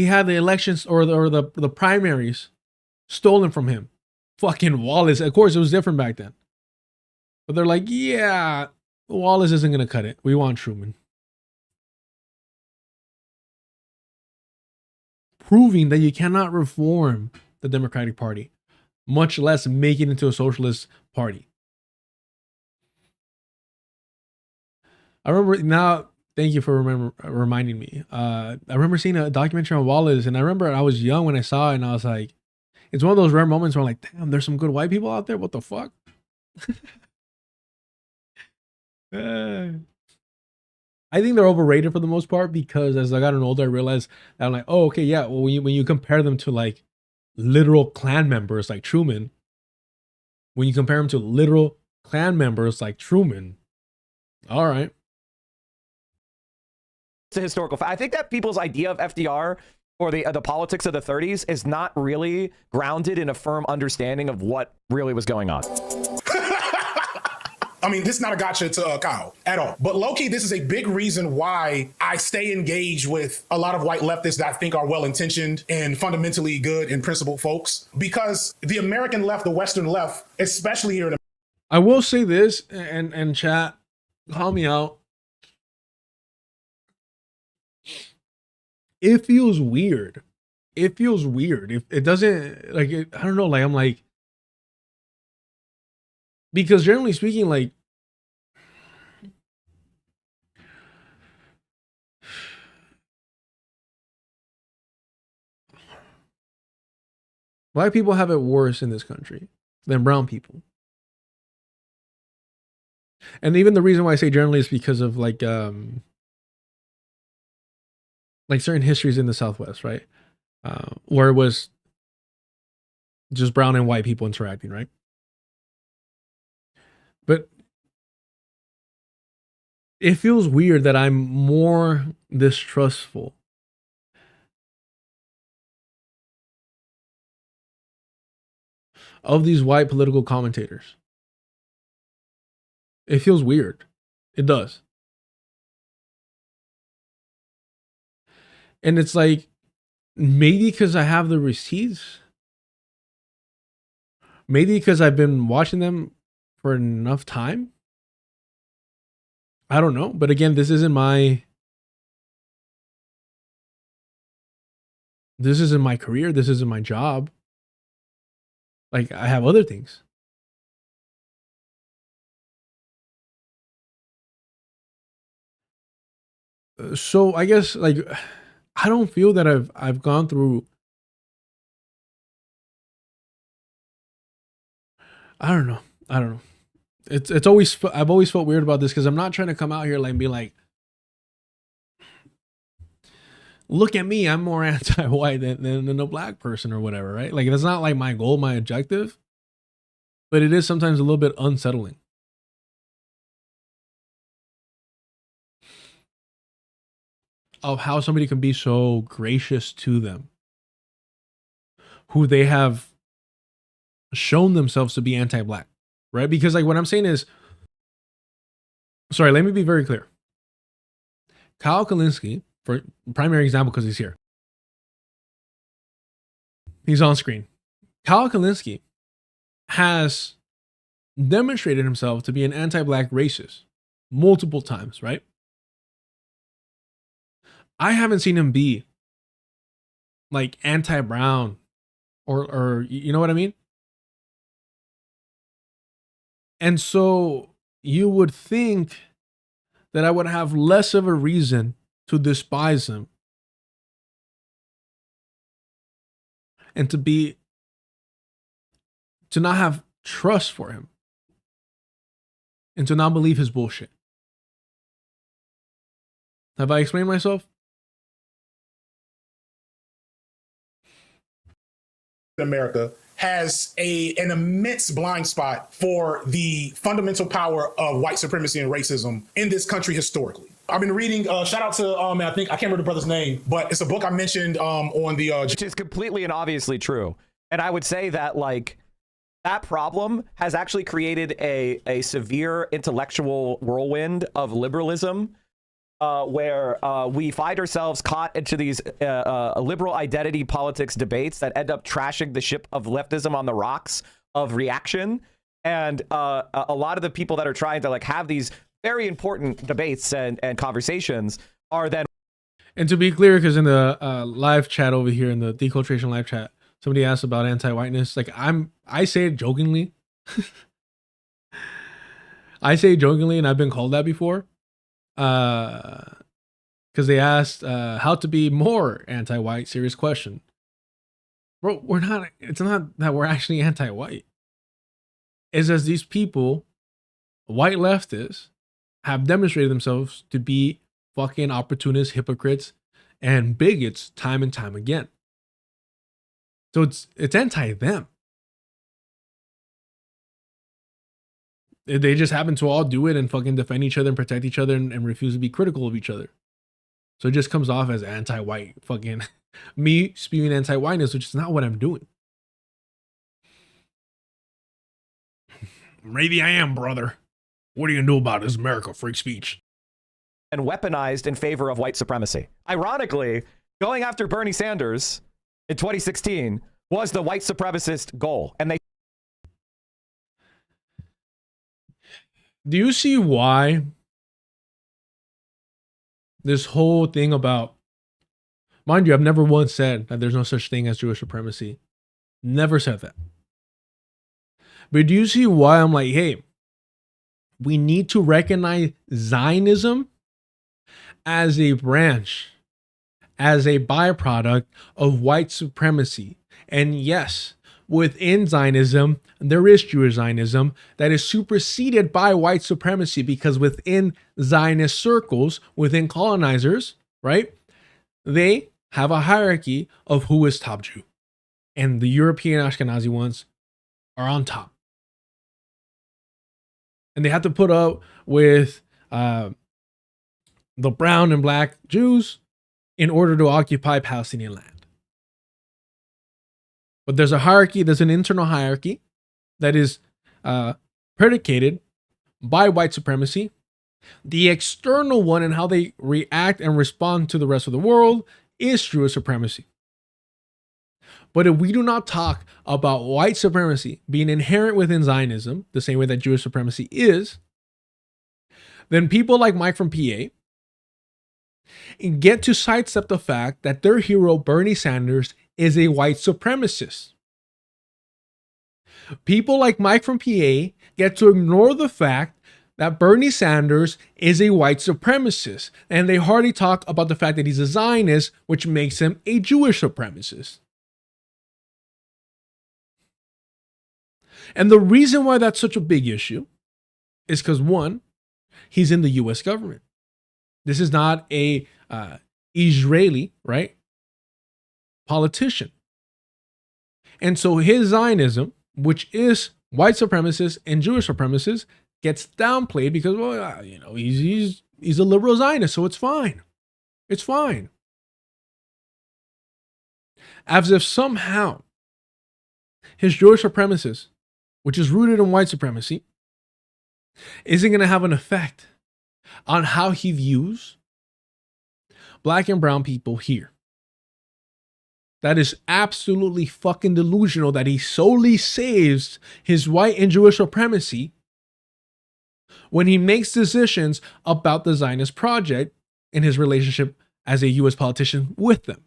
had the elections or the primaries stolen from him. Fucking Wallace. Of course, it was different back then. But they're like, yeah, Wallace isn't going to cut it. We want Truman. Proving that you cannot reform the Democratic Party, much less make it into a socialist party. I remember now, thank you for reminding me. I remember seeing a documentary on Wallace, and I remember I was young when I saw it, and I was like, it's one of those rare moments where I'm like, damn, there's some good white people out there. What the fuck? I think they're overrated for the most part, because as I got older, I realized that I'm like, oh, okay, yeah. Well, when you compare them to like literal Klan members like Truman, when you compare them to literal Klan members like Truman, all right. It's a historical fact. I think that people's idea of FDR or the politics of the 30s is not really grounded in a firm understanding of what really was going on. I mean, this is not a gotcha to Kyle at all. But low-key, this is a big reason why I stay engaged with a lot of white leftists that I think are well-intentioned and fundamentally good and principled folks. Because the American left, the Western left, especially here in America. I will say this, and chat, call me out. It feels weird. It feels weird. If it doesn't, like, I don't know, like, I'm like, because generally speaking, like, Black people have it worse in this country than brown people. And even the reason why I say generally is because of like certain histories in the Southwest, right? Where it was just brown and white people interacting, right? But it feels weird that I'm more distrustful of these white political commentators. It feels weird. It does. And it's like, maybe because I have the receipts. Maybe because I've been watching them for enough time. I don't know. But again, this isn't my career. This isn't my job. Like, I have other things. So I guess, like, I don't feel that I've gone through. I don't know. It's always, I've always felt weird about this because I'm not trying to come out here like and be like, look at me, I'm more anti-white than a black person or whatever, right? Like, that's not like my goal, my objective, but it is sometimes a little bit unsettling. Of how somebody can be so gracious to them, who they have shown themselves to be anti-black, right? Because like what I'm saying is, sorry, let me be very clear. Kyle Kalinske, for primary example, because he's here. He's on screen. Kyle Kalinske has demonstrated himself to be an anti-black racist multiple times, right? I haven't seen him be like anti-brown or you know what I mean? And so you would think that I would have less of a reason to despise him and to not have trust for him and to not believe his bullshit. Have I explained myself? America has an immense blind spot for the fundamental power of white supremacy and racism in this country historically. I've been reading, shout out to, I can't remember the brother's name, but it's a book I mentioned on the... Which is completely and obviously true. And I would say that, like, that problem has actually created a severe intellectual whirlwind of liberalism, where we find ourselves caught into these liberal identity politics debates that end up trashing the ship of leftism on the rocks of reaction. And a lot of the people that are trying to like have these very important debates and conversations are then. And to be clear, because in the live chat over here, in the deculturation live chat, somebody asked about anti-whiteness. Like, I say it jokingly. I say it jokingly, and I've been called that before. Because they asked how to be more anti-white. Serious question, bro. We're not. It's not that we're actually anti-white. It's as these people, white leftists, have demonstrated themselves to be fucking opportunists, hypocrites, and bigots time and time again. So it's anti them. They just happen to all do it and fucking defend each other and protect each other and refuse to be critical of each other. So it just comes off as anti-white, fucking me spewing anti-whiteness, which is not what I'm doing. Maybe I am, brother. What are you gonna do about this America free speech? And weaponized in favor of white supremacy. Ironically, going after Bernie Sanders in 2016 was the white supremacist goal. And they... Do you see why this whole thing about, mind you, I've never once said that there's no such thing as Jewish supremacy. Never said that. But do you see why I'm like, hey, we need to recognize Zionism as a branch, as a byproduct of white supremacy. And yes, within Zionism, there is Jewish Zionism that is superseded by white supremacy, because within Zionist circles, within colonizers, right, they have a hierarchy of who is top Jew. And the European Ashkenazi ones are on top. And they have to put up with the brown and black Jews in order to occupy Palestinian land. But there's a hierarchy, there's an internal hierarchy that is predicated by white supremacy. The external one and how they react and respond to the rest of the world is Jewish supremacy. But if we do not talk about white supremacy being inherent within Zionism, the same way that Jewish supremacy is, then people like Mike from PA get to sidestep the fact that their hero, Bernie Sanders, is a white supremacist. People like Mike from PA get to ignore the fact that Bernie Sanders is a white supremacist, and they hardly talk about the fact that he's a Zionist, which makes him a Jewish supremacist. And the reason why that's such a big issue is because, one, he's in the US government. This is not a Israeli, right, politician. And so his Zionism, which is white supremacist and Jewish supremacist, gets downplayed because, well, you know, he's a liberal Zionist, so it's fine. It's fine. As if somehow his Jewish supremacist, which is rooted in white supremacy, isn't going to have an effect on how he views black and brown people here. That is absolutely fucking delusional that he solely saves his white and Jewish supremacy when he makes decisions about the Zionist project and his relationship as a US politician with them.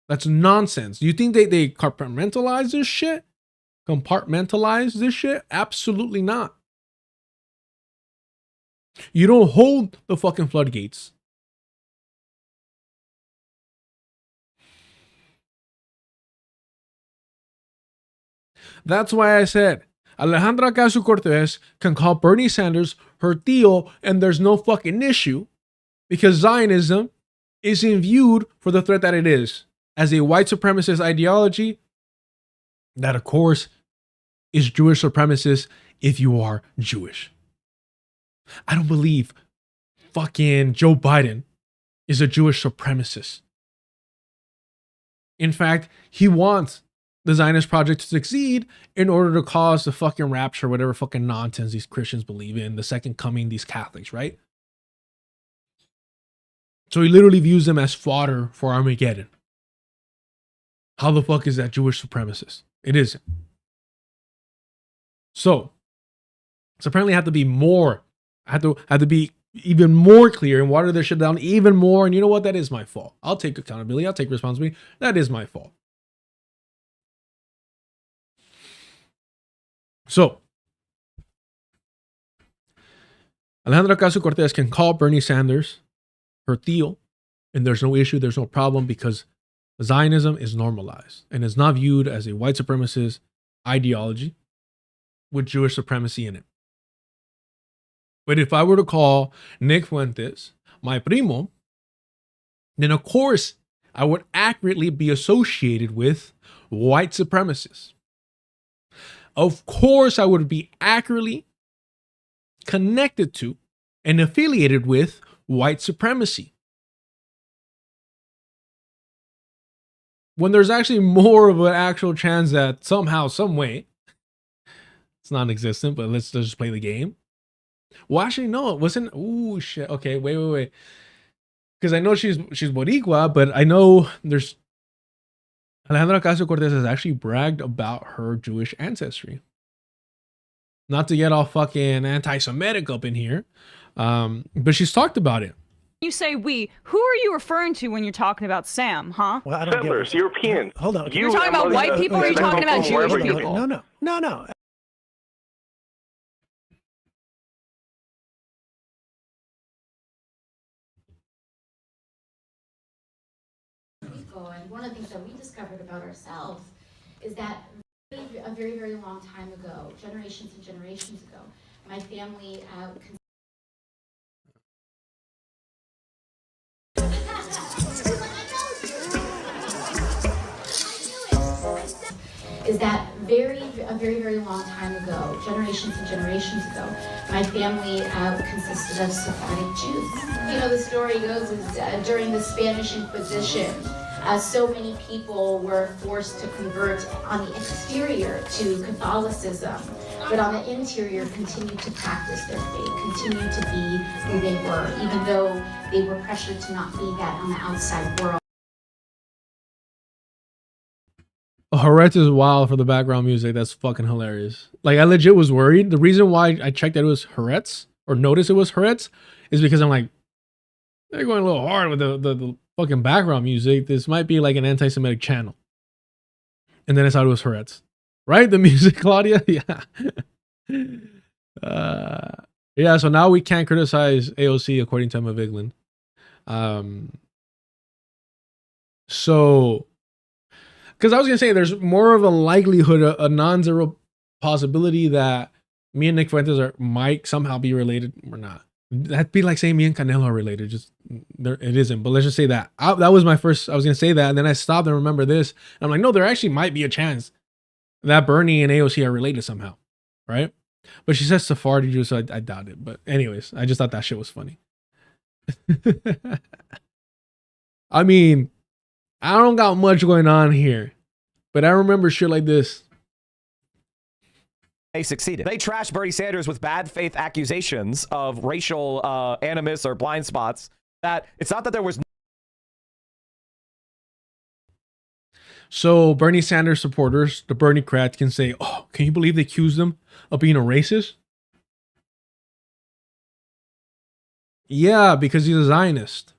That's nonsense. Do you think they compartmentalize this shit? Compartmentalize this shit? Absolutely not. You don't hold the fucking floodgates. That's why I said Alejandra Ocasio-Cortez can call Bernie Sanders her tío and there's no fucking issue, because Zionism isn't viewed for the threat that it is, as a white supremacist ideology that, of course, is Jewish supremacist if you are Jewish. I don't believe fucking Joe Biden is a Jewish supremacist. In fact, he wants the Zionist project to succeed in order to cause the fucking rapture, whatever fucking nonsense these Christians believe in, the second coming, these Catholics, right? So he literally views them as fodder for Armageddon. How the fuck is that Jewish supremacist? It isn't. So apparently I have to be more, I have to be even more clear and water this shit down even more. And you know what? That is my fault. I'll take accountability. I'll take responsibility. That is my fault. So Alejandra Ocasio-Cortez can call Bernie Sanders her tío, and there's no issue, there's no problem, because Zionism is normalized and is not viewed as a white supremacist ideology with Jewish supremacy in it. But if I were to call Nick Fuentes my primo, then of course I would accurately be associated with white supremacists. Of course I would be accurately connected to and affiliated with white supremacy. When there's actually more of an actual chance that somehow, some way, it's non-existent, but let's just play the game. Well, actually, no, it wasn't. Ooh, shit. Okay, wait. Because I know she's Boricua, but I know there's Alejandra Ocasio-Cortez has actually bragged about her Jewish ancestry. Not to get all fucking anti-Semitic up in here, but she's talked about it. You say we. Who are you referring to when you're talking about Sam, huh? Well, I don't Settlers, Europeans. Hold on. You're talking about white people, or are you talking about Jewish people? No. And one of the things that we discovered about ourselves is that a very, very long time ago, generations and generations ago, my family is that a very, very long time ago, generations and generations ago, my family consisted of Sephardic Jews. You know, the story goes is during the Spanish Inquisition, so many people were forced to convert on the exterior to Catholicism, but on the interior continued to practice their faith, continued to be who they were, even though they were pressured to not be that on the outside world. Haaretz is wild for the background music. That's fucking hilarious. Like, I legit was worried. The reason why I checked that it was Haaretz, or noticed it was Haaretz, is because I'm like, they're going a little hard with the fucking background music. This might be like an anti-Semitic channel. And then I thought it was Haaretz. Right? The music, Claudia? Yeah. Yeah, so now we can't criticize AOC according to Emma Vigeland. So... Because I was going to say, there's more of a likelihood, a non-zero possibility that me and Nick Fuentes might somehow be related or not. That'd be like saying me and Canelo are related. Just there, it isn't. But let's just say that. That was my first, I was going to say that. And then I stopped and remember this. And I'm like, no, there actually might be a chance that Bernie and AOC are related somehow. Right? But she says Sephardi Jews, so I doubt it. But anyways, I just thought that shit was funny. I mean... I don't got much going on here, but I remember shit like this. They succeeded. They trashed Bernie Sanders with bad faith accusations of racial animus or blind spots. That it's not that there was. So Bernie Sanders supporters, the Bernie crats, can say, "Oh, can you believe they accused them of being a racist?" Yeah, because he's a Zionist.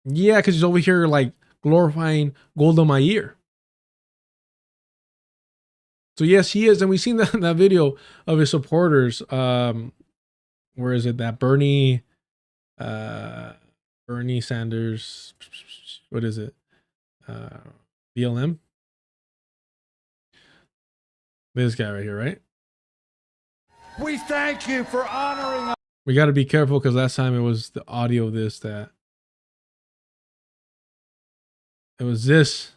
Yeah, because he's over here like glorifying Golda Meir. So yes, he is, and we've seen that video of his supporters. Where is it? That Bernie Sanders. What is it? BLM. This guy right here, right? We thank you for honoring us. We got to be careful because last time it was the audio of this that. It was this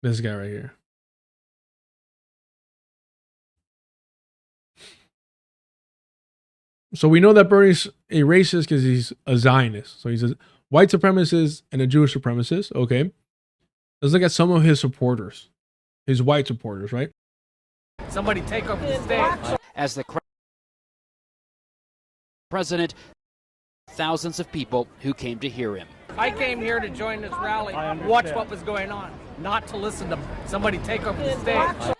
guy right here. So we know that Bernie's a racist because he's a Zionist. So he's a white supremacist and a Jewish supremacist. Okay. Let's look at some of his supporters. His white supporters, right? Somebody take over the stage. As the president, thousands of people who came to hear him. I came here to join this rally and watch what was going on, not to listen to somebody take over the stage.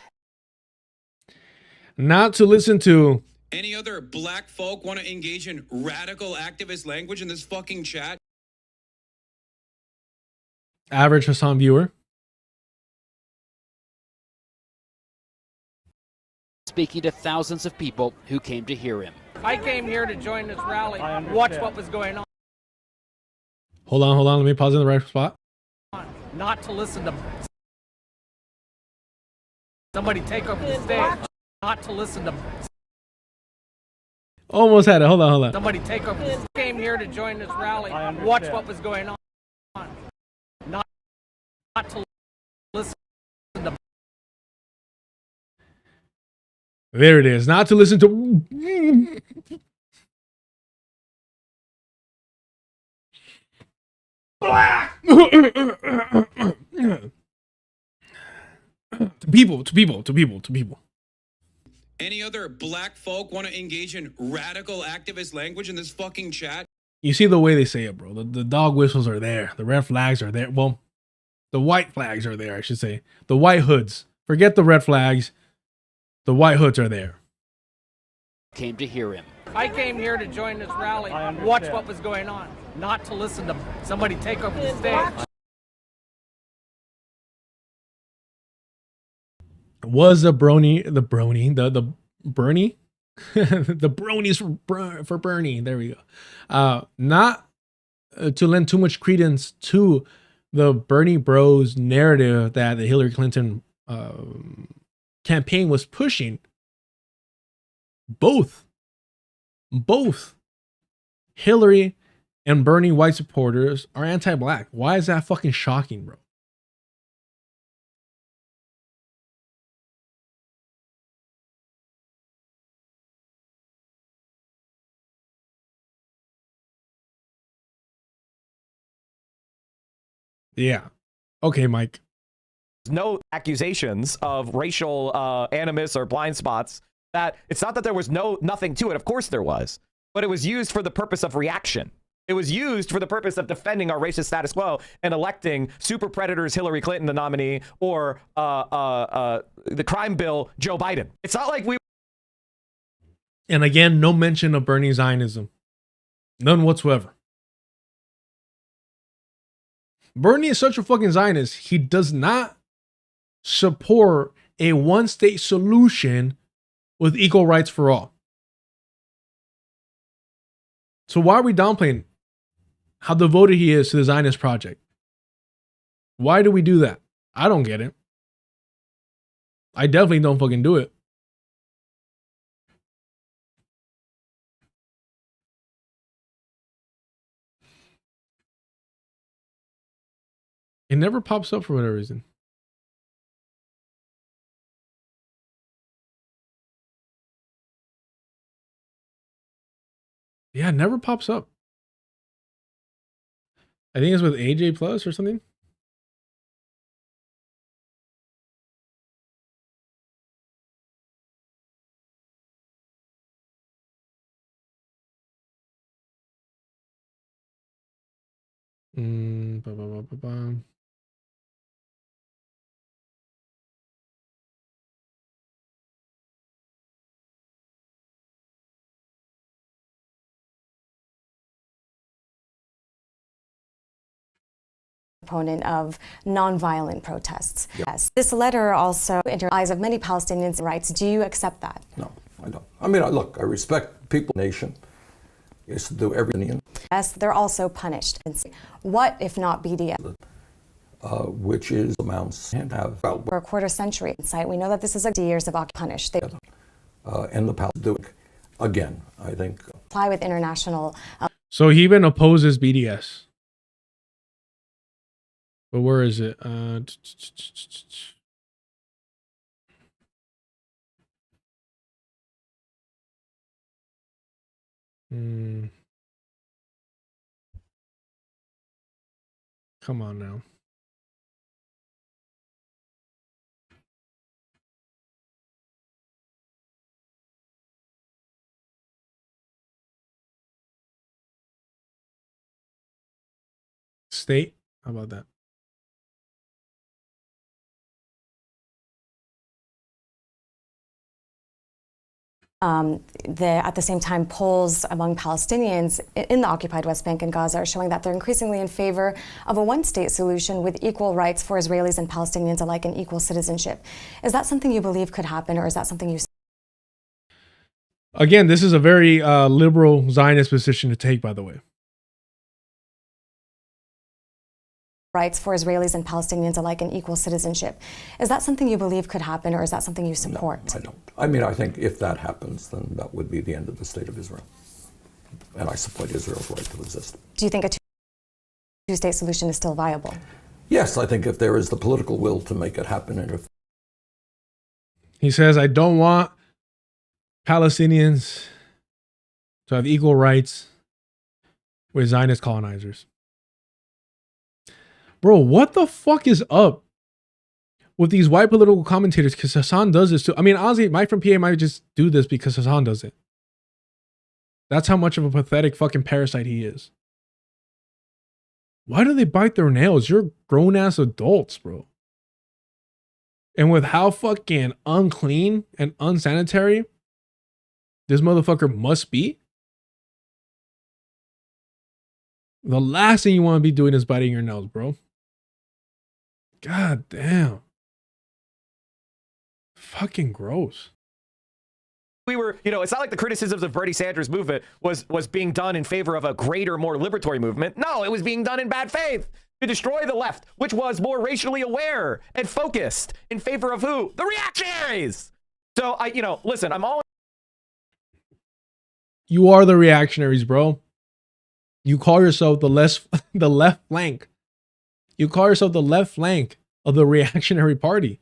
Not to listen to... Any other black folk want to engage in radical activist language in this fucking chat? Average Hassan viewer. Speaking to thousands of people who came to hear him. I came here to join this rally and watch what was going on. Hold on. Let me pause in the right spot. Not to listen to somebody take over the stage. Not to listen to almost had it. Hold on. Somebody take over the stage. Came here to join this rally and watch what was going on. Not to listen to. There it is. Not to listen to. Black. To people. Any other black folk want to engage in radical activist language in this fucking chat? You see the way they say it, bro. The dog whistles are there. The red flags are there. Well, the white flags are there, I should say. The white hoods. Forget the red flags. The white hoods are there. Came to hear him. I came here to join this rally and watch what was going on, not to listen to somebody take over the stage. Was the Bernie, the Bernie, the bronies for Bernie. There we go. Not to lend too much credence to the Bernie Bros narrative that the Hillary Clinton campaign was pushing, both Hillary and Bernie white supporters are anti-black. Why is that fucking shocking, bro? Yeah. Okay, Mike. No accusations of racial animus or blind spots. That it's not that there was nothing to it. Of course there was, but it was used for the purpose of reaction. It was used for the purpose of defending our racist status quo and electing super predators Hillary Clinton, the nominee, or the crime bill Joe Biden. It's not like we. And again, no mention of Bernie Zionism. None whatsoever. Bernie is such a fucking Zionist. He does not support a one-state solution with equal rights for all. So why are we downplaying how devoted he is to the Zionist project? Why do we do that? I don't get it. I definitely don't fucking do it. It never pops up for whatever reason. Yeah, it never pops up. I think it's with AJ Plus or something. Ba, ba, ba, ba, ba. Proponent of nonviolent protests. Yes. This letter also enters the eyes of many Palestinians' rights. Do you accept that? No, I don't. I mean, look, I respect people, nation is to do everything. Yes, they're also punished. What if not BDS? Which is amounts and have For a quarter century insight, we know that this is years of punished. They and the Palestinians again. I think apply with international. So he even opposes BDS. But where is it? Come on now. State? How about that? At the same time, polls among Palestinians in the occupied West Bank and Gaza are showing that they're increasingly in favor of a one-state solution with equal rights for Israelis and Palestinians alike and equal citizenship. Is that something you believe could happen, or is that something you... Again, this is a very liberal Zionist position to take, by the way. Rights for Israelis and Palestinians alike and equal citizenship. Is that something you believe could happen, or is that something you support? No, I don't. I mean, I think if that happens, then that would be the end of the state of Israel. And I support Israel's right to exist. Do you think a two-state solution is still viable? Yes, I think if there is the political will to make it happen, and if he says, I don't want Palestinians to have equal rights with Zionist colonizers. Bro, what the fuck is up with these white political commentators? Because Hassan does this too. I mean, honestly, Mike from PA might just do this because Hassan does it. That's how much of a pathetic fucking parasite he is. Why do they bite their nails? You're grown-ass adults, bro. And with how fucking unclean and unsanitary this motherfucker must be, the last thing you want to be doing is biting your nails, bro. God damn. Fucking gross. We were, you know, it's not like the criticisms of Bernie Sanders' movement was being done in favor of a greater, more liberatory movement. No, it was being done in bad faith. to destroy the left, which was more racially aware and focused in favor of who? The reactionaries. So listen, I'm all. You are the reactionaries, bro. You call yourself the left flank. You call yourself the left flank of the reactionary party.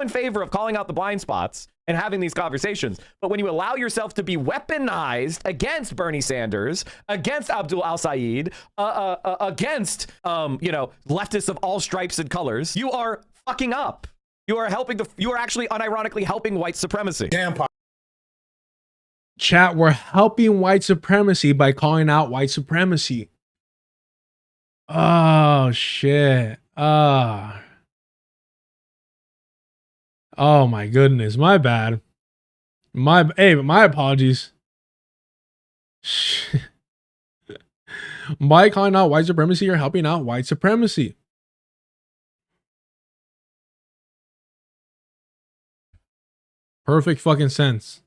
In favor of calling out the blind spots and having these conversations, but when you allow yourself to be weaponized against Bernie Sanders, against Abdul Al-Sayed, against leftists of all stripes and colors, you are fucking up. You are actually unironically helping white supremacy. Damn. Chat, we're helping white supremacy by calling out white supremacy. Oh shit. Oh my goodness, my bad. My apologies. By calling out white supremacy, you're helping out white supremacy. Perfect fucking sense.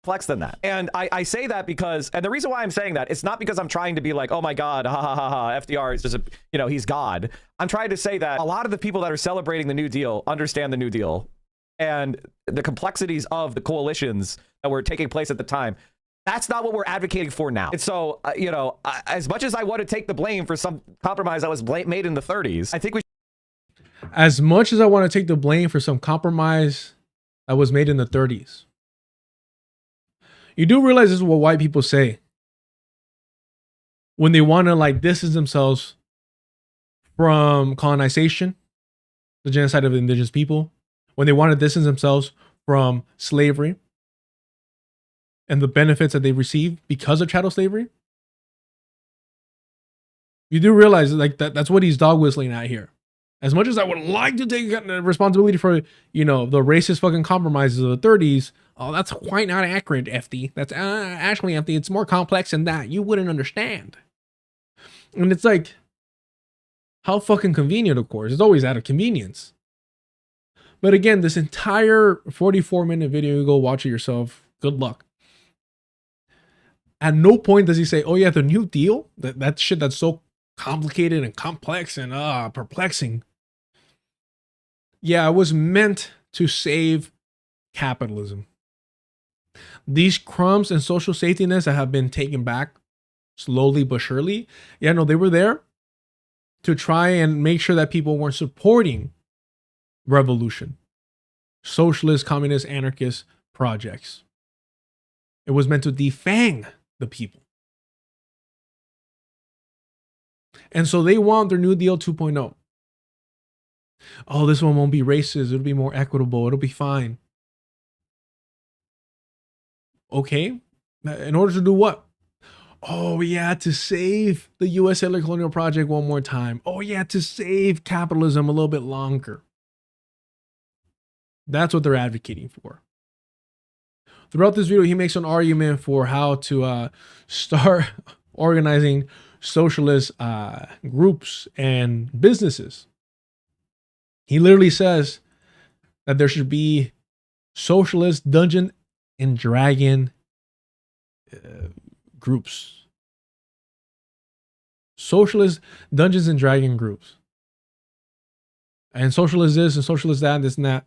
Complex than that. And I say that because, and the reason why I'm saying that, it's not because I'm trying to be like, oh my God, ha ha ha ha, FDR is just he's God. I'm trying to say that a lot of the people that are celebrating the New Deal understand the New Deal and the complexities of the coalitions that were taking place at the time. That's not what we're advocating for now. And so, as much as I want to take the blame for some compromise that was made in the 30s, I think we. As much as I want to take the blame for some compromise that was made in the 30s. You do realize this is what white people say when they want to distance themselves from colonization, the genocide of indigenous people, when they want to distance themselves from slavery and the benefits that they received because of chattel slavery. You do realize that's what he's dog whistling at here. As much as I would like to take responsibility for, the racist fucking compromises of the 30s, oh, that's quite not accurate, FD. That's actually, FD, it's more complex than that. You wouldn't understand. And it's like, how fucking convenient, of course. It's always out of convenience. But again, this entire 44-minute video, you go watch it yourself. Good luck. At no point does he say, oh yeah, the New Deal? That shit that's so complicated and complex and perplexing. Yeah, it was meant to save capitalism. These crumbs and social safety nets that have been taken back slowly but surely, they were there to try and make sure that people weren't supporting revolution, socialist, communist, anarchist projects. It was meant to defang the people. And so they want their New Deal 2.0. Oh, this one won't be racist. It'll be more equitable. It'll be fine. Okay. In order to do what? Oh, yeah, to save the U.S. settler colonial project one more time. Oh, yeah, to save capitalism a little bit longer. That's what they're advocating for. Throughout this video, he makes an argument for how to start organizing socialist groups and businesses. He literally says that there should be socialist Dungeon and Dragon groups. Socialist Dungeons and Dragon groups. And socialist this and socialist that and this and that.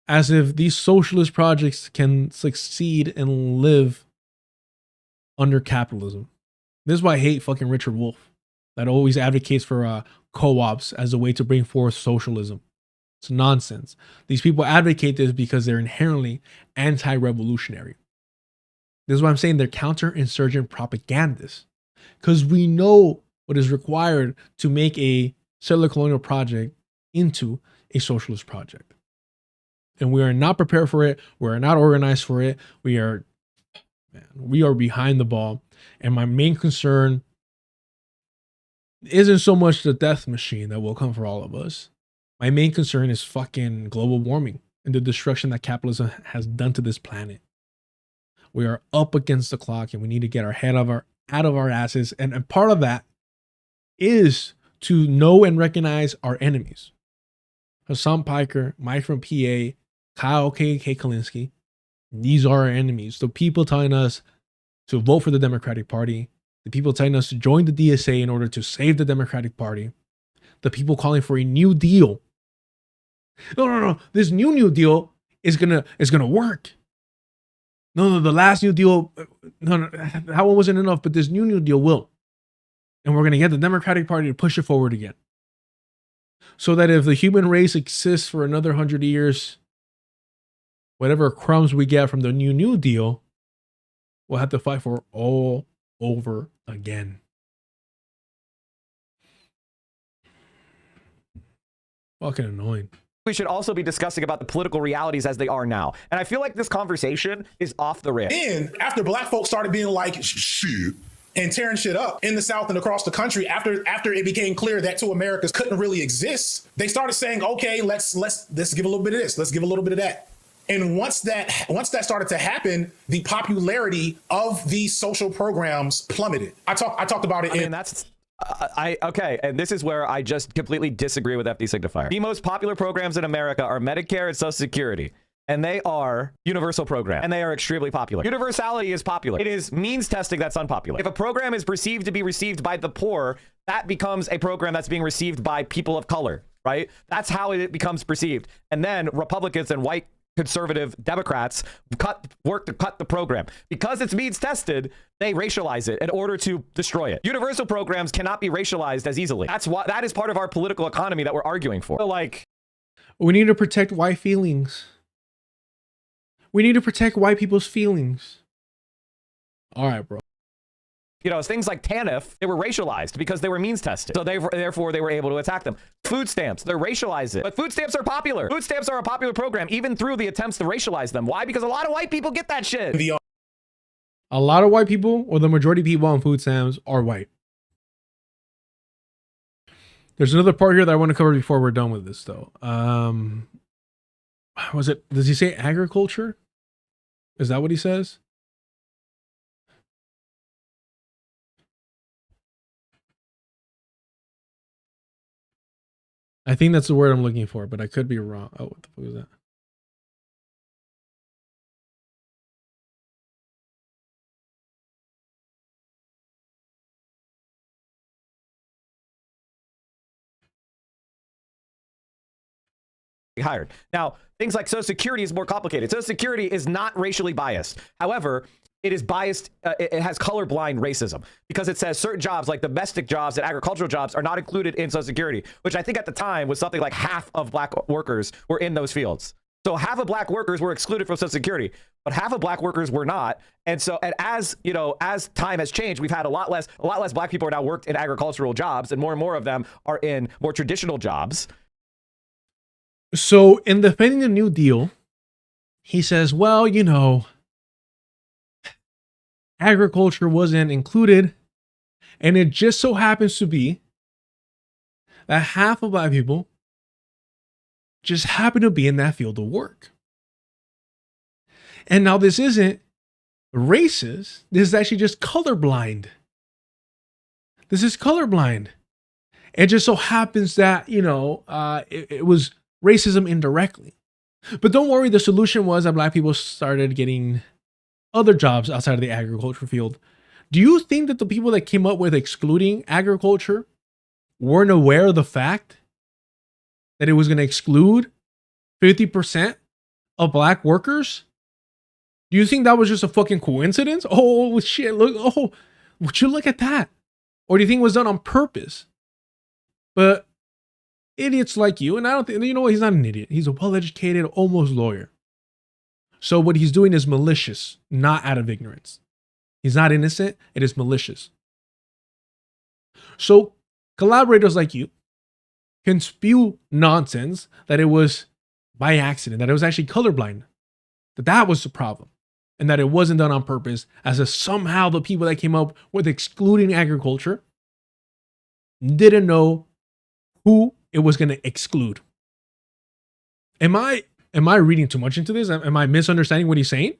As if these socialist projects can succeed and live under capitalism. This is why I hate fucking Richard Wolff, that always advocates for co-ops as a way to bring forth socialism. It's nonsense. These people advocate this because they're inherently anti-revolutionary. This is why I'm saying they're counterinsurgent propagandists. Because we know what is required to make a settler colonial project into a socialist project. And we are not prepared for it. We are not organized for it. We are behind the ball. And my main concern isn't so much the death machine that will come for all of us. My main concern is fucking global warming and the destruction that capitalism has done to this planet. We are up against the clock and we need to get our head out of our asses. And part of that is to know and recognize our enemies. Hassan Piker, Mike from PA, Kyle K.K. Kalinske. These are our enemies. The people telling us to vote for the Democratic Party. The people telling us to join the DSA in order to save the Democratic Party. The people calling for a new deal. No. This new deal is gonna work. No, the last new deal, no, that one wasn't enough, but this new deal will. And we're gonna get the Democratic Party to push it forward again. So that if the human race exists for another 100 years, whatever crumbs we get from the new deal, we'll have to fight for all over again. Fucking annoying. We should also be discussing about the political realities as they are now. And I feel like this conversation is off the rails. And after black folks started being like, shit, and tearing shit up in the South and across the country, after it became clear that two Americas couldn't really exist, they started saying, okay, let's give a little bit of this, let's give a little bit of that. And once that started to happen, the popularity of these social programs plummeted. I talked about it. Okay, and this is where I just completely disagree with FD Signifier. The most popular programs in America are Medicare and Social Security, and they are universal programs, and they are extremely popular. Universality is popular. It is means testing that's unpopular. If a program is perceived to be received by the poor, that becomes a program that's being received by people of color, right? That's how it becomes perceived. And then Republicans and white conservative Democrats work to cut the program. Because it's means tested, they racialize it in order to destroy it. Universal programs cannot be racialized as easily. That is part of our political economy that we're arguing for. So, like, we need to protect white feelings. We need to protect white people's feelings. All right, bro. You know, things like TANF, they were racialized because they were means tested. So therefore, they were able to attack them. Food stamps, they're racialized. But food stamps are popular. Food stamps are a popular program, even through the attempts to racialize them. Why? Because a lot of white people get that shit. A lot of white people, or the majority of people on food stamps, are white. There's another part here that I want to cover before we're done with this, though. Does he say agriculture? Is that what he says? I think that's the word I'm looking for, but I could be wrong. Oh, what the fuck is that? Hired. Now, things like Social Security is more complicated. Social Security is not racially biased. However, it is biased. It has colorblind racism because it says certain jobs like domestic jobs and agricultural jobs are not included in Social Security, which I think at the time was something like half of black workers were in those fields. So half of black workers were excluded from Social Security, but half of black workers were not. And so, and as you know, as time has changed, we've had a lot less black people are now worked in agricultural jobs, and more of them are in more traditional jobs. So in defending the New Deal, he says, well, you know, agriculture wasn't included, and it just so happens to be that half of black people just happen to be in that field of work. And now this isn't racist. This is actually just colorblind. This is colorblind. It just so happens that, you know, it was racism indirectly. But don't worry, the solution was that black people started getting other jobs outside of the agriculture field. Do you think that the people that came up with excluding agriculture weren't aware of the fact that it was going to exclude 50% of black workers? Do you think that was just a fucking coincidence? Oh shit, would you look at that? Or do you think it was done on purpose? But idiots like you, and I don't think, you know what, he's not an idiot. He's a well-educated, almost lawyer. So what he's doing is malicious, not out of ignorance. He's not innocent, it is malicious. So collaborators like you can spew nonsense that it was by accident, that it was actually colorblind, that was the problem, and that it wasn't done on purpose, as if somehow the people that came up with excluding agriculture didn't know who it was going to exclude. Am I reading too much into this? Am I misunderstanding what he's saying?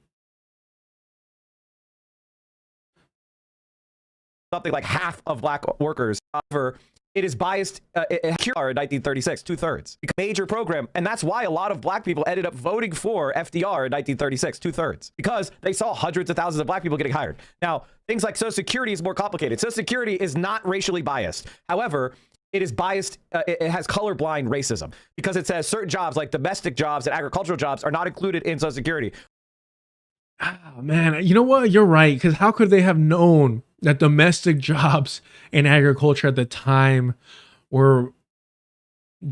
something like half of black workers. However, it is biased. It in 1936, 2/3. Major program. And that's why a lot of black people ended up voting for FDR in 1936, 2/3. Because they saw hundreds of thousands of black people getting hired. Now, things like Social Security is more complicated. Social Security is not racially biased. However, it is biased. It has colorblind racism because it says certain jobs like domestic jobs and agricultural jobs are not included in Social Security. Oh, man, you know what? You're right. Because how could they have known that domestic jobs in agriculture at the time were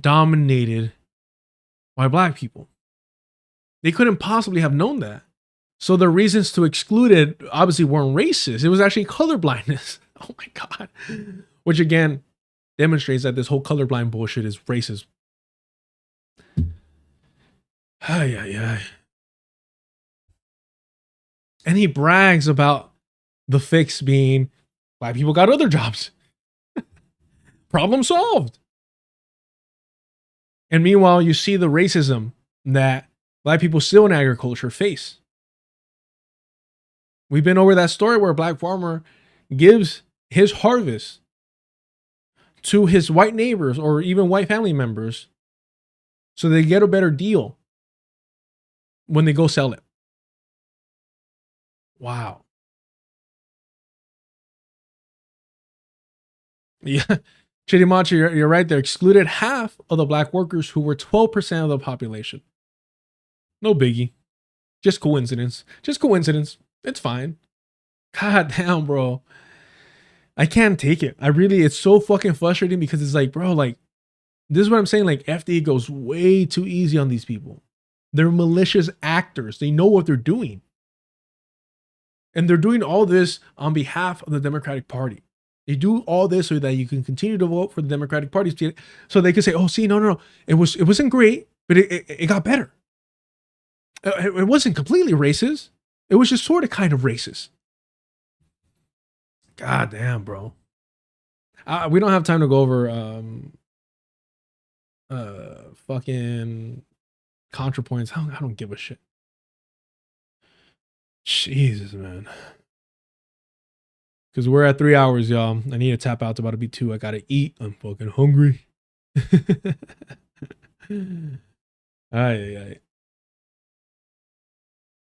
dominated by black people? They couldn't possibly have known that. So the reasons to exclude it obviously weren't racist. It was actually colorblindness. Oh my God. Which again demonstrates that this whole colorblind bullshit is racist. Ay, ay, ay. And he brags about the fix being black people got other jobs. Problem solved. And meanwhile, you see the racism that black people still in agriculture face. We've been over that story where a black farmer gives his harvest to his white neighbors or even white family members so they get a better deal when they go sell it. Wow. Yeah. Chirimachi, you're right there. Excluded half of the black workers who were 12% of the population. No biggie. Just coincidence. Just coincidence. It's fine. God damn, bro. I can't take it. It's so fucking frustrating because it's like, bro, like, this is what I'm saying. Like, FD goes way too easy on these people. They're malicious actors. They know what they're doing. And they're doing all this on behalf of the Democratic Party. They do all this so that you can continue to vote for the Democratic Party, so they can say, "Oh, see, no, it wasn't great, but it got better. It wasn't completely racist. It was just sort of kind of racist." God damn, bro. We don't have time to go over fucking ContraPoints. I don't give a shit. Jesus, man. Because we're at 3 hours, y'all. I need to tap out. It's about to be 2. I gotta eat. I'm fucking hungry. I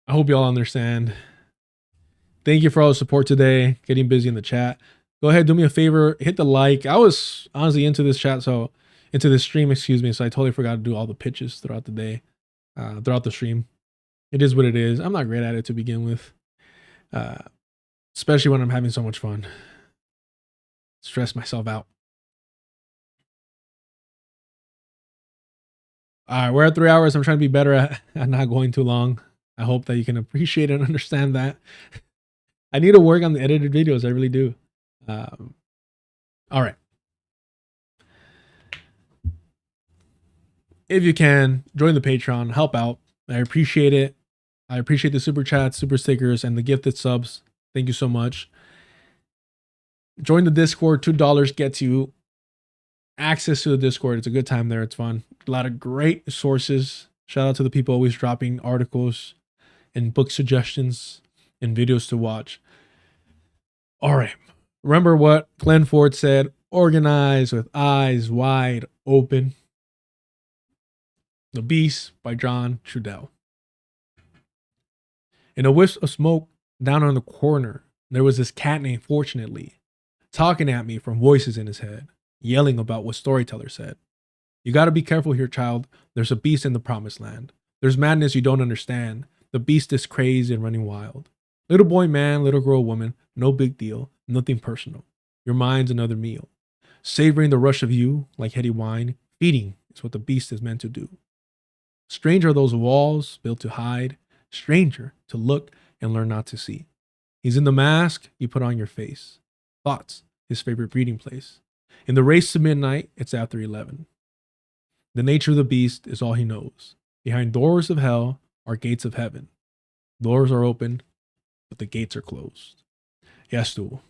hope y'all understand. Thank you for all the support today. Getting busy in the chat. Go ahead, do me a favor. Hit the like. I was honestly into this chat, into this stream, excuse me. So I totally forgot to do all the pitches throughout the day, throughout the stream. It is what it is. I'm not great at it to begin with. Especially when I'm having so much fun. Stress myself out. All right, we're at 3 hours. I'm trying to be better at not going too long. I hope that you can appreciate and understand that. I need to work on the edited videos. I really do. All right. If you can, join the Patreon. Help out. I appreciate it. I appreciate the super chats, super stickers, and the gifted subs. Thank you so much. Join the Discord. $2 gets you access to the Discord. It's a good time there. It's fun. A lot of great sources. Shout out to the people always dropping articles and book suggestions and videos to watch. All right. Remember what Glenn Ford said, organize with eyes wide open. The Beast by John Trudell. In a wisp of smoke down on the corner, there was this cat named Fortunately, talking at me from voices in his head, yelling about what storyteller said. You gotta be careful here, child. There's a beast in the promised land. There's madness you don't understand. The beast is crazy and running wild. Little boy, man, little girl, woman, no big deal, nothing personal. Your mind's another meal. Savoring the rush of you like heady wine, feeding is what the beast is meant to do. Strange are those walls built to hide, stranger to look and learn not to see. He's in the mask you put on your face. Thoughts, his favorite breeding place. In the race to midnight, it's after 11. The nature of the beast is all he knows. Behind doors of hell are gates of heaven. Doors are open, but the gates are closed. Yes, tú.